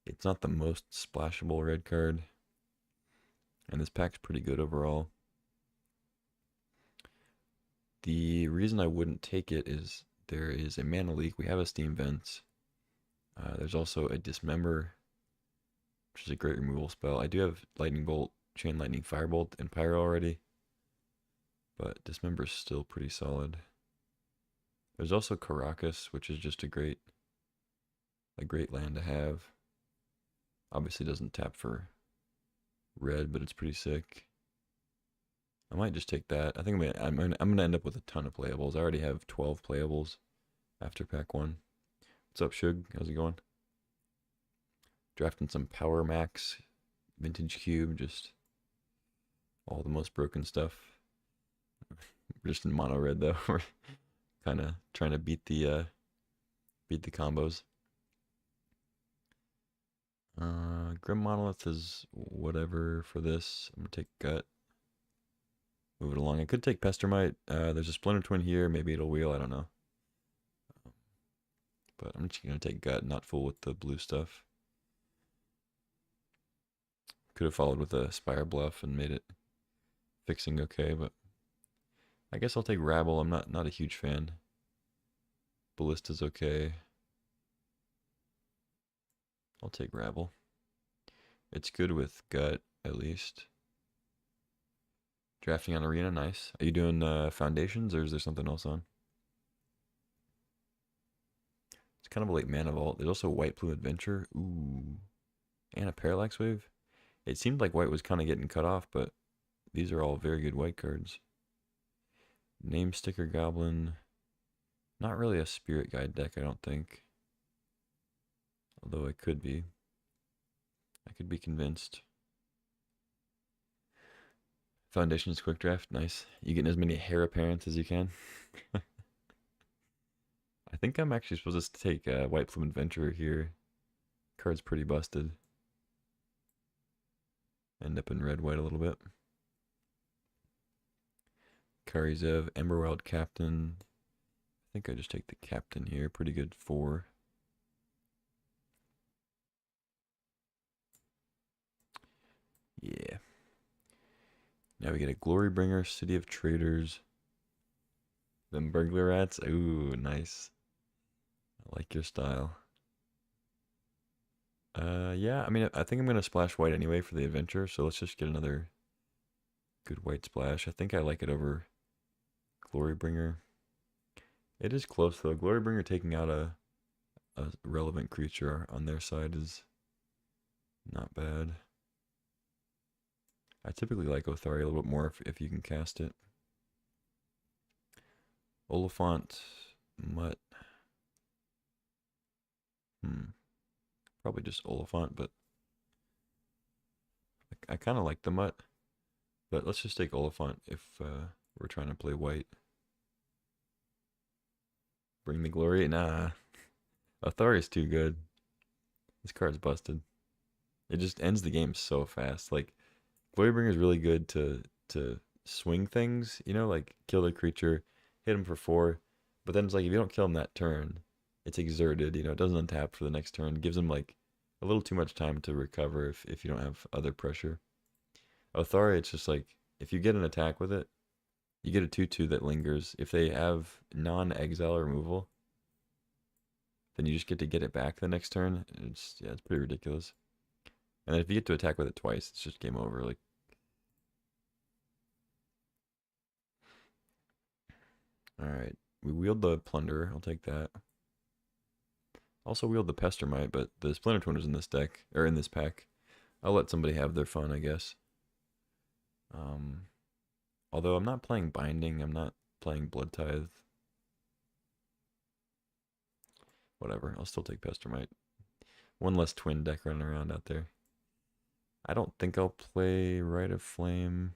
It's not the most splashable red card, and this pack's pretty good overall. The reason I wouldn't take it is there is a Mana Leak. We have a Steam Vents. There's also a Dismember, which is a great removal spell. I do have Lightning Bolt, Chain Lightning, Firebolt, and Pyro already, but Dismember is still pretty solid. There's also Caracas, which is just a great land to have. Obviously doesn't tap for red, but it's pretty sick. I might just take that. I think I'm gonna end up with a ton of playables. I already have 12 playables after pack 1. What's up, Shug? How's it going? Drafting some PowerMAX Vintage CUBE, just all the most broken stuff. We're just in mono red though. We're kind of trying to beat the combos. Grim Monolith is whatever for this. I'm gonna take Gut. Move it along. I could take Pestermite. There's a Splinter Twin here. Maybe it'll wheel. I don't know. But I'm just gonna take Gut, not fool with the blue stuff. Could have followed with a Spire Bluff and made it fixing okay, but I guess I'll take Rabble. I'm not a huge fan. Ballista's okay. I'll take Rabble. It's good with Gut, at least. Drafting on Arena, nice. Are you doing Foundations, or is there something else on? It's kind of a late Mana Vault. There's also White Plume Adventure. Ooh. And a Parallax Wave. It seemed like White was kind of getting cut off, but these are all very good White cards. Name Sticker Goblin. Not really a Spirit Guide deck, I don't think. Although I could be. I could be convinced. Foundations Quick Draft, nice. You getting as many Heir Apparents as you can. I think I'm actually supposed to take White Plume Adventurer here. Card's pretty busted. End up in red-white a little bit. Karizev, Emberwild Captain. I think I just take the Captain here. Pretty good 4. Yeah. Now we get a Glorybringer, City of Traders. Them Burglar Rats. Ooh, nice. I like your style. Yeah, I mean, I think I'm going to splash white anyway for the adventure, so let's just get another good white splash. I think I like it over Glorybringer. It is close, though. Glorybringer taking out a relevant creature on their side is not bad. I typically like Othari a little bit more if you can cast it. Oliphant, Mutt. Probably just Oliphant, but I kind of like the Mutt. But let's just take Oliphant if we're trying to play white. Bring the glory? Nah. Othari's too good. This card's busted. It just ends the game so fast. Like, Glorybringer is really good to swing things, you know, like kill the creature, hit him for 4. But then it's like if you don't kill him that turn, it's exerted, you know, it doesn't untap for the next turn. Gives him like a little too much time to recover if you don't have other pressure. Othari, it's just like if you get an attack with it, you get a 2/2 that lingers. If they have non-exile removal, then you just get to get it back the next turn. It's pretty ridiculous. And then if you get to attack with it twice, it's just game over. Like, all right, we wield the Plunder. I'll take that. Also wield the Pestermite, but the Splinter Twin is in this deck or in this pack. I'll let somebody have their fun, I guess. Although I'm not playing Binding, I'm not playing Blood Tithe. Whatever, I'll still take Pestermite. One less twin deck running around out there. I don't think I'll play Rite of Flame.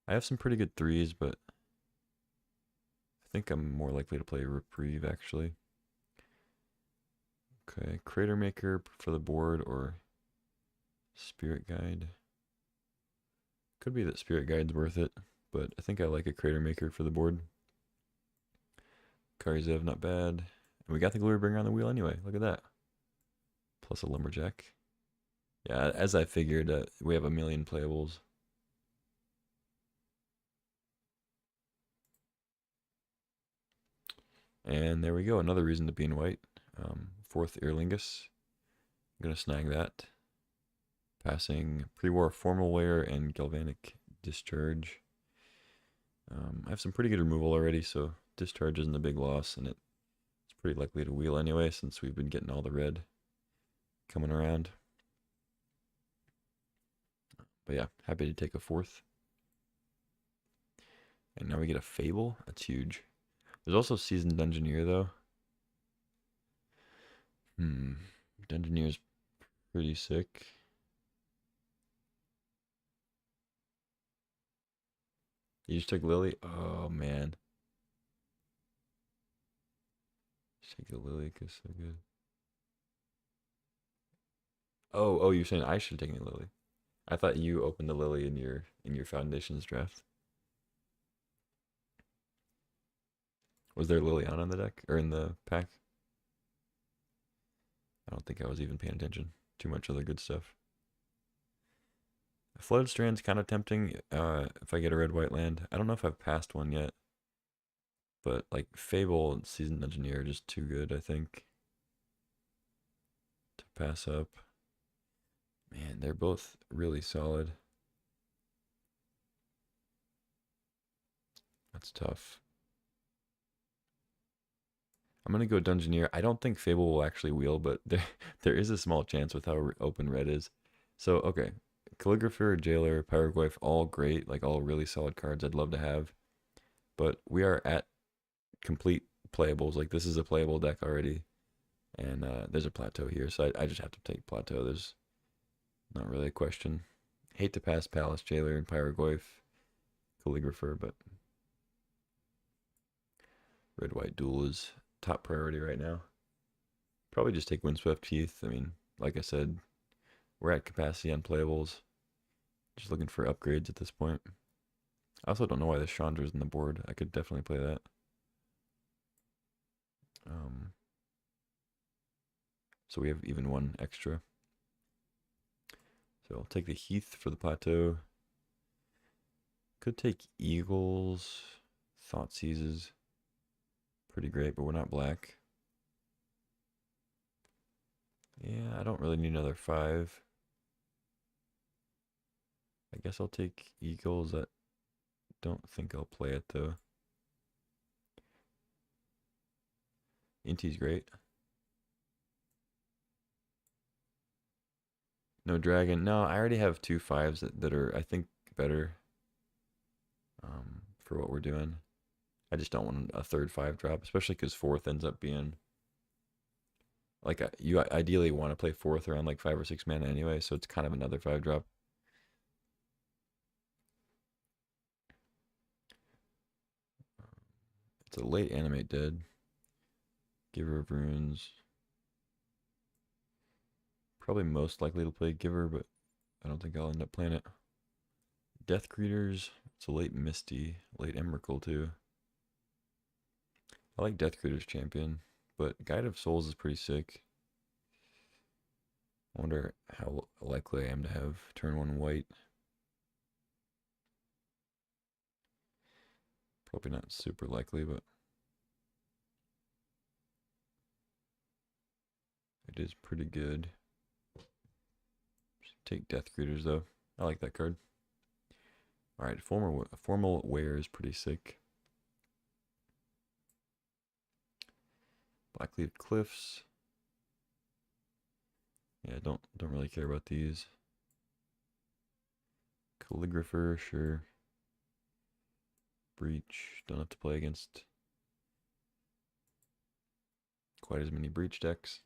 I have some pretty good 3s, but I think I'm more likely to play Reprieve, actually. Okay, Crater Maker for the board or Spirit Guide. Could be that Spirit Guide's worth it, but I think I like a Crater Maker for the board. Karizev, not bad. And we got the Glorybringer on the wheel anyway. Look at that. Plus a Lumberjack. Yeah, as I figured, we have a million playables. And there we go. Another reason to be in white. 4th Earlingus. I'm going to snag that. Passing Pre-War Formal Wear and Galvanic Discharge. I have some pretty good removal already, so Discharge isn't a big loss, and it's pretty likely to wheel anyway since we've been getting all the red coming around. But yeah, happy to take a 4th. And now we get a Fable. That's huge. There's also Seasoned Dungeoneer, though. Dungeoneer's pretty sick. You just took Lily? Oh, man. Just take the Lily, because so good. Oh, you're saying I should have taken a Lily. I thought you opened a Lily in your Foundations draft. Was there Liliana in the deck or in the pack? I don't think I was even paying attention. Too much other good stuff. Flooded Strand's kind of tempting if I get a red white land. I don't know if I've passed one yet, but like Fable and Seasoned Engineer are just too good, I think, to pass up. Man, they're both really solid. That's tough. I'm gonna go Dungeoneer. I don't think Fable will actually wheel, but there is a small chance with how open red is. So okay, Calligrapher, Jailer, Pyroglyph, all great, like all really solid cards I'd love to have. But we are at complete playables. Like this is a playable deck already, and there's a plateau here, so I just have to take plateau. There's not really a question. Hate to pass Palace, Jailer, and Pyroglyph, Calligrapher, but red white duel is top priority right now. Probably just take Windswept Heath. I mean, like I said, we're at capacity on playables. Just looking for upgrades at this point. I also don't know why the Chandra's on the board. I could definitely play that. So we have even one extra. So I'll take the Heath for the plateau. Could take Eagles. Thought Seizes. Pretty great, but we're not black. Yeah, I don't really need another 5. I guess I'll take Eagles. I don't think I'll play it though. Inti's great. No dragon. No, I already have 2 5s that are, I think, better for what we're doing. I just don't want a third 5 drop, especially because 4th ends up being like you ideally want to play 4th around like 5 or 6 mana anyway, so it's kind of another 5 drop. It's a late animate dead. Giver of Runes. Probably most likely to play Giver, but I don't think I'll end up playing it. Death Creators. It's a late Misty, late Emrakul too. I like Death Creators champion, but Guide of Souls is pretty sick. I wonder how likely I am to have turn 1 white. Probably not super likely, but it is pretty good. Take Death Creators though. I like that card. Alright, formal wear is pretty sick. Blackleaf Cliffs. Yeah, don't really care about these. Calligrapher, sure. Breach, don't have to play against quite as many breach decks.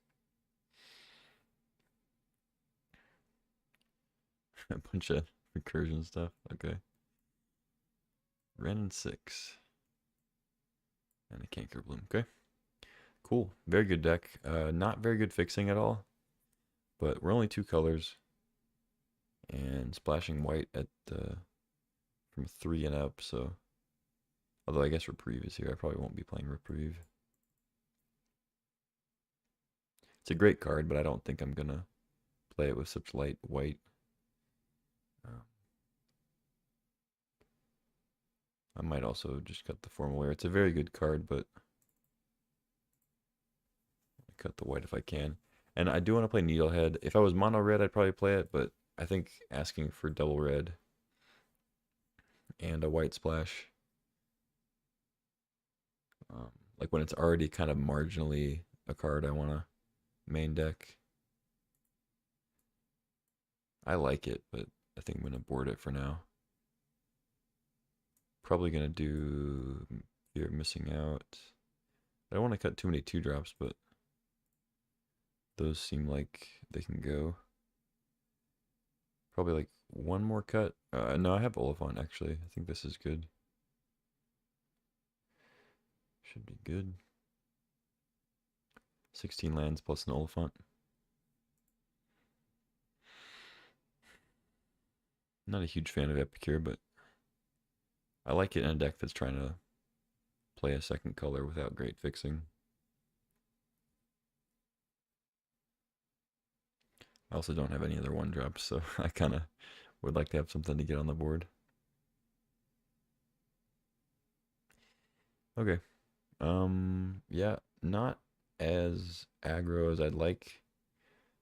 A bunch of recursion stuff. Okay. Ren 6. And a Canker Bloom. Okay. Cool. Very good deck. Not very good fixing at all. But we're only 2 colors. And splashing white at from 3 and up, so although I guess Reprieve is here. I probably won't be playing Reprieve. It's a great card, but I don't think I'm gonna play it with such light white. I might also just cut the formal wear. It's a very good card, but I cut the white if I can. And I do want to play Needlehead. If I was mono red, I'd probably play it, but I think asking for double red and a white splash, like when it's already kind of marginally a card I want to main deck. I like it, but I think I'm going to board it for now. Probably going to do Fear of Missing Out. I don't want to cut too many 2 drops, but those seem like they can go. Probably like one more cut. No, I have Oliphant actually. I think this is good. Should be good. 16 lands plus an Oliphant. Not a huge fan of Epicure, but I like it in a deck that's trying to play a second color without great fixing. I also don't have any other one drops, so I kind of would like to have something to get on the board. Okay. Yeah, not as aggro as I'd like.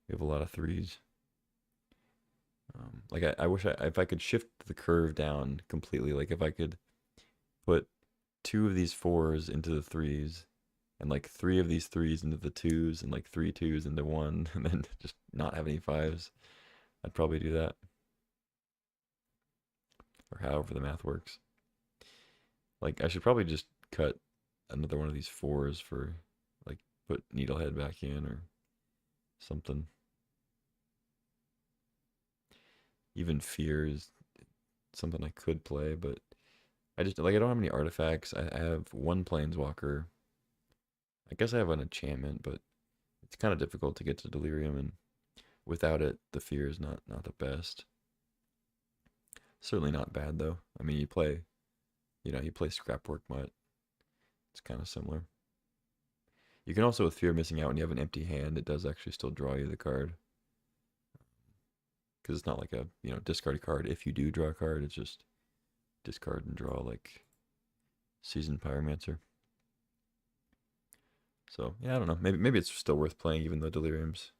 We have a lot of threes. Like I wish if I could shift the curve down completely, like if I could put two of these fours into the threes and like three of these threes into the twos and like three twos into one and then just not have any fives, I'd probably do that. Or however the math works. Like I should probably just cut another one of these fours for like put needlehead back in or something. Even fear is something I could play, but I just like I don't have any artifacts. I have one planeswalker. I guess I have an enchantment, but it's kind of difficult to get to delirium, and without it, the fear is not the best. Certainly not bad though. I mean, you play Scrapwork Mutt. It's kind of similar. You can also, with fear missing out, when you have an empty hand, it does actually still draw you the card. Because it's not like a discard a card if you do draw a card. It's just discard and draw like Seasoned Pyromancer. So yeah, I don't know. Maybe it's still worth playing, even though Delirium's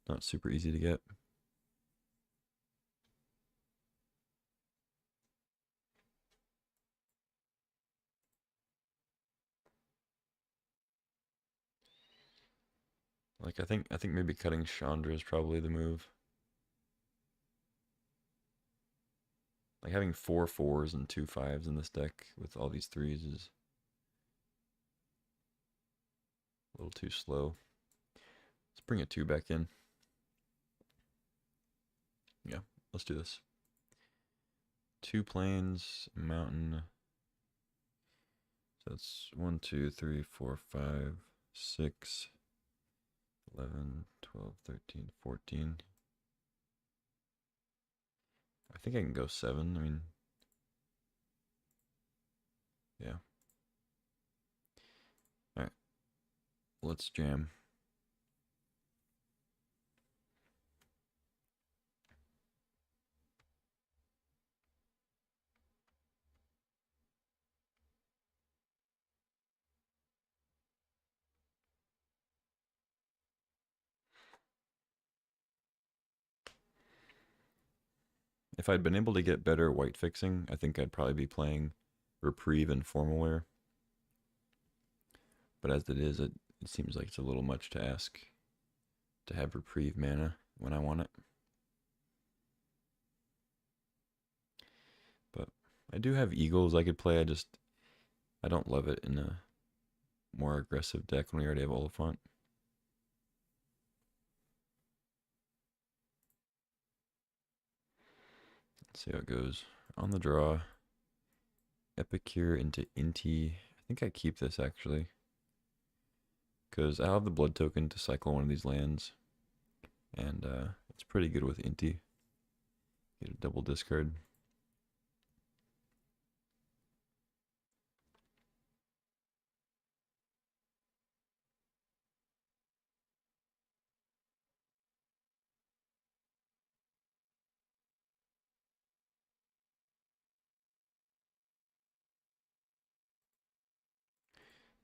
not super easy to get. Like I think maybe cutting Chandra is probably the move. Like having 4 4s and 2 5s in this deck with all these 3s is a little too slow. Let's bring a 2 back in. Yeah, let's do this. 2 planes, mountain. So that's 1, 2, 3, 4, 5, 6, 11, 12, 13, 14. I think I can go 7. I mean, yeah. All right, let's jam. If I'd been able to get better white fixing, I think I'd probably be playing Reprieve and Formalware. But as it is, it seems like it's a little much to ask to have Reprieve mana when I want it. But I do have Eagles I could play. I don't love it in a more aggressive deck when we already have Oliphant. Let's see how it goes. On the draw, Epicure into Inti. I think I keep this actually. Because I'll have the blood token to cycle one of these lands. And it's pretty good with Inti. Get a double discard.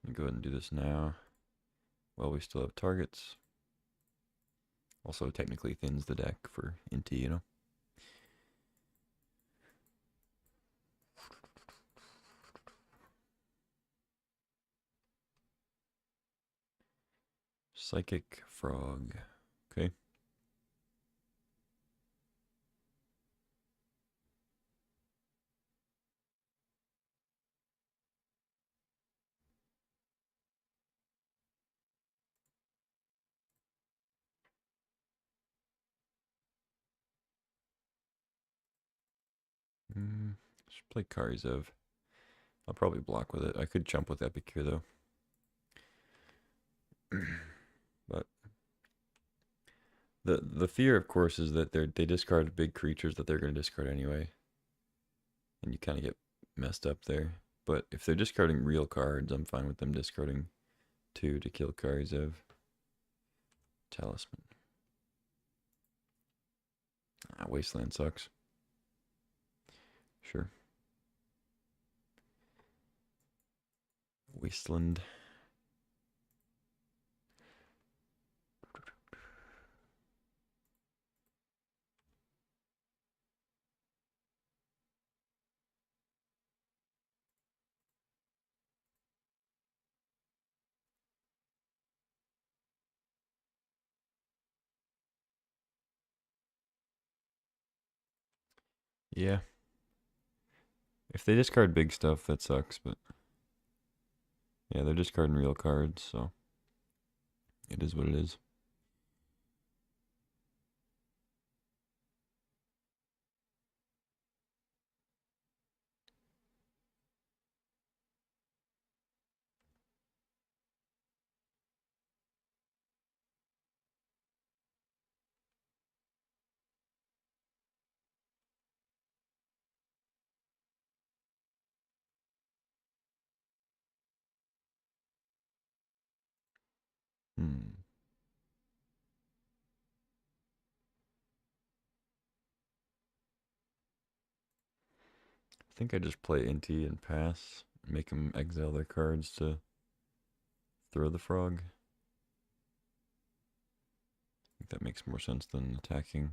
Let me go ahead and do this now. Well, we still have targets. Also technically thins the deck for Inti, Psychic Frog. Okay. Should play Karizev. I'll probably block with it. I could jump with Epicure though. But The fear, of course, is that they discard big creatures that they're going to discard anyway, and you kind of get messed up there. But if they're discarding real cards, I'm fine with them discarding 2 to kill Karizev. Talisman. Wasteland sucks. Sure. Wasteland. Yeah. If they discard big stuff, that sucks, but yeah, they're discarding real cards, so it is what it is. Hmm. I think I just play Inti and pass, make them exile their cards to throw the frog. I think that makes more sense than attacking.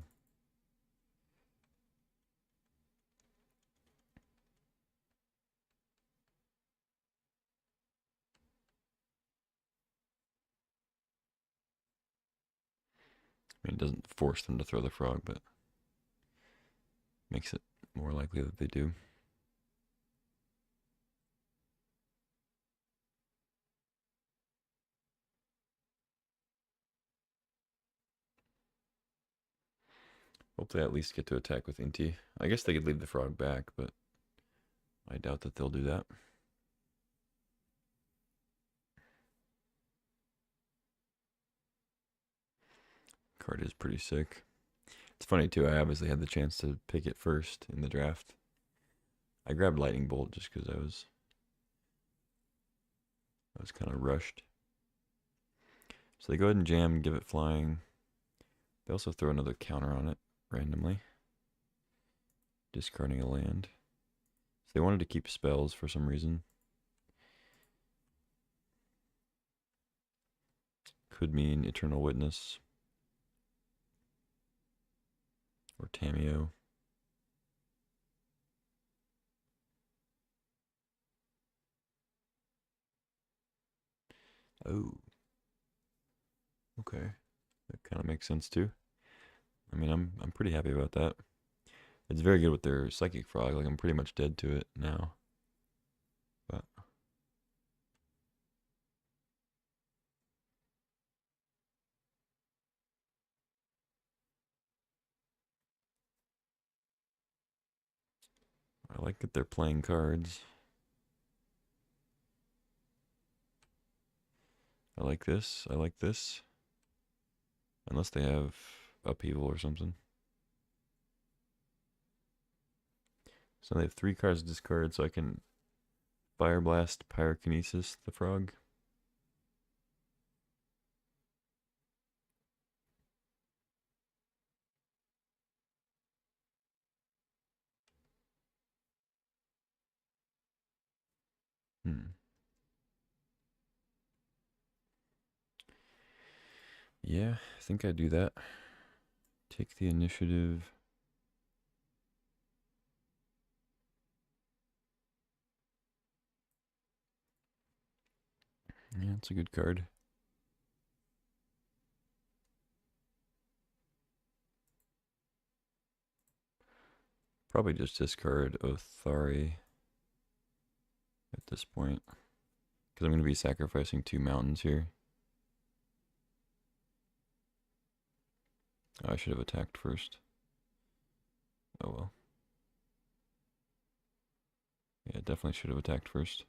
I mean, it doesn't force them to throw the frog, but makes it more likely that they do. Hope they at least get to attack with Inti. I guess they could leave the frog back, but I doubt that they'll do that. Card is pretty sick. It's funny too, I obviously had the chance to pick it first in the draft. I grabbed Lightning Bolt just because I was kind of rushed. So they go ahead and jam, give it flying. They also throw another counter on it randomly, discarding a land. So they wanted to keep spells for some reason. Could mean Eternal Witness or Tameo. Oh, okay, that kind of makes sense too. I mean, I'm pretty happy about that. It's very good with their Psychic Frog. Like, I'm pretty much dead to it now. But I like that they're playing cards. I like this. I like this. Unless they have Upheaval or something. So they have 3 cards to discard, so I can Fire Blast, Pyrokinesis the frog. Yeah, I think I do that. Take the initiative. Yeah, it's a good card. Probably just discard Othari at this point. Because I'm going to be sacrificing 2 mountains here. Oh, I should have attacked first. Oh well. Yeah, definitely should have attacked first.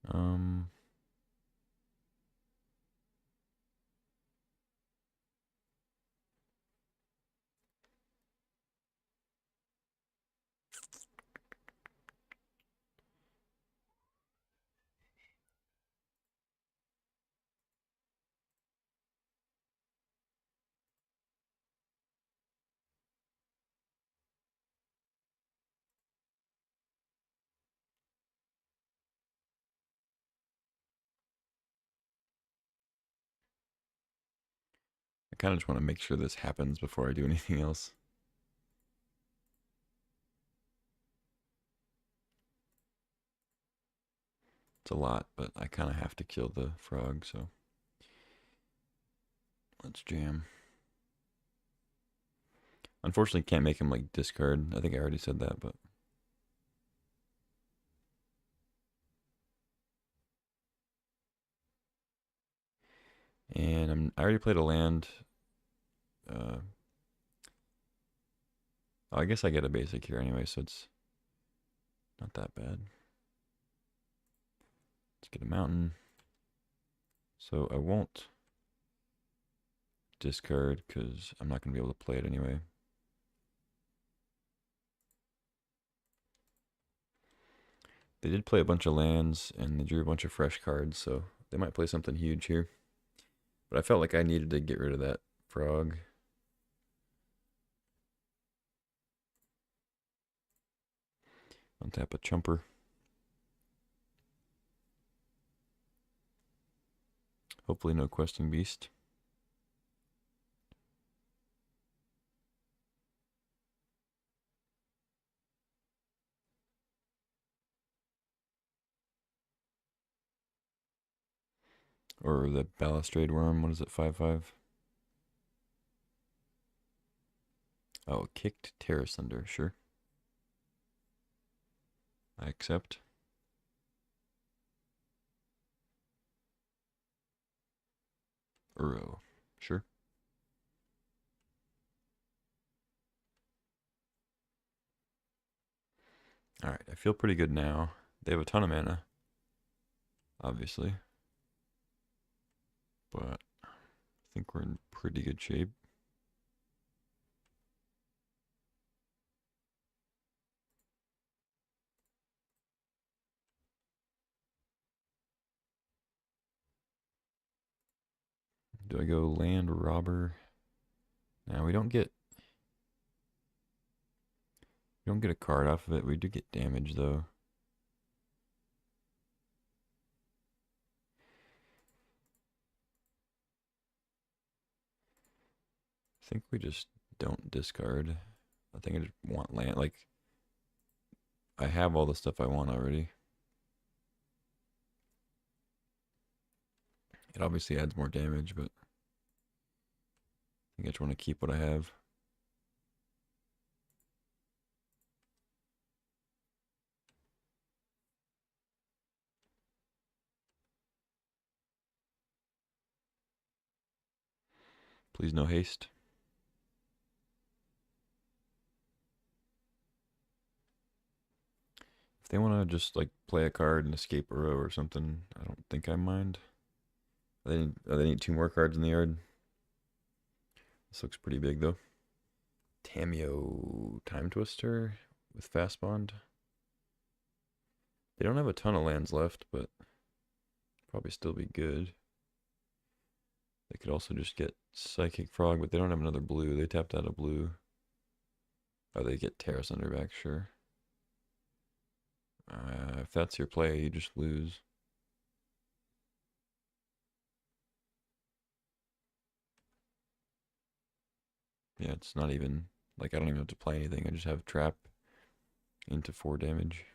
Um, kind of just want to make sure this happens before I do anything else. It's a lot, but I kind of have to kill the frog, so let's jam. Unfortunately, can't make him like discard. I think I already said that, but and I already played a land. Oh, I guess I get a basic here anyway, so it's not that bad. Let's get a mountain. So I won't discard because I'm not going to be able to play it anyway. They did play a bunch of lands and they drew a bunch of fresh cards, so they might play something huge here. But I felt like I needed to get rid of that frog. Untap a chumper. Hopefully no questing beast. Or the balustrade worm, what is it, 5/5? Oh, kicked terrace under, sure. I accept. Uro, sure. Alright, I feel pretty good now. They have a ton of mana, obviously. But I think we're in pretty good shape. Do I go land robber? Now we don't get a card off of it. We do get damage though. I think we just don't discard. I think I just want land. Like, I have all the stuff I want already. It obviously adds more damage, but I think I just want to keep what I have. Please no haste. If they want to just like play a card and escape a row or something, I don't think I mind. They need 2 more cards in the yard. This looks pretty big though. Tameo Time Twister with Fast Bond. They don't have a ton of lands left, but probably still be good. They could also just get Psychic Frog, but they don't have another blue. They tapped out a blue. Oh, they get Terrace Under back, sure. If that's your play, you just lose. Yeah, it's not even, like, I don't even have to play anything. I just have Trap into 4 damage.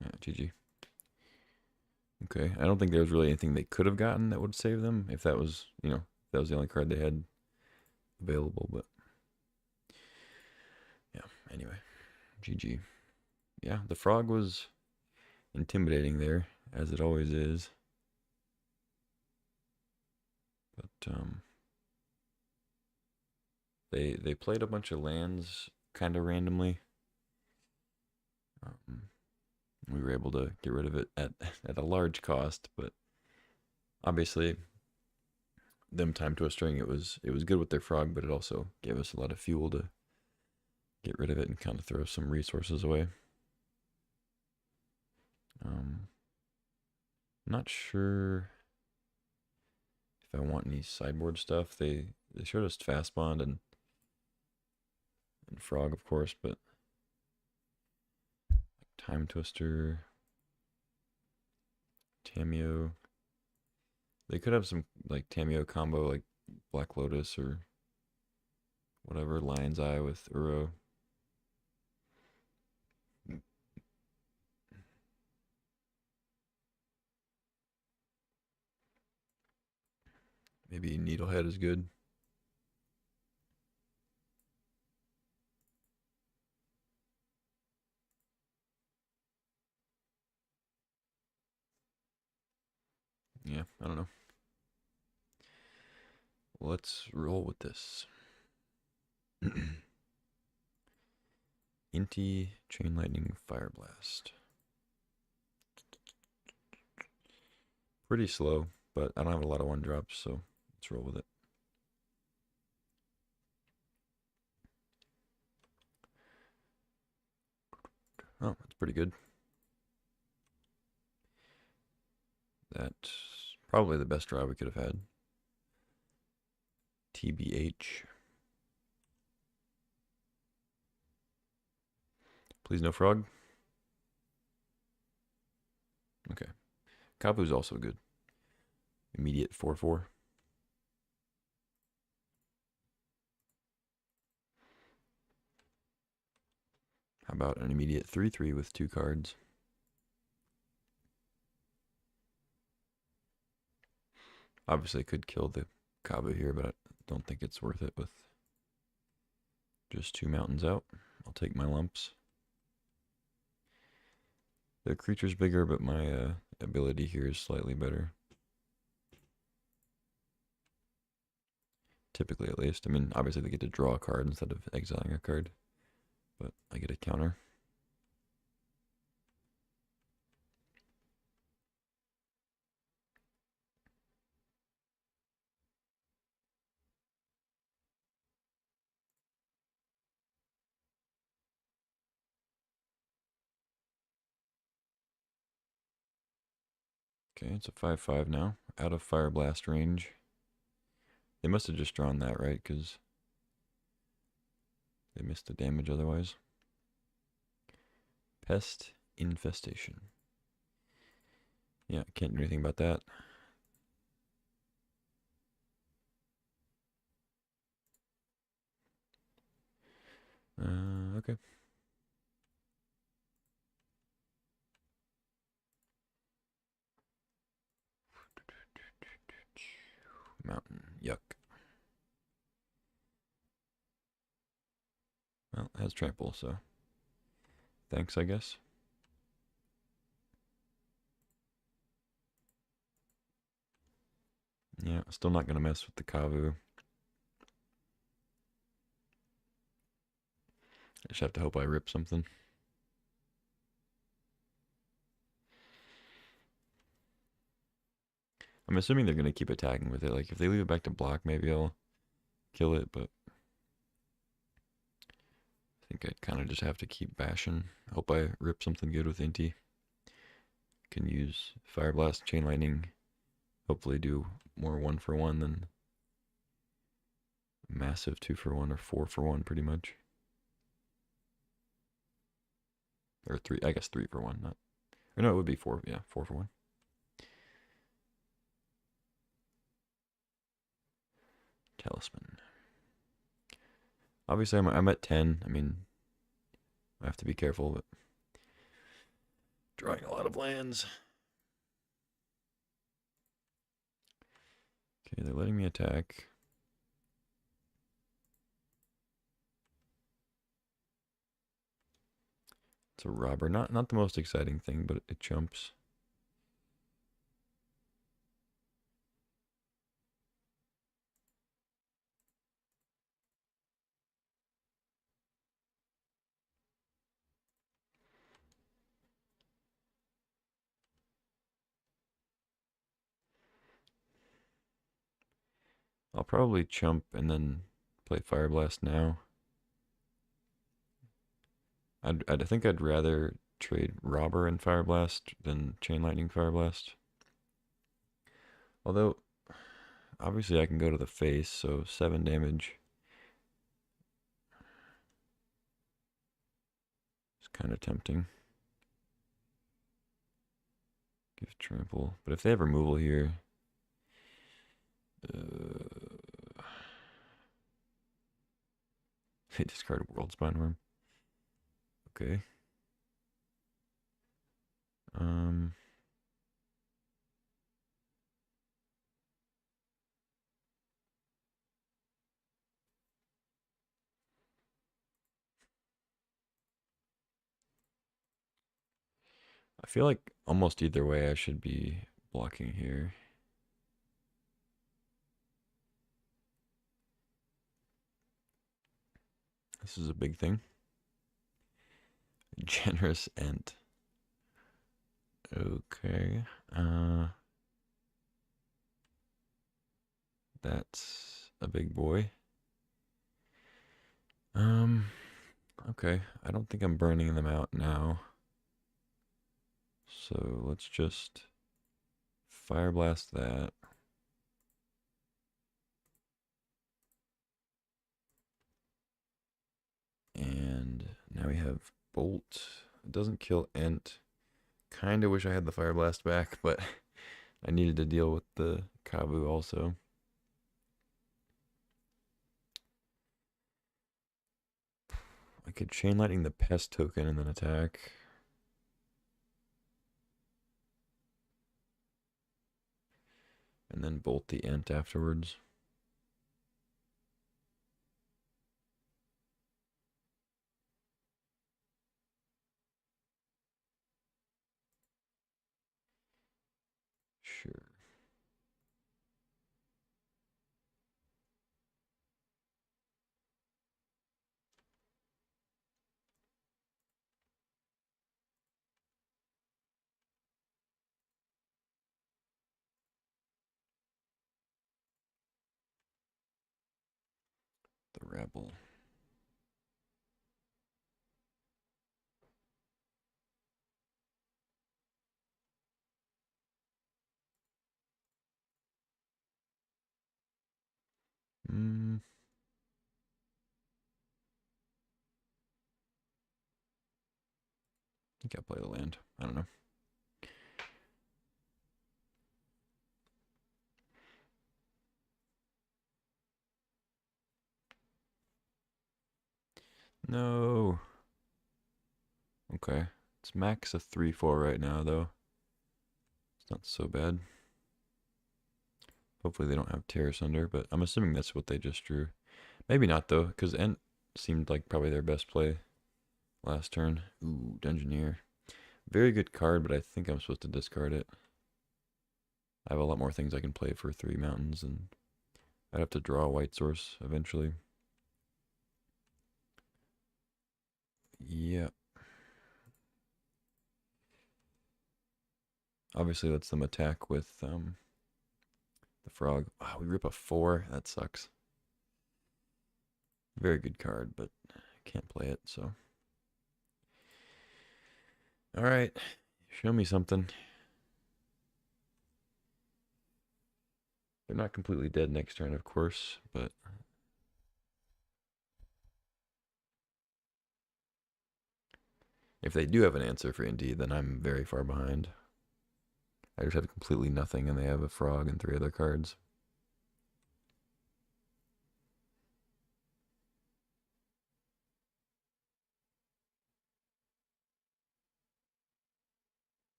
Yeah, GG. Okay, I don't think there was really anything they could have gotten that would save them if that was, if that was the only card they had available, but yeah, anyway, GG. Yeah, the frog was intimidating there, as it always is. But they played a bunch of lands kind of randomly. We were able to get rid of it at a large cost, but obviously them time twistering it was good with their frog, but it also gave us a lot of fuel to get rid of it and kind of throw some resources away. Not sure if I want any sideboard stuff. They showed us Fast Bond and Frog, of course, but Time Twister, Tameo. They could have some like Tameo combo, like Black Lotus or whatever, Lion's Eye with Uro. Maybe Needlehead is good. Yeah, I don't know. Let's roll with this. Inti, Chain Lightning, Fire Blast. Pretty slow, but I don't have a lot of one drops, so let's roll with it. Oh, that's pretty good. That's probably the best draw we could have had. TBH. Please no frog. Okay. Kabu's also good. Immediate 4/4. How about an immediate 3/3 with 2 cards? Obviously, I could kill the Kabu here, but I don't think it's worth it with just 2 mountains out. I'll take my lumps. The creature's bigger, but my ability here is slightly better. Typically, at least. I mean, obviously they get to draw a card instead of exiling a card, but I get a counter. Okay, it's a 5/5 now, out of Fire Blast range. They must have just drawn that, right? Because they missed the damage otherwise. Pest Infestation. Yeah, can't do anything about that. Okay. Mountain. Yuck. Well, it has trample, so thanks, I guess. Yeah, still not gonna mess with the Kavu. I just have to hope I rip something. I'm assuming they're gonna keep attacking with it. Like, if they leave it back to block, maybe I'll kill it, but I think I'd kind of just have to keep bashing. Hope I rip something good with Inti. Can use Fire Blast, Chain Lightning, hopefully do more 1-for-1 than massive 2-for-1 or 4-for-1 pretty much. Or 3, I guess 3-for-1, not. Or no, it would be 4, yeah, 4-for-1. Talisman. Obviously, I'm at 10. I mean, I have to be careful, but drawing a lot of lands. Okay, they're letting me attack. It's a robber. Not the most exciting thing, but it jumps. I'll probably chump and then play Fire Blast now. I think I'd rather trade Robber and Fire Blast than Chain Lightning Fire Blast. Although, obviously I can go to the face, so 7 damage. It's kind of tempting. Give trample. But if they have removal here, they discard World Spineworm. Okay. I feel like almost either way I should be blocking here. This is a big thing. Generous Ent. Okay. That's a big boy. Okay. I don't think I'm burning them out now. So let's just Fire Blast that. And now we have Bolt. It doesn't kill Ent. Kind of wish I had the Fire Blast back, but I needed to deal with the Kabu also. I could Chain Lightning the Pest token and then attack. And then Bolt the Ent afterwards. Sure. The Rebel. I think I'll play the land. I don't know. No. Okay. It's max a 3/4 right now, though. It's not so bad. Hopefully they don't have Terrace under, but I'm assuming that's what they just drew. Maybe not, though, because Ent seemed like probably their best play last turn. Ooh, Dungeoneer. Very good card, but I think I'm supposed to discard it. I have a lot more things I can play for 3 mountains, and I'd have to draw a white source eventually. Yeah. Obviously, lets them attack with the frog. Wow, we rip a 4. That sucks. Very good card, but I can't play it, so. Alright. Show me something. They're not completely dead next turn, of course, but if they do have an answer for Indy, then I'm very far behind. I just have completely nothing, and they have a frog and 3 other cards.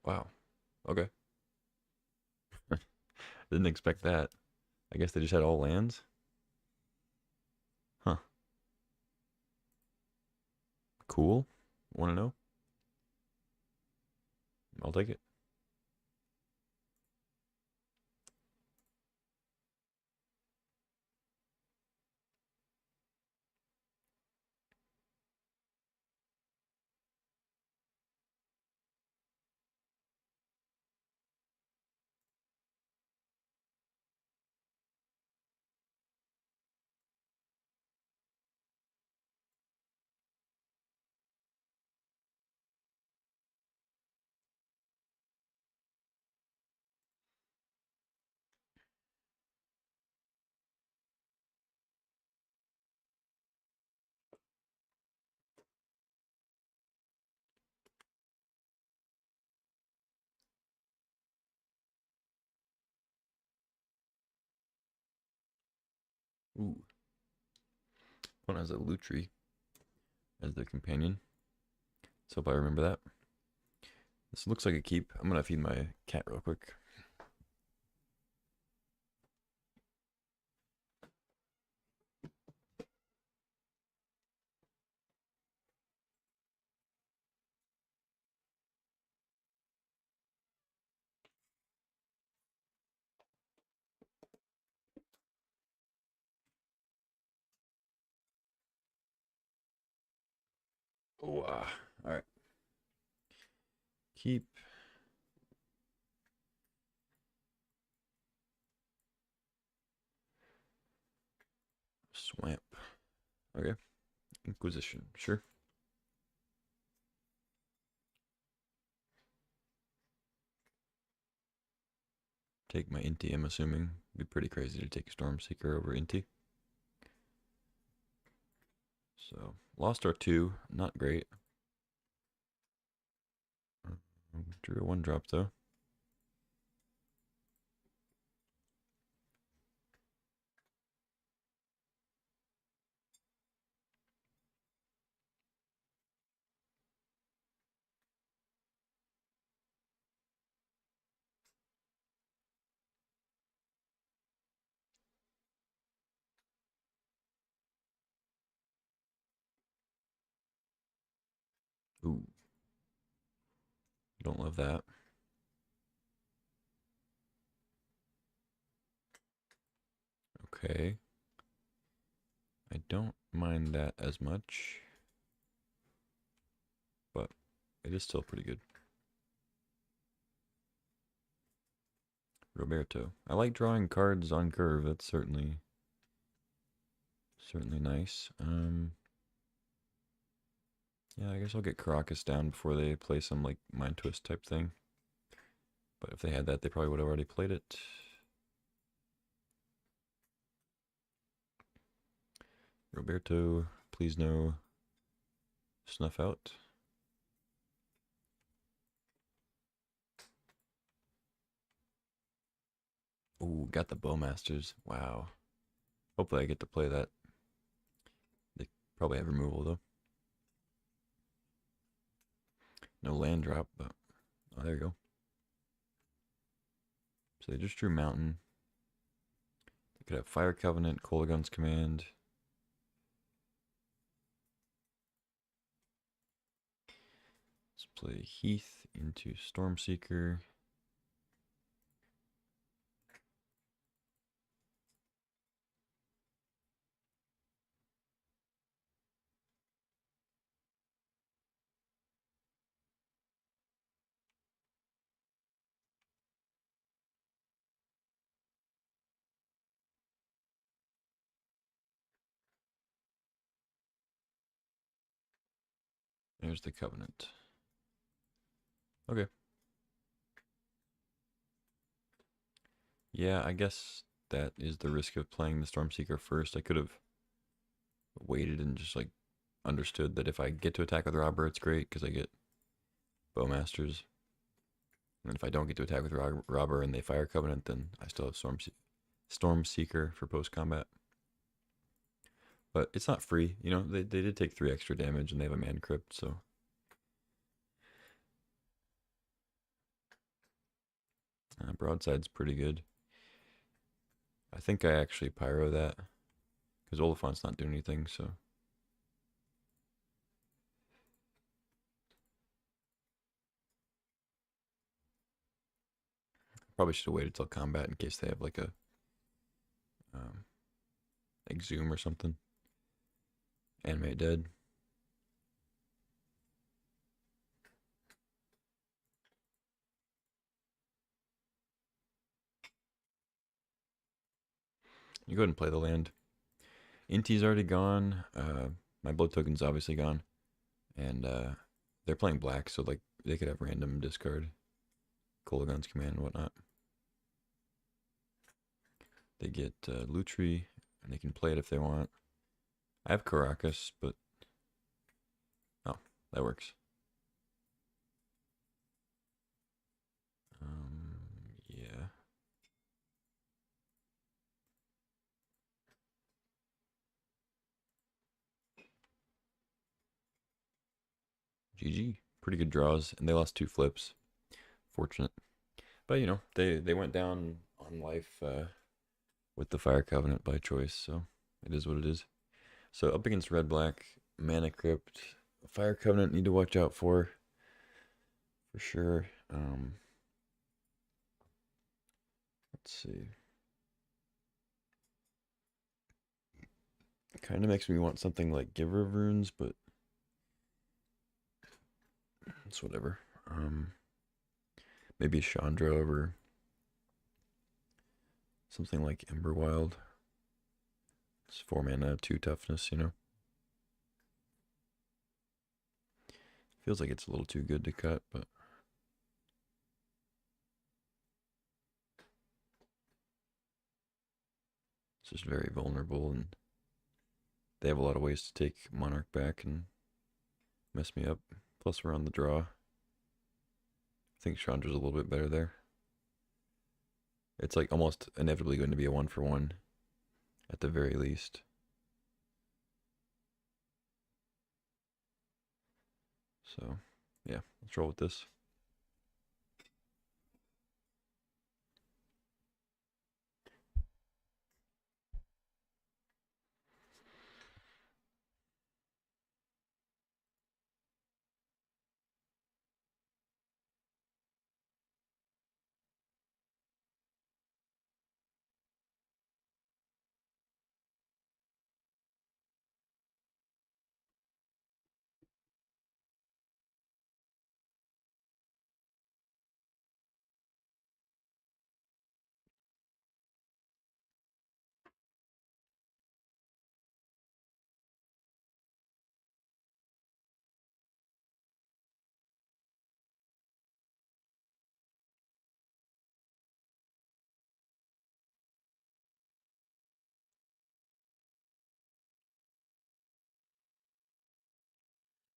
Wow. Okay. Didn't expect that. I guess they just had all lands? Huh. Cool. Want to know? I'll take it. Ooh. One has a Lutri as their companion. So hope I remember that. This looks like a keep. I'm gonna feed my cat real quick. Oh, all right. Keep. Swamp. Okay. Inquisition. Sure. Take my Inti, I'm assuming. It'd be pretty crazy to take Stormseeker over Inti. So, lost our 2. Not great. Drew a 1-drop, though. Ooh. Don't love that. Okay. I don't mind that as much. But it is still pretty good. Roberto. I like drawing cards on curve. That's certainly nice. Yeah, I guess I'll get Caracas down before they play some like Mind Twist type thing. But if they had that, they probably would have already played it. Roberto, please no snuff out. Ooh, got the Bowmasters. Wow. Hopefully I get to play that. They probably have removal though. No land drop, but oh, there you go. So they just drew Mountain. They could have Fire Covenant, Kolaghan's Command. Let's play Heath into Stormseeker. There's the Covenant. Okay. Yeah, I guess that is the risk of playing the Stormseeker first. I could have waited and just like understood that if I get to attack with Robber, it's great because I get Bowmasters. And if I don't get to attack with Robber and they fire Covenant, then I still have Stormseeker for post combat. But it's not free, you know. They did take 3 extra damage and they have a Man Crypt, so Broadside's pretty good. I think I actually pyro that because Oliphant's not doing anything, so. Probably should have waited till combat in case they have like a Exhume or something. Animate Dead. You go ahead and play the land. Inti's already gone. My blood token's obviously gone. And they're playing black, so like they could have random discard. Kolaghan's Command and whatnot. They get Lutri, and they can play it if they want. I have Caracas, but oh, that works. Yeah. GG. Pretty good draws, and they lost 2 flips. Fortunate. But, you know, they went down on life with the Fire Covenant by choice, so it is what it is. So up against Red-Black, Mana Crypt, Fire Covenant need to watch out for sure. Let's see. It kind of makes me want something like Giver of Runes, but it's whatever. Maybe Chandra over something like Emberwild. It's 4 mana, 2 toughness, you know. Feels like it's a little too good to cut, but it's just very vulnerable, and they have a lot of ways to take Monarch back and mess me up. Plus we're on the draw. I think Chandra's a little bit better there. It's like almost inevitably going to be a 1-for-1 at the very least. So, yeah, let's roll with this.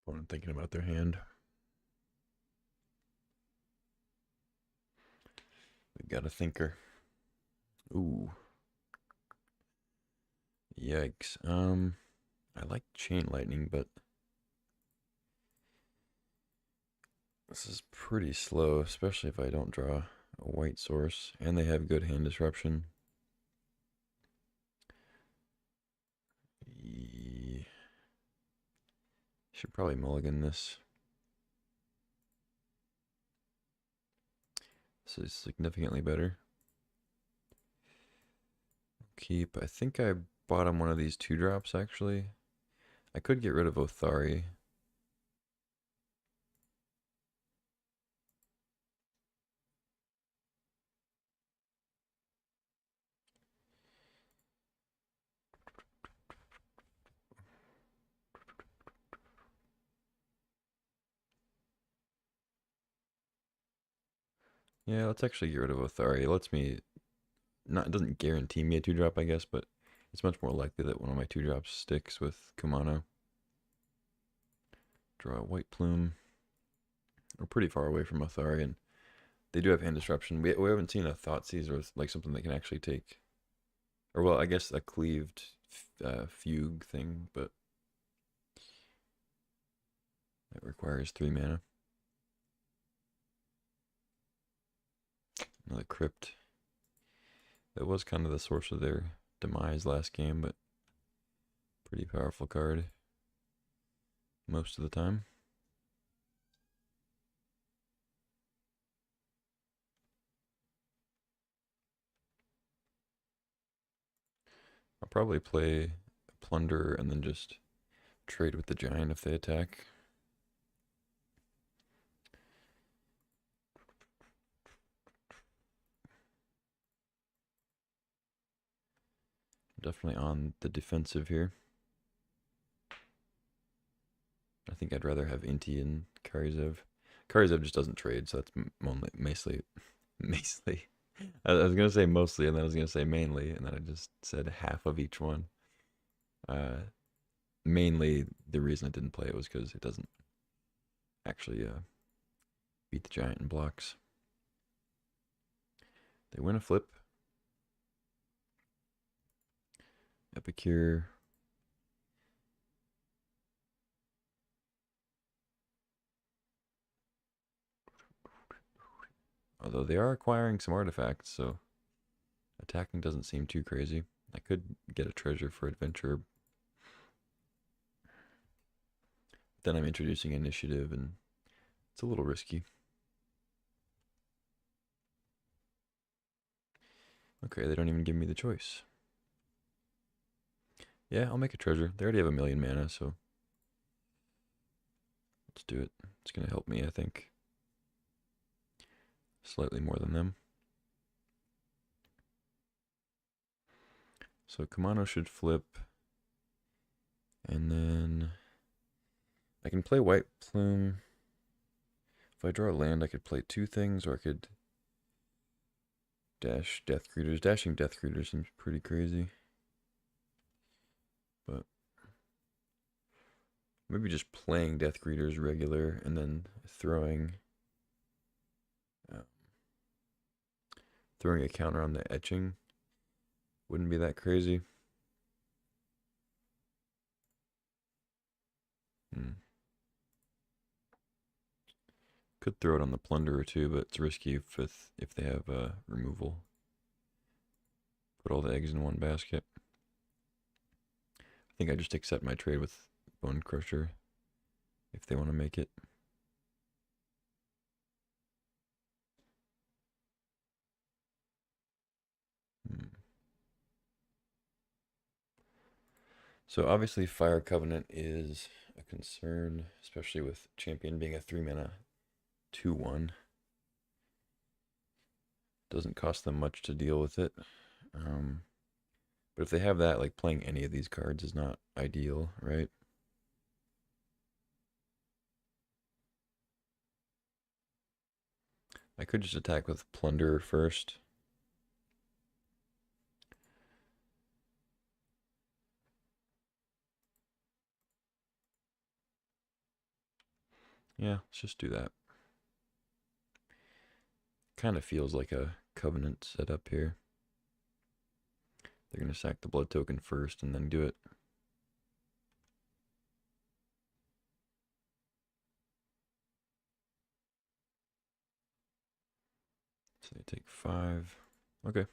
Opponent thinking about their hand. We got a thinker. Ooh. Yikes. I like Chain Lightning, but this is pretty slow, especially if I don't draw a white source. And they have good hand disruption. Should probably mulligan this. This is significantly better. Keep. I think I bought him one of these 2-drops, actually. I could get rid of Othari. Yeah, let's actually get rid of Othari. It lets me, not, it doesn't guarantee me a 2-drop, I guess, but it's much more likely that one of my 2-drops sticks with Kumano. Draw a White Plume. We're pretty far away from Othari, and they do have hand disruption. We haven't seen a Thoughtseize or like something that can actually take, or well, I guess a cleaved fugue thing, but that requires 3 mana. Another Crypt. That was kind of the source of their demise last game, but pretty powerful card most of the time. I'll probably play Plunder and then just trade with the Giant if they attack. Definitely on the defensive here. I think I'd rather have Inti and Karizev. Karizev just doesn't trade, so that's mostly. I was going to say mostly, and then I was going to say mainly, and then I just said half of each one. Mainly, the reason I didn't play it was because it doesn't actually beat the Giant in blocks. They win a flip. Epicure. Although they are acquiring some artifacts, so attacking doesn't seem too crazy. I could get a treasure for adventure. Then I'm introducing initiative, and it's a little risky. Okay, they don't even give me the choice. Yeah, I'll make a treasure. They already have 1,000,000 mana, so let's do it. It's going to help me, I think. Slightly more than them. So Kamano should flip. And then I can play White Plume. If I draw a land, I could play 2 things, or I could dash Death Greeters. Dashing Death Greeters seems pretty crazy. But maybe just playing Death Greeters regular and then throwing a counter on the etching wouldn't be that crazy. Could throw it on the Plunderer too, but it's risky if they have removal. Put all the eggs in one basket. I think I just accept my trade with Bone Crusher if they want to make it. So obviously Fire Covenant is a concern, especially with Champion being a 3-mana 2/1. Doesn't cost them much to deal with it. But if they have that, like playing any of these cards is not ideal, right? I could just attack with Plunderer first. Yeah, let's just do that. Kind of feels like a Covenant setup here. They're going to sack the blood token first and then do it. So they take 5. Okay.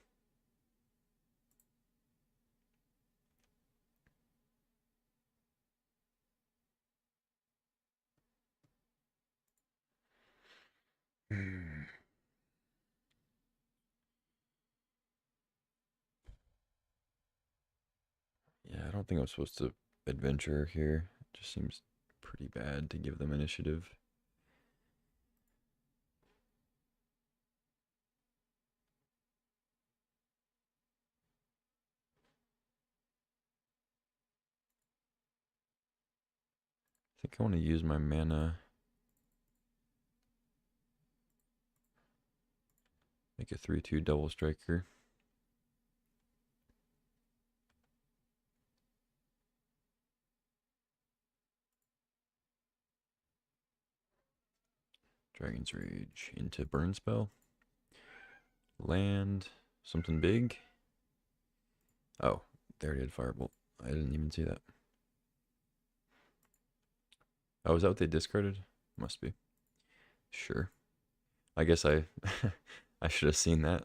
Yeah, I don't think I'm supposed to adventure here. It just seems pretty bad to give them initiative. I think I want to use my mana. Make a 3/2 double striker. Dragon's Rage into Burn Spell. Land. Something big. Oh, they already had Firebolt. I didn't even see that. Oh, is that what they discarded? Must be. Sure. I guess I I should have seen that.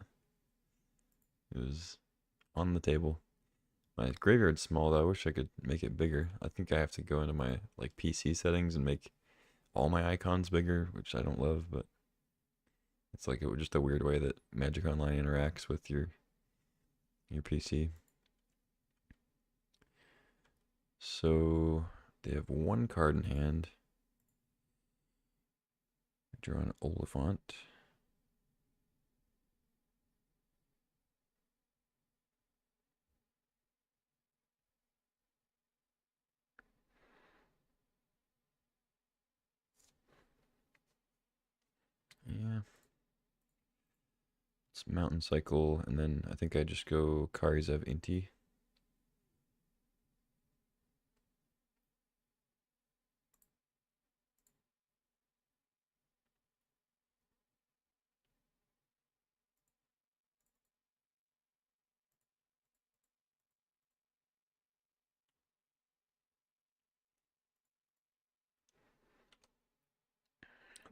It was on the table. My graveyard's small though. I wish I could make it bigger. I think I have to go into my like PC settings and make all my icons bigger, which I don't love, but it's like just a weird way that Magic Online interacts with your PC. So they have 1 card in hand. Draw an Oliphant. Yeah. It's Mountain Cycle, and then I think I just go Karizev Inti.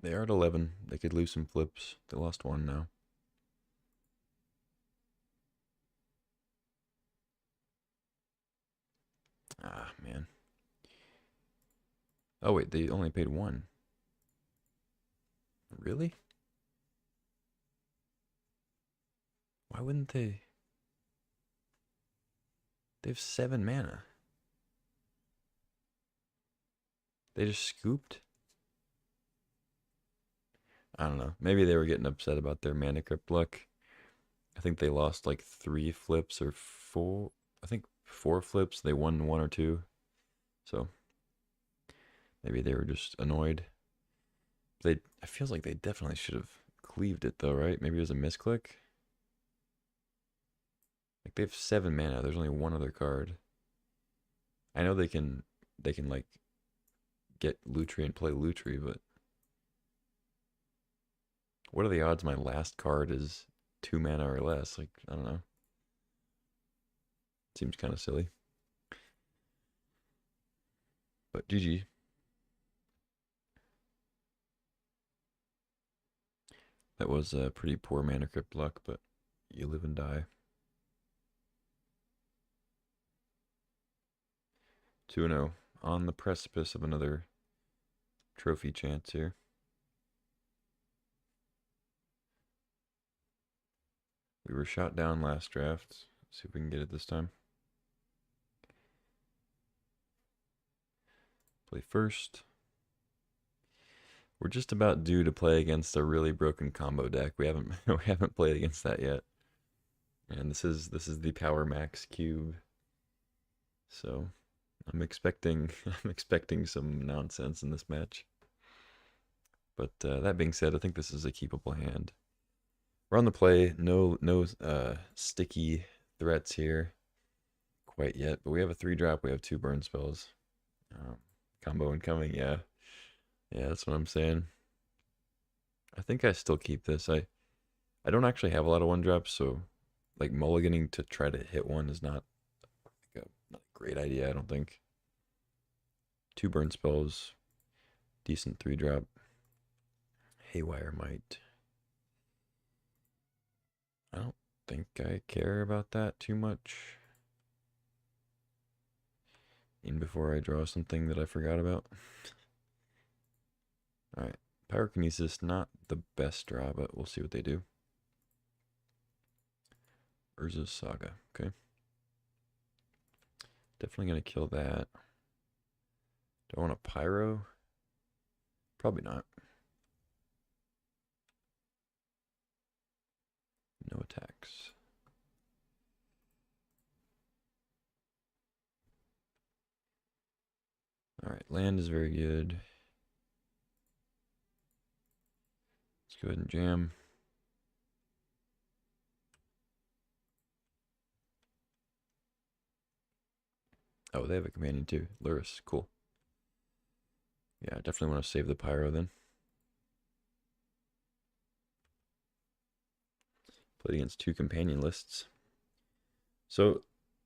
They are at 11. They could lose some flips. They lost one now. Ah, man. Oh, wait, they only paid one. Really? Why wouldn't they? They have 7 mana. They just scooped? I don't know. Maybe they were getting upset about their mana crypt luck. I think they lost like 3 flips or 4. I think 4 flips. They won 1 or 2. So maybe they were just annoyed. I feels like they definitely should have cleaved it though, right? Maybe it was a misclick. Like they have 7 mana. There's only one other card. I know they can like get Lutri and play Lutri, but what are the odds my last card is 2 mana or less? Like, I don't know. Seems kind of silly. But GG. That was a pretty poor mana crypt luck, but you live and die. 2-0. On the precipice of another trophy chance here. We were shot down last draft. Let's see if we can get it this time. Play first. We're just about due to play against a really broken combo deck. We haven't we haven't played against that yet. And this is the PowerMAX CUBE. So I'm expecting some nonsense in this match. But that being said, I think this is a keepable hand. We're on the play. No sticky threats here quite yet. But we have a 3-drop. We have 2 burn spells. Combo incoming. Yeah, that's what I'm saying. I think I still keep this. I don't actually have a lot of 1-drops, so like mulliganing to try to hit one is not a great idea, I don't think. 2 burn spells, decent 3-drop. Haywire Might. I don't think I care about that too much. In before I draw something that I forgot about. Alright, Pyrokinesis, not the best draw, but we'll see what they do. Urza's Saga, okay. Definitely gonna kill that. Do I want a Pyro? Probably not. No attacks. Alright, land is very good. Let's go ahead and jam. Oh, they have a companion too. Luris, cool. Yeah, I definitely want to save the Pyro then. Played against 2 companion lists. So,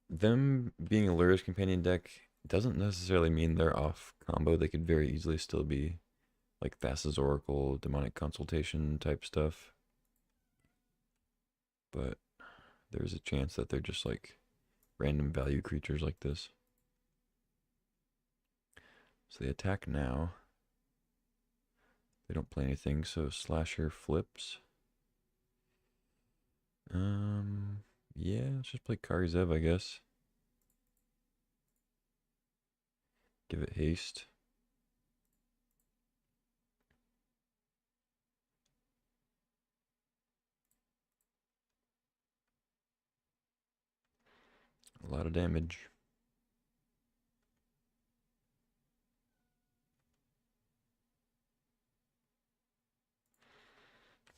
them being a Luris companion deck doesn't necessarily mean they're off combo. They could very easily still be like Thassa's Oracle, Demonic Consultation type stuff. But there's a chance that they're just like random value creatures like this. So they attack now. They don't play anything, so Slasher flips. Yeah, let's just play Karizev, I guess. Give it haste. A lot of damage.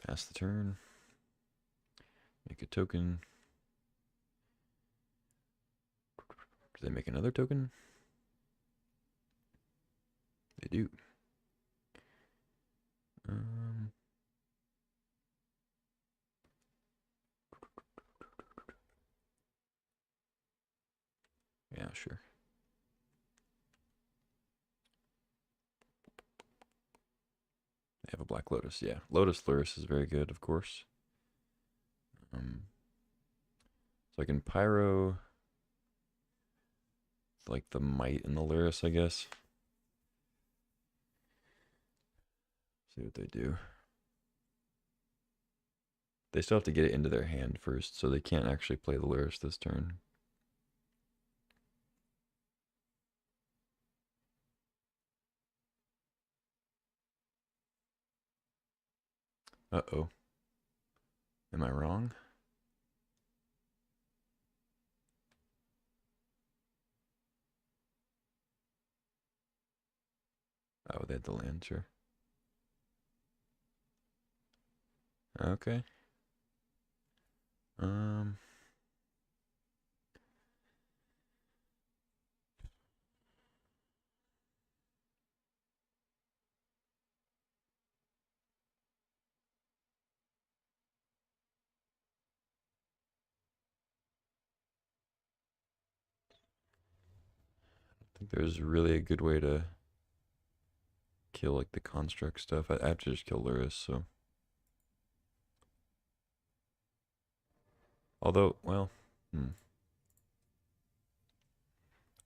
Pass the turn. Make a token. Do they make another token? They do. Yeah, sure. have a Black Lotus. Yeah, Lotus Luris is very good, of course. So I can Pyro like the Might and the Luris, I guess. See what they do. They still have to get it into their hand first, so they can't actually play the Luris this turn. Uh-oh. Am I wrong? Oh, they had the land, sure. Okay. I think there's really a good way to kill like the construct stuff. I have to just kill Luris, so. Although, well, I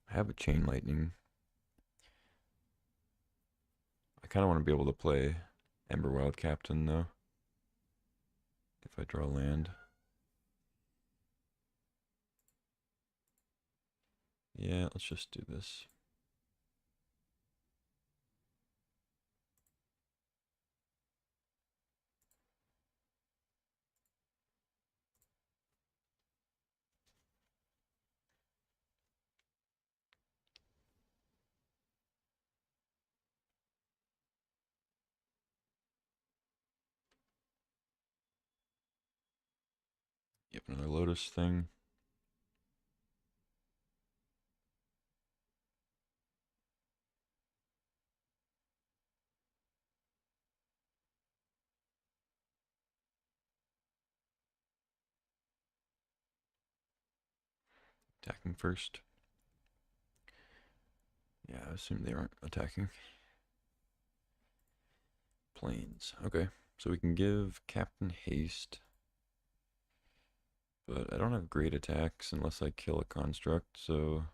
have a Chain Lightning. I kind of want to be able to play Emberwild Captain though. If I draw land. Yeah, let's just do this. Yep, another Lotus thing. Attacking first. Yeah, I assume they aren't attacking. Planes. Okay, so we can give Captain haste. But I don't have great attacks unless I kill a construct, so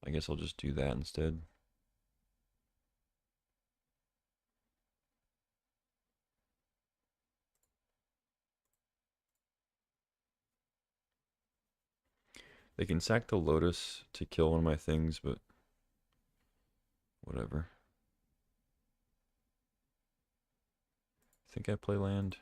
I guess I'll just do that instead. They can sack the Lotus to kill one of my things, but whatever. I think I play land.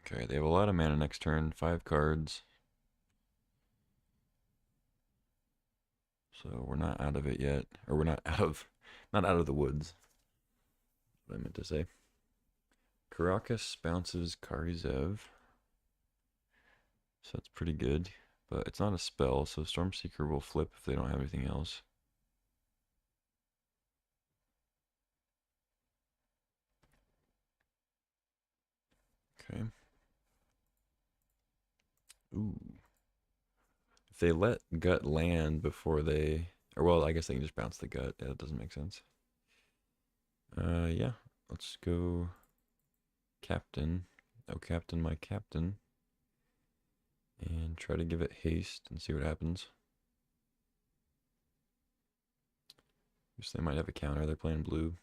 Okay, they have a lot of mana next turn, 5 cards. So we're not out of it yet. Or we're not out of the woods. What I meant to say. Caracas bounces Karizev. So that's pretty good. But it's not a spell, so Stormseeker will flip if they don't have anything else. Okay. Ooh. If they let gut land before they... Or, well, I guess they can just bounce the gut. Yeah, that doesn't make sense. Yeah. Let's go... Captain. Oh, Captain, my Captain. And try to give it haste and see what happens. Guess they might have a counter. They're playing blue.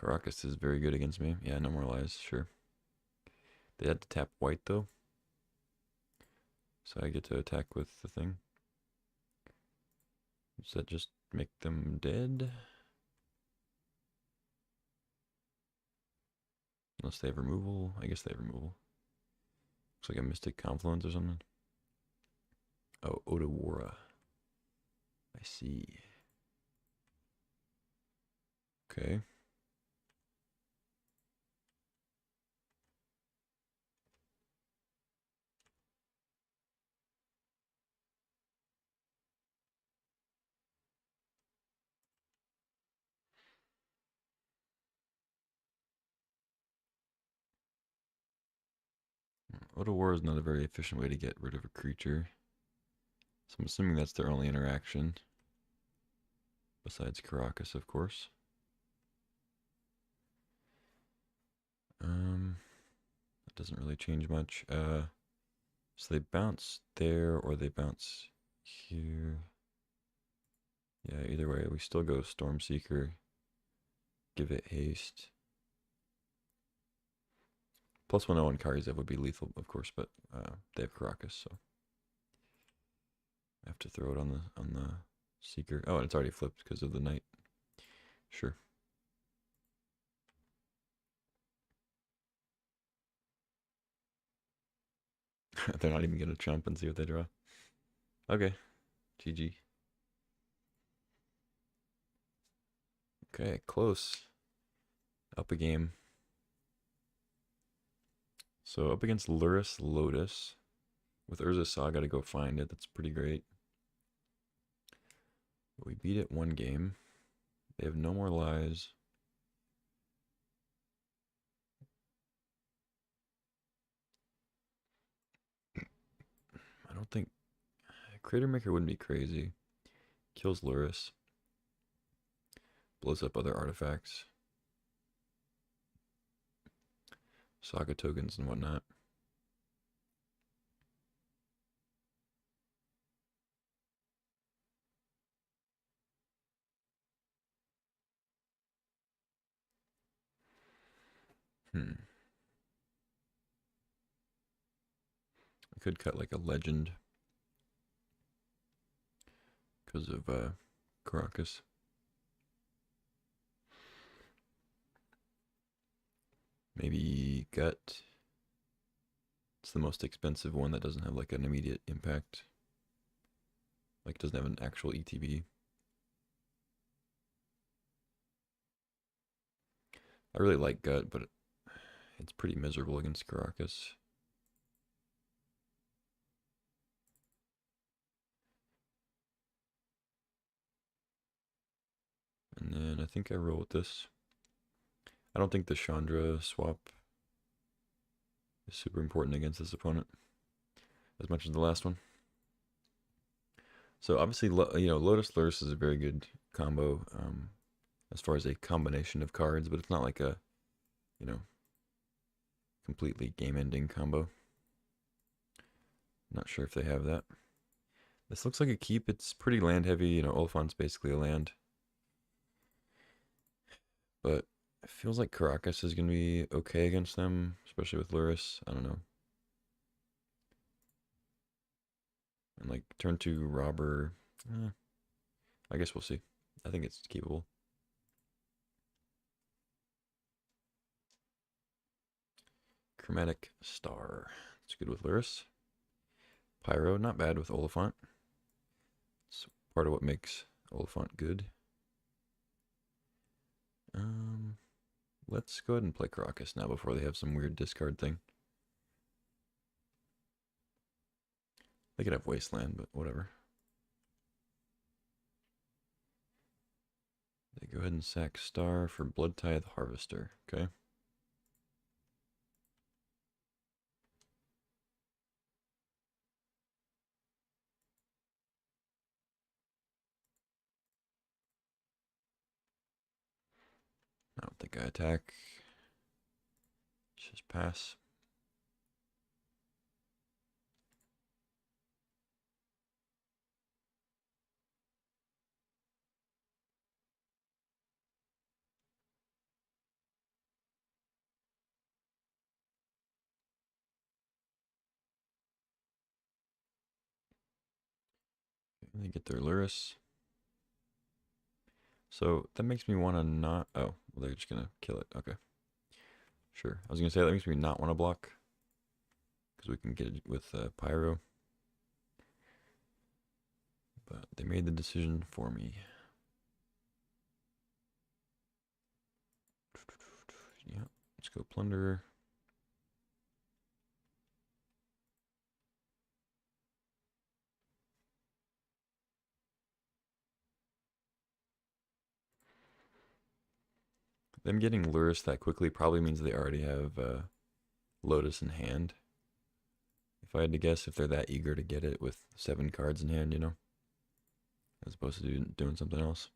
Caracas is very good against me. Yeah, no more lies, sure. They had to tap white though. So I get to attack with the thing. Does that just make them dead? Unless they have removal. I guess they have removal. Looks like a Mystic Confluence or something. Oh, Odawara. I see. Okay. Auto War is not a very efficient way to get rid of a creature. So I'm assuming that's their only interaction. Besides Caracas, of course. That doesn't really change much. So they bounce there or they bounce here. Yeah, either way, we still go Stormseeker. Give it haste. +1/+0 on cards that would be lethal, of course, but they have Caracas, so I have to throw it on the Seeker. Oh, and it's already flipped because of the Knight. Sure. They're not even gonna jump and see what they draw. Okay, GG. Okay, close. Up a game. So up against Luris Lotus. With Urza Saga to go find it. That's pretty great. But we beat it one game. They have no more lies. I don't think Crater Maker wouldn't be crazy. Kills Luris. Blows up other artifacts. Saga tokens and whatnot. I could cut like a legend because of Caracas. Maybe gut. It's the most expensive one that doesn't have like an immediate impact. Like it doesn't have an actual ETB. I really like gut, but it's pretty miserable against Caracas. And then I think I roll with this. I don't think the Chandra swap is super important against this opponent as much as the last one. So obviously, Lotus Lurus is a very good combo as far as a combination of cards, but it's not like a, completely game-ending combo. Not sure if they have that. This looks like a keep. It's pretty land heavy. Oliphant's basically a land. But it feels like Caracas is going to be okay against them, especially with Lurus. I don't know. And like turn 2 Robber. I guess we'll see. I think it's keepable. Chromatic Star. It's good with Lurus. Pyro, not bad with Oliphant. It's part of what makes Oliphant good. Let's go ahead and play Caracas now before they have some weird discard thing. They could have Wasteland, but whatever. They go ahead and sack Star for Blood Tithe Harvester. Okay. I don't think I attack. Just pass. They get their Lurus. So that makes me want to not. Oh, well, they're just going to kill it. Okay. Sure. I was going to say that makes me not want to block. Because we can get it with Pyro. But they made the decision for me. Yeah. Let's go Plunder. Them getting Lurus that quickly probably means they already have Lotus in hand. If I had to guess, if they're that eager to get it with 7 cards in hand, you know, as opposed to doing something else.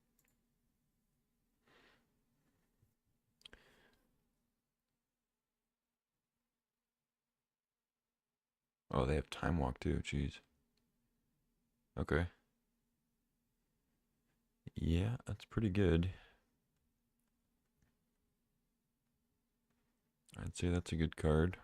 Oh, they have Time Walk too. Jeez. Okay. Yeah, that's pretty good. I'd say that's a good card.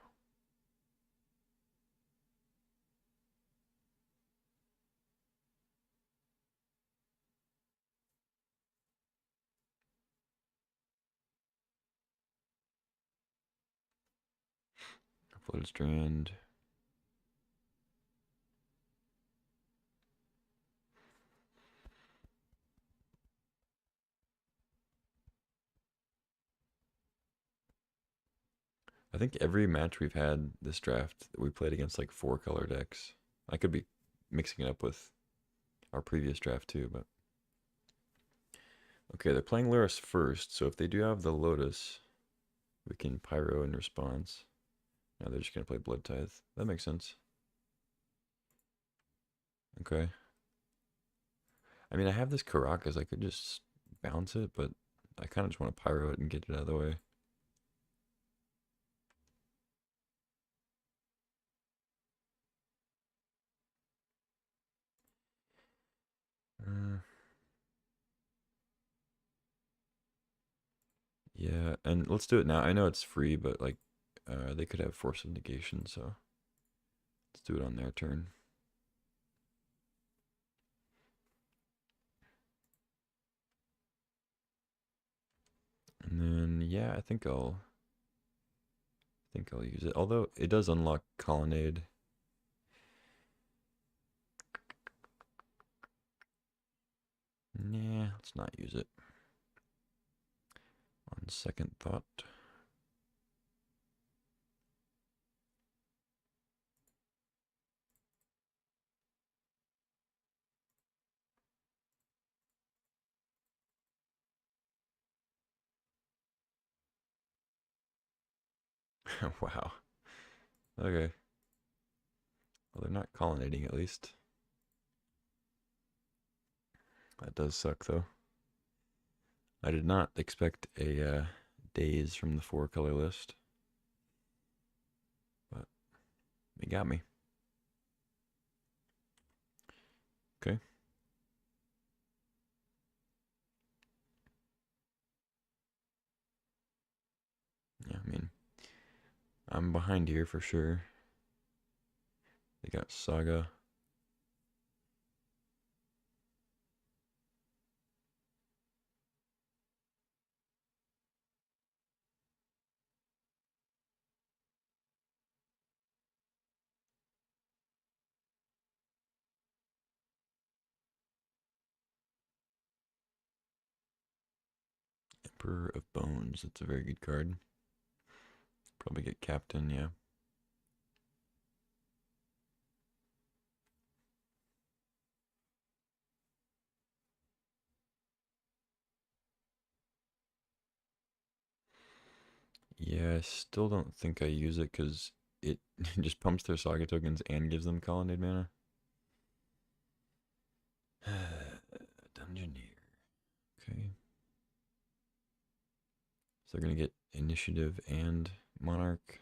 Floated Strand. I think every match we've had this draft, we played against like 4-color decks. I could be mixing it up with our previous draft too, but okay, they're playing Luris first, so if they do have the Lotus, we can Pyro in response. Now they're just gonna play Blood Tithe. That makes sense. Okay. I mean, I have this Caracas. I could just bounce it, but I kind of just want to Pyro it and get it out of the way. Uh, yeah, and let's do it now. I know it's free, but like, they could have Force of Negation, so let's do it on their turn. And then, yeah, I think I'll use it. Although it does unlock Colonnade. Nah, let's not use it. On second thought. Wow. Okay. Well, they're not colonnading at least. That does suck though. I did not expect a Daze from the 4-color list, but it got me. Okay. Yeah, I mean, I'm behind here for sure. They got Saga. Emperor of Bones. That's a very good card. Probably get Captain, yeah. Yeah, I still don't think I use it because it just pumps their Saga tokens and gives them Colonnade mana. Dungeoneer. Okay. So they're going to get Initiative and Monarch.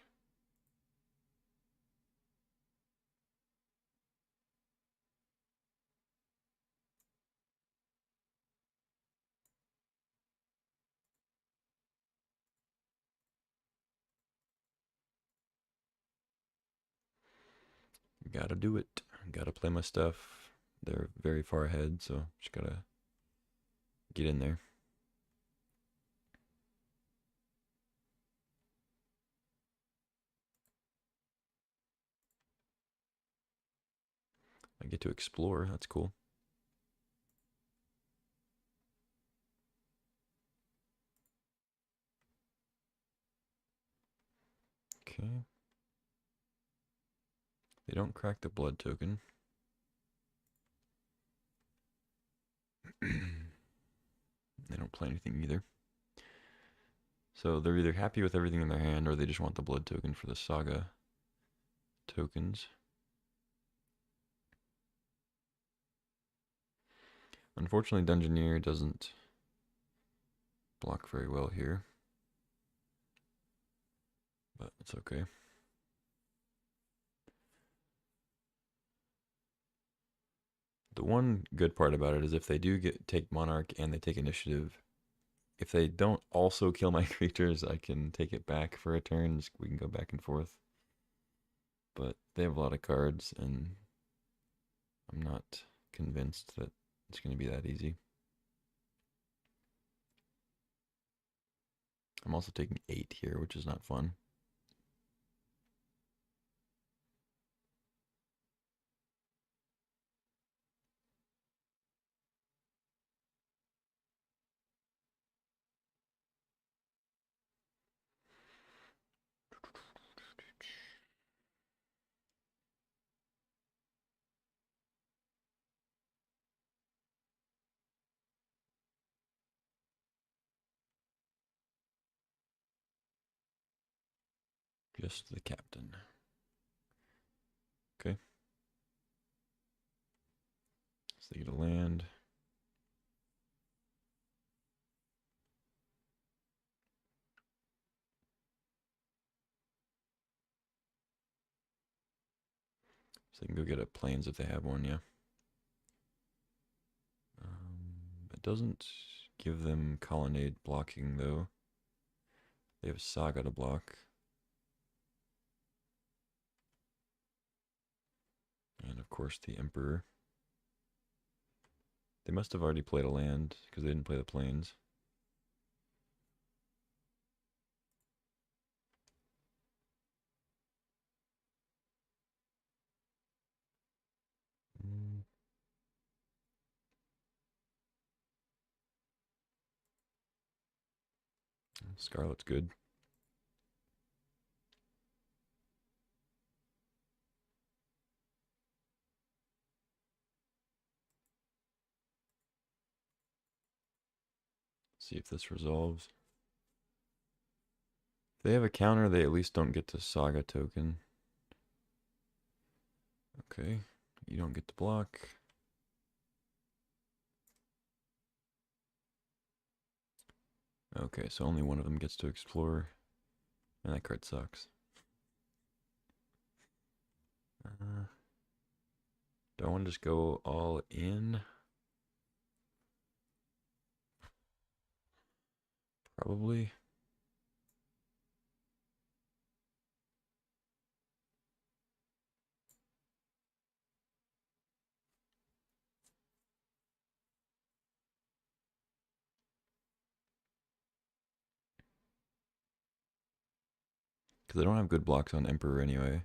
Gotta do it. Gotta play my stuff. They're very far ahead, so just gotta get in there. I get to explore. That's cool. Okay. They don't crack the blood token. They don't play anything either. So they're either happy with everything in their hand or they just want the blood token for the Saga tokens. Unfortunately, Dungeoneer doesn't block very well here, but it's okay. The one good part about it is if they do take Monarch and they take Initiative, if they don't also kill my creatures, I can take it back for a turn. We can go back and forth. But they have a lot of cards, and I'm not convinced that it's going to be that easy. I'm also taking 8 here, which is not fun. Just the captain. Okay. So they get a land. So they can go get a plains if they have one, yeah. It doesn't give them colonnade blocking, though. They have Saga to block. And of course the Emperor. They must have already played a land because they didn't play the plains. Scarlet's good. See if this resolves. If they have a counter, they at least don't get to Saga token. Okay, you don't get to block. Okay, so only one of them gets to explore. And that card sucks. Do I want to just go all in? Probably. Because I don't have good blocks on Emperor anyway.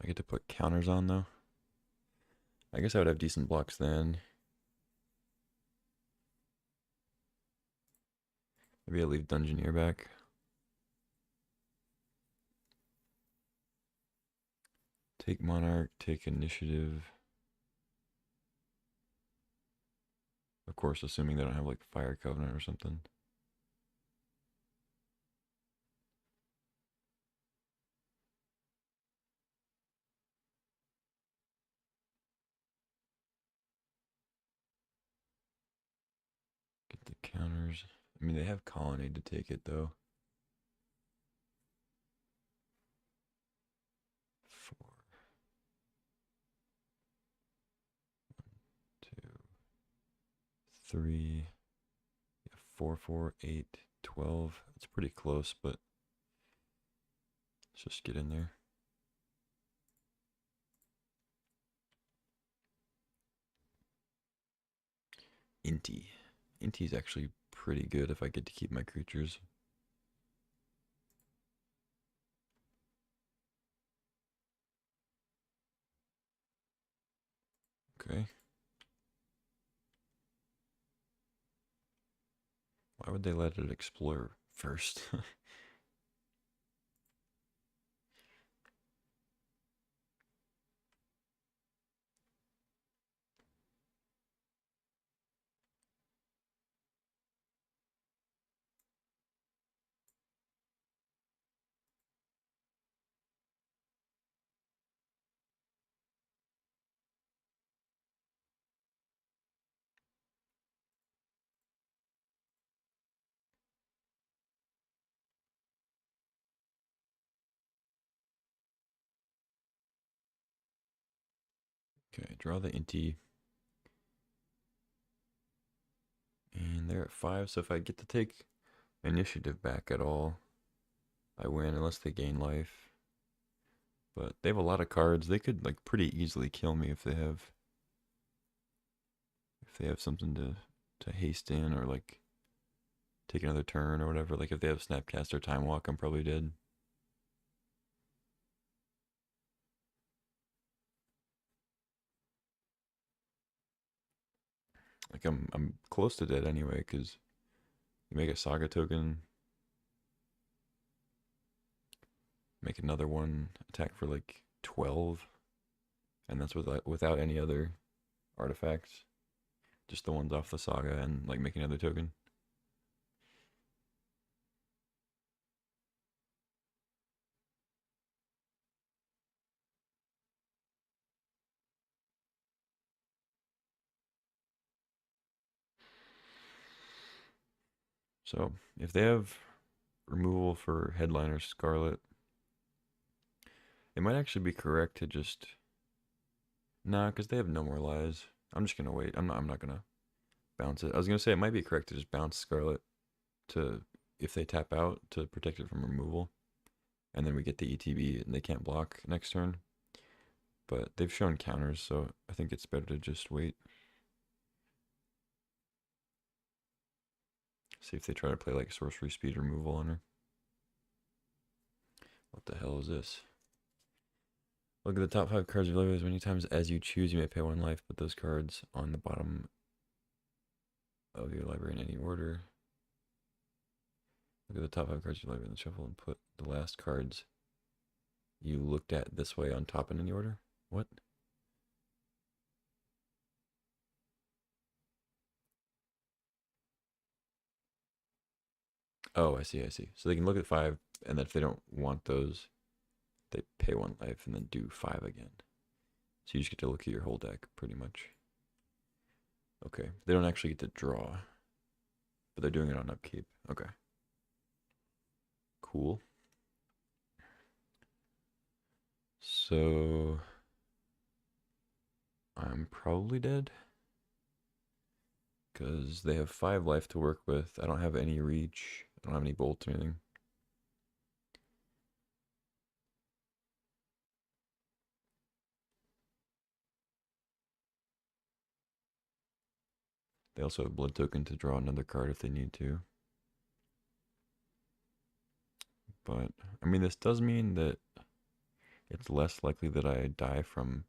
I get to put counters on though. I guess I would have decent blocks then. Maybe I leave Dungeoneer back. Take Monarch, take Initiative. Of course, assuming they don't have like Fire Covenant or something. Get the counters. I mean, they have Colonnade to take it though. 4, 2, 3, 4, 4, 8, 12. It's pretty close, but let's just get in there. Inti. Inti's actually pretty good if I get to keep my creatures. Okay. Why would they let it explore first? draw the Inti. And they're at 5, so if I get to take initiative back at all, I win unless they gain life. But they have a lot of cards. They could like pretty easily kill me if they have something to haste in or like take another turn or whatever. Like if they have Snapcast or Time Walk, I'm probably dead. Like I'm close to dead anyway because you make a Saga token, make another one, attack for like 12, and that's without any other artifacts, just the ones off the Saga, and like make another token. So if they have removal for Headliner Scarlet, it might actually be correct to just nah, because they have no more lies. I'm just gonna wait. I'm not gonna bounce it. I was gonna say it might be correct to just bounce Scarlet to if they tap out to protect it from removal, and then we get the ETB and they can't block next turn. But they've shown counters, so I think it's better to just wait. See if they try to play like sorcery speed removal on her. What the hell is this? Look at the top 5 cards of your library as many times as you choose. You may pay 1 life, but those cards on the bottom of your library in any order. Look at the top 5 cards of your library in the shuffle and put the last cards you looked at this way on top in any order. What? Oh, I see, I see. So they can look at 5, and then if they don't want those, they pay 1 life and then do 5 again. So you just get to look at your whole deck, pretty much. Okay. They don't actually get to draw, but they're doing it on upkeep. Okay. Cool. So I'm probably dead because they have 5 life to work with. I don't have any reach. I don't have any bolt or anything. They also have blood token to draw another card if they need to. But I mean, this does mean that it's less likely that I die from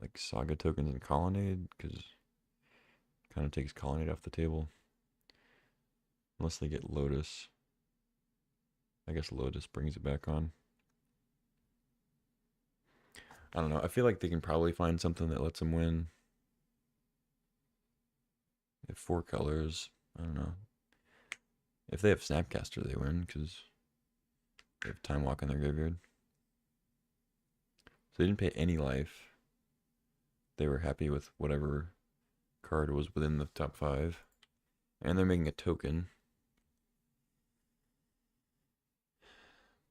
like Saga tokens and Colonnade, because it kind of takes Colonnade off the table. Unless they get Lotus. I guess Lotus brings it back on. I don't know. I feel like they can probably find something that lets them win. They have 4 colors. I don't know. If they have Snapcaster, they win because they have Time Walk in their graveyard. So they didn't pay any life. They were happy with whatever card was within the top 5. And they're making a token.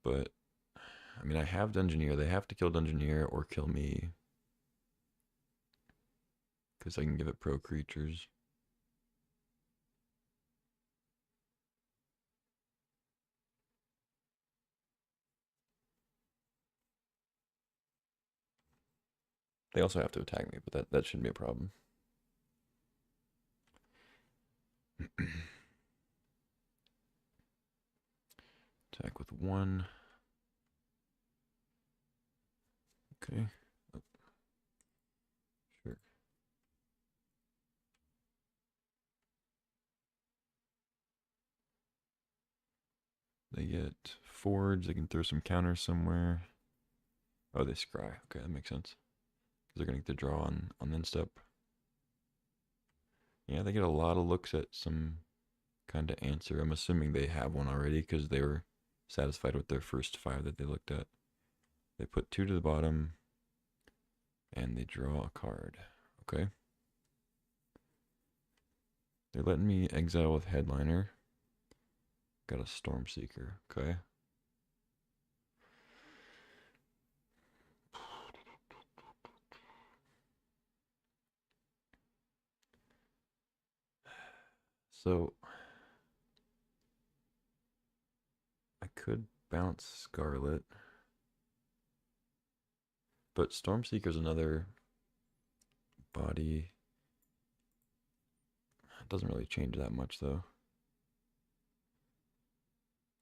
But, I mean, I have Dungeoneer. They have to kill Dungeoneer or kill me. Because I can give it pro creatures. They also have to attack me, but that shouldn't be a problem. Attack with 1. Okay. Oh, sure. They get Forge. They can throw some counters somewhere. Oh, they scry. Okay, that makes sense. Because they're going to get to draw on instep. Yeah, they get a lot of looks at some kind of answer. I'm assuming they have one already because they were satisfied with their first 5 that they looked at. They put 2 to the bottom and they draw a card. Okay. They're letting me exile with Headliner. Got a Stormseeker. Okay. So I could bounce Scarlet, but Stormseeker's another body. It doesn't really change that much though,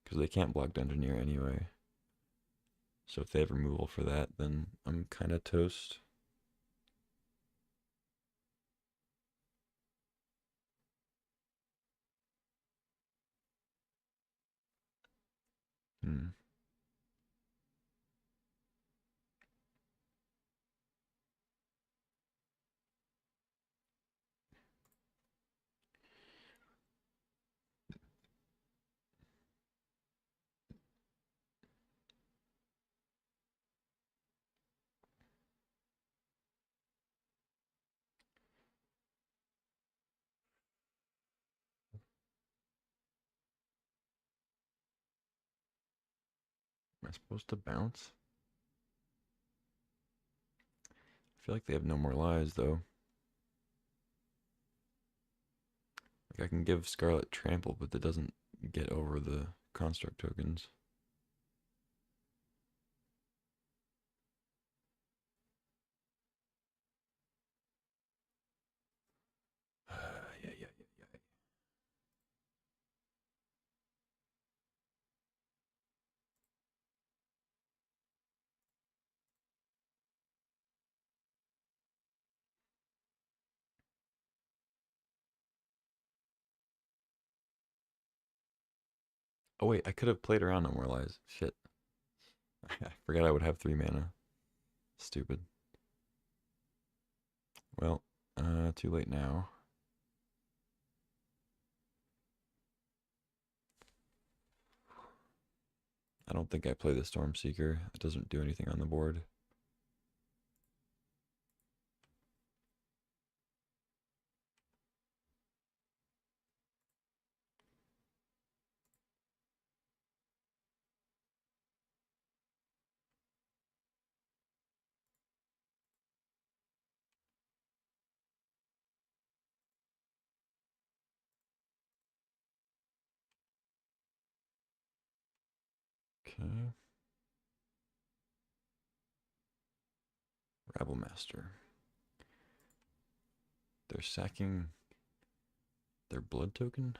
because they can't block Dungeoneer anyway. So if they have removal for that, then I'm kind of toast. Hmm. Am I supposed to bounce? I feel like they have no more lives though. Like I can give Scarlet Trample, but that doesn't get over the construct tokens. Yeah. Oh wait, I could have played around on more lives. Shit. I forgot I would have 3 mana. Stupid. Well, too late now. I don't think I play the Stormseeker. It doesn't do anything on the board. Okay. Rabble Master. They're sacking their blood token?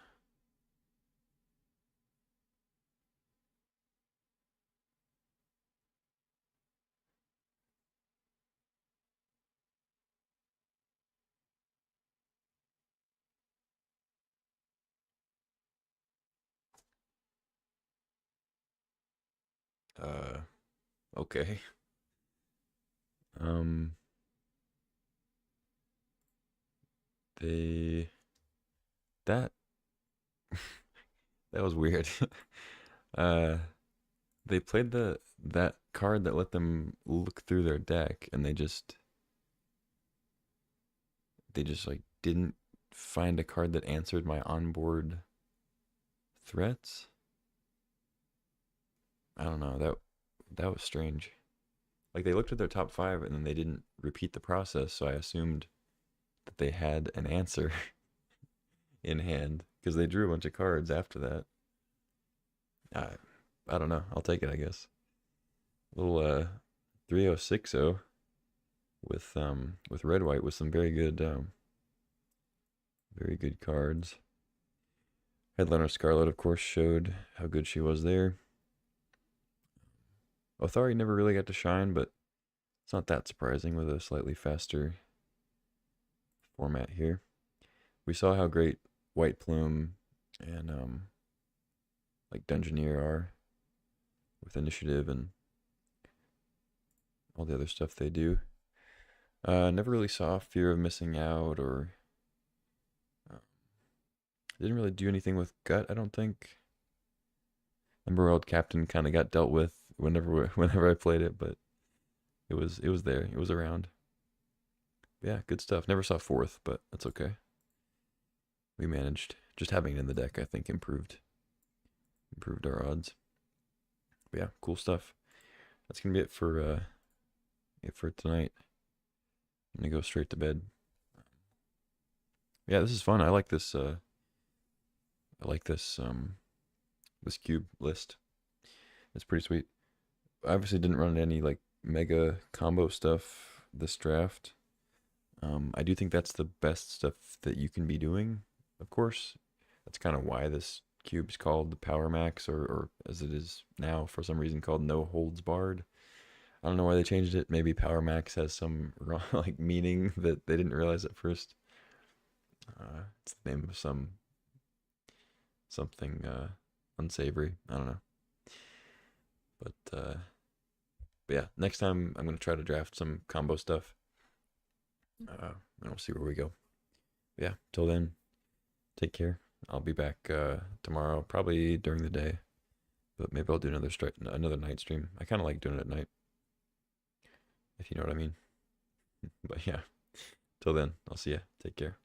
Okay. Um, they that that was weird. uh, they played that card that let them look through their deck, and they just like didn't find a card that answered my onboard threats. I don't know. That was strange. Like they looked at their top 5 and then they didn't repeat the process, so I assumed that they had an answer in hand because they drew a bunch of cards after that. I I don't know. I'll take it, I guess. Little 3060 with red white with some very good cards. Headliner Scarlet, of course, showed how good she was there. Othari never really got to shine, but it's not that surprising with a slightly faster format here. We saw how great White Plume and like Dungeoneer are with initiative and all the other stuff they do. Never really saw Fear of Missing Out or uh, didn't really do anything with Gut, I don't think. Emerald Captain kind of got dealt with whenever I played it, but it was there. It was around. Yeah, good stuff. Never saw 4th, but that's okay. We managed. Just having it in the deck, I think, improved our odds. But yeah, cool stuff. That's gonna be it for tonight. I'm gonna go straight to bed. Yeah, this is fun. I like this I like this cube list. It's pretty sweet. I obviously didn't run any like mega combo stuff this draft. I do think that's the best stuff that you can be doing, of course. That's kind of why this cube's called the PowerMAX, or as it is now for some reason called No Holds Barred. I don't know why they changed it. Maybe PowerMAX has some wrong, like meaning that they didn't realize at first. It's the name of something unsavory. I don't know. But yeah, next time I'm gonna try to draft some combo stuff. And we'll see where we go. But yeah, till then, take care. I'll be back tomorrow, probably during the day, but maybe I'll do another night stream. I kind of like doing it at night, if you know what I mean. But yeah, till then, I'll see ya. Take care.